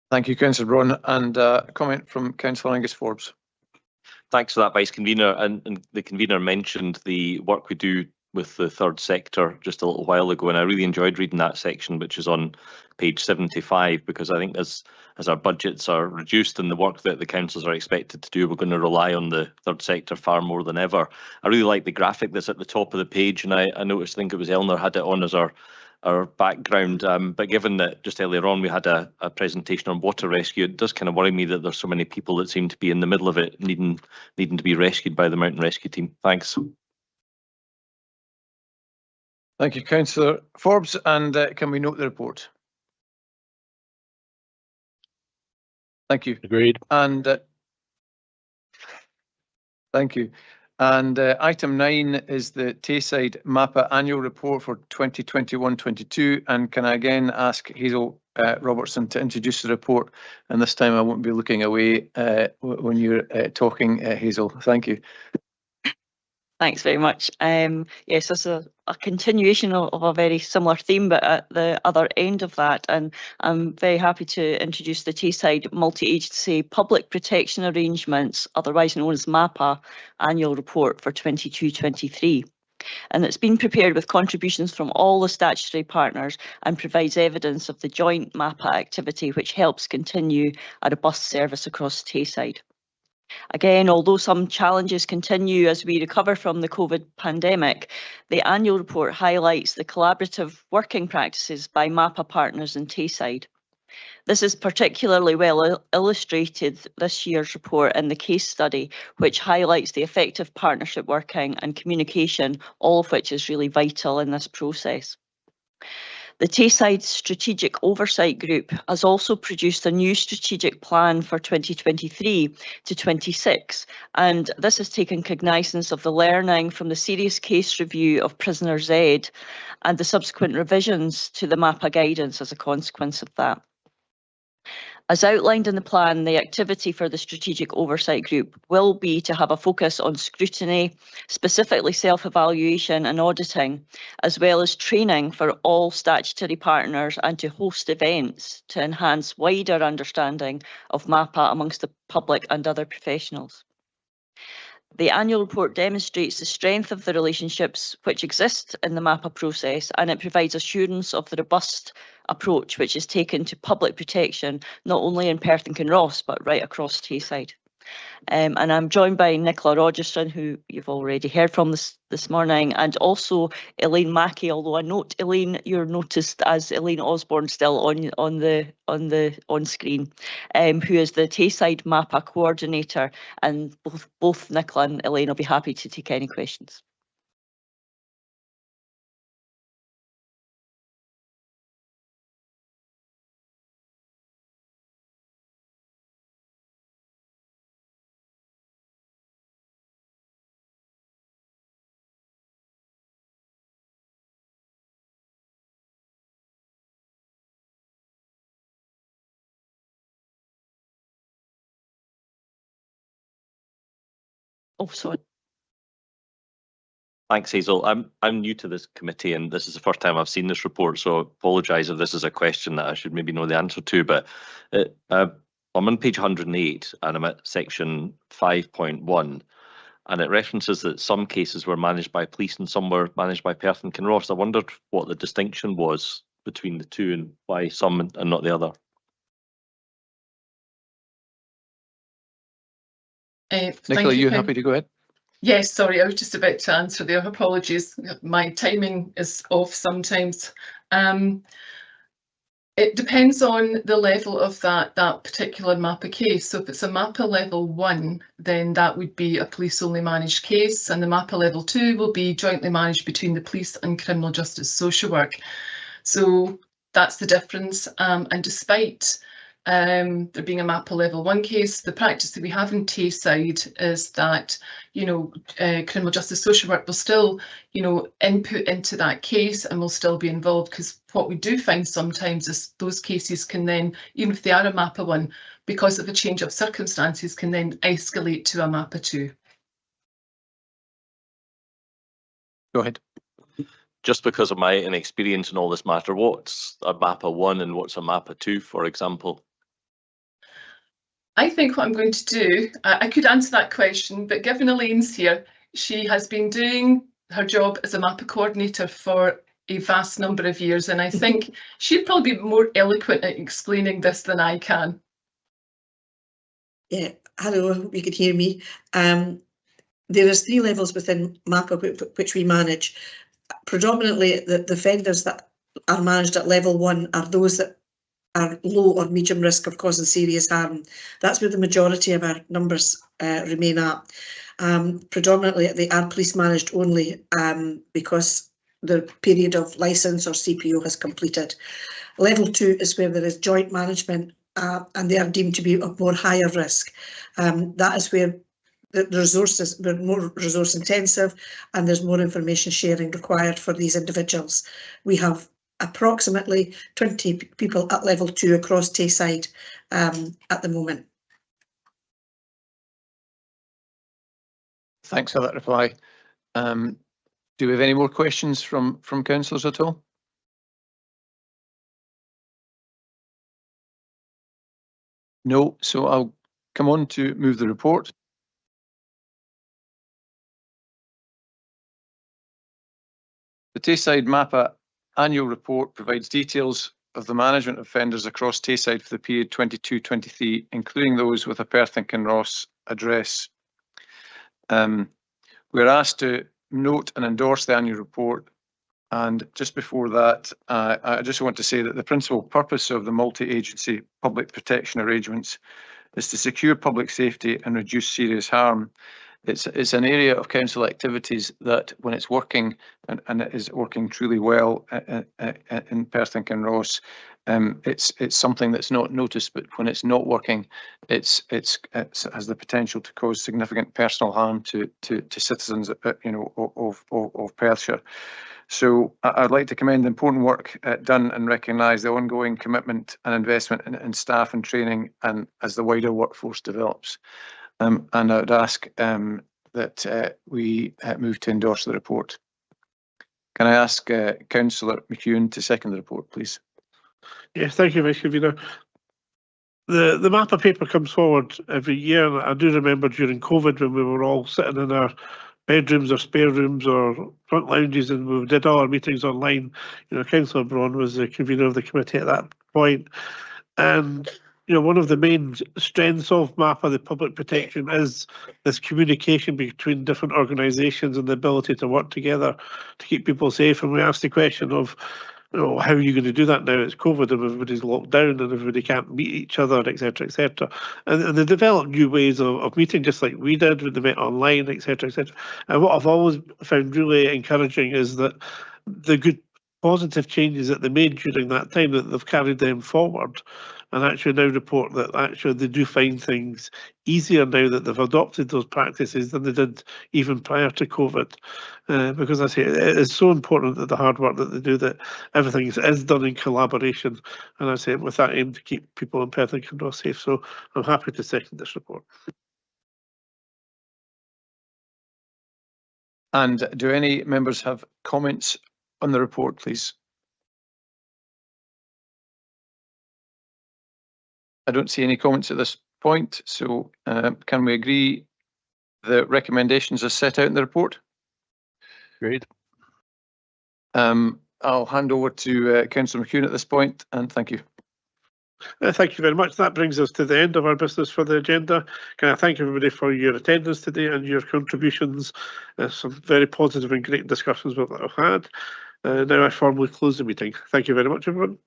Thank you, Councillor Braun. And a comment from Councillor Angus Forbes.
Thanks for that, Vice Convener. And the Convener mentioned the work we do with the third sector just a little while ago, and I really enjoyed reading that section, which is on page 75, because I think as our budgets are reduced and the work that the councils are expected to do, we're going to rely on the third sector far more than ever. I really like the graphic that's at the top of the page, and I noticed, I think it was Eleanor had it on as our background, but given that just earlier on we had a presentation on water rescue, it does kind of worry me that there's so many people that seem to be in the middle of it needing to be rescued by the mountain rescue team. Thanks.
Thank you, Councillor Forbes. And can we note the report? Thank you.
Agreed.
And thank you. And item 9 is the Tayside MAPA annual report for 2021-22. And can I again ask Hazel Robertson to introduce the report? And this time I won't be looking away when you're talking, Hazel. Thank you.
Thanks very much. Yes, this is a continuation of a very similar theme, but at the other end of that. And I'm very happy to introduce the Tayside Multi-Agency Public Protection Arrangements, otherwise known as MAPA, annual report for 22-23. And it's been prepared with contributions from all the statutory partners and provides evidence of the joint MAPA activity, which helps continue a robust service across Tayside. Again, although some challenges continue as we recover from the COVID pandemic, the annual report highlights the collaborative working practices by MAPA partners in Tayside. This is particularly well illustrated this year's report in the case study, which highlights the effective partnership working and communication, all of which is really vital in this process. The Tayside Strategic Oversight Group has also produced a new strategic plan for 2023 to 26, and this has taken cognizance of the learning from the serious case review of Prisoner Z and the subsequent revisions to the MAPA guidance as a consequence of that. As outlined in the plan, the activity for the Strategic Oversight Group will be to have a focus on scrutiny, specifically self-evaluation and auditing, as well as training for all statutory partners and to host events to enhance wider understanding of MAPA amongst the public and other professionals. The annual report demonstrates the strength of the relationships which exist in the MAPA process, and it provides assurance of the robust approach which is taken to public protection, not only in Perth and Kinross, but right across Tayside. And I'm joined by Nicola Rogerson, who you've already heard from this morning, and also Elaine Mackey, although I note, Elaine, you're noticed as Elaine Osborne still on screen, who is the Tayside MAPA coordinator, and both Nicola and Elaine will be happy to take any questions. Oh, sorry.
Thanks, Hazel. I'm new to this committee, and this is the first time I've seen this report, so I apologise if this is a question that I should maybe know the answer to. But I'm on page 108, and I'm at section 5.1, and it references that some cases were managed by police and some were managed by Perth and Kinross. I wondered what the distinction was between the two and why some and not the other.
Nicola, are you happy to go ahead?
Yes, sorry, I was just about to answer there. Apologies, my timing is off sometimes. It depends on the level of that particular MAPA case. So if it's a MAPA level 1, then that would be a police only managed case, and the MAPA level 2 will be jointly managed between the police and criminal justice social work. So that's the difference. And despite there being a MAPA level 1 case, the practice that we have in Tayside is that, criminal justice social work will still, input into that case and will still be involved, because what we do find sometimes is those cases can then, even if they are a MAPA 1, because of a change of circumstances, can then escalate to a MAPA 2.
Go ahead.
Just because of my inexperience in all this matter, what's a MAPA 1 and what's a MAPA 2, for example?
I think what I'm going to do, I could answer that question, but given Elaine's here, she has been doing her job as a MAPA coordinator for a vast number of years, and I think she'd probably be more eloquent at explaining this than I can.
Yeah, hello, I hope you could hear me. There is 3 levels within MAPA which we manage. Predominantly, the offenders that are managed at level 1 are those that are low or medium risk of causing serious harm. That's where the majority of our numbers remain at. Predominantly, they are police managed only because the period of licence or CPO has completed. Level 2 is where there is joint management and they are deemed to be of more higher risk. That is where the resources were more resource intensive and there's more information sharing required for these individuals. We have approximately 20 people at level 2 across Tayside at the moment.
Thanks for that reply. Do we have any more questions from councillors at all? No, so I'll come on to move the report. The Tayside MAPA annual report provides details of the management of offenders across Tayside for the period 22-23, including those with a Perth and Kinross address. We're asked to note and endorse the annual report, and just before that, I just want to say that the principal purpose of the multi-agency public protection arrangements is to secure public safety and reduce serious harm. it's an area of council activities that, when it's working, and it is working truly well in Perth and Kinross, it's something that's not noticed, but when it's not working, it has the potential to cause significant personal harm to citizens, of Perthshire. So I'd like to commend the important work done and recognise the ongoing commitment and investment in staff and training, and as the wider workforce develops. And I would ask that we move to endorse the report. Can I ask Councillor McEwen to second the report, please?
Yes, thank you, Vice Convener. The map of paper comes forward every year, and I do remember during COVID when we were all sitting in our bedrooms or spare rooms or front lounges, and we did all our meetings online. Councillor Braun was the convener of the committee at that point, and one of the main strengths of MAPA, the public protection, is this communication between different organisations and the ability to work together to keep people safe. And we asked the question of, how are you going to do that now? It's COVID and everybody's locked down and everybody can't meet each other, etc., etc. And they developed new ways of meeting, just like we did when they met online, etc., etc. And what I've always found really encouraging is that the good positive changes that they made during that time, that they've carried them forward, and actually now report that actually they do find things easier now that they've adopted those practices than they did even prior to COVID. Because I say it is so important that the hard work that they do, that everything is done in collaboration, and I say with that aim to keep people in Perth and Kinross safe. So I'm happy to second this report.
And do any members have comments on the report, please? I don't see any comments at this point, so can we agree the recommendations as set out in the report?
Agreed.
I'll hand over to Councillor McEwen at this point, and thank you.
Thank you very much. That brings us to the end of our business for the agenda. Can I thank everybody for your attendance today and your contributions? Some very positive and great discussions we've had. Now I formally close the meeting. Thank you very much, everyone.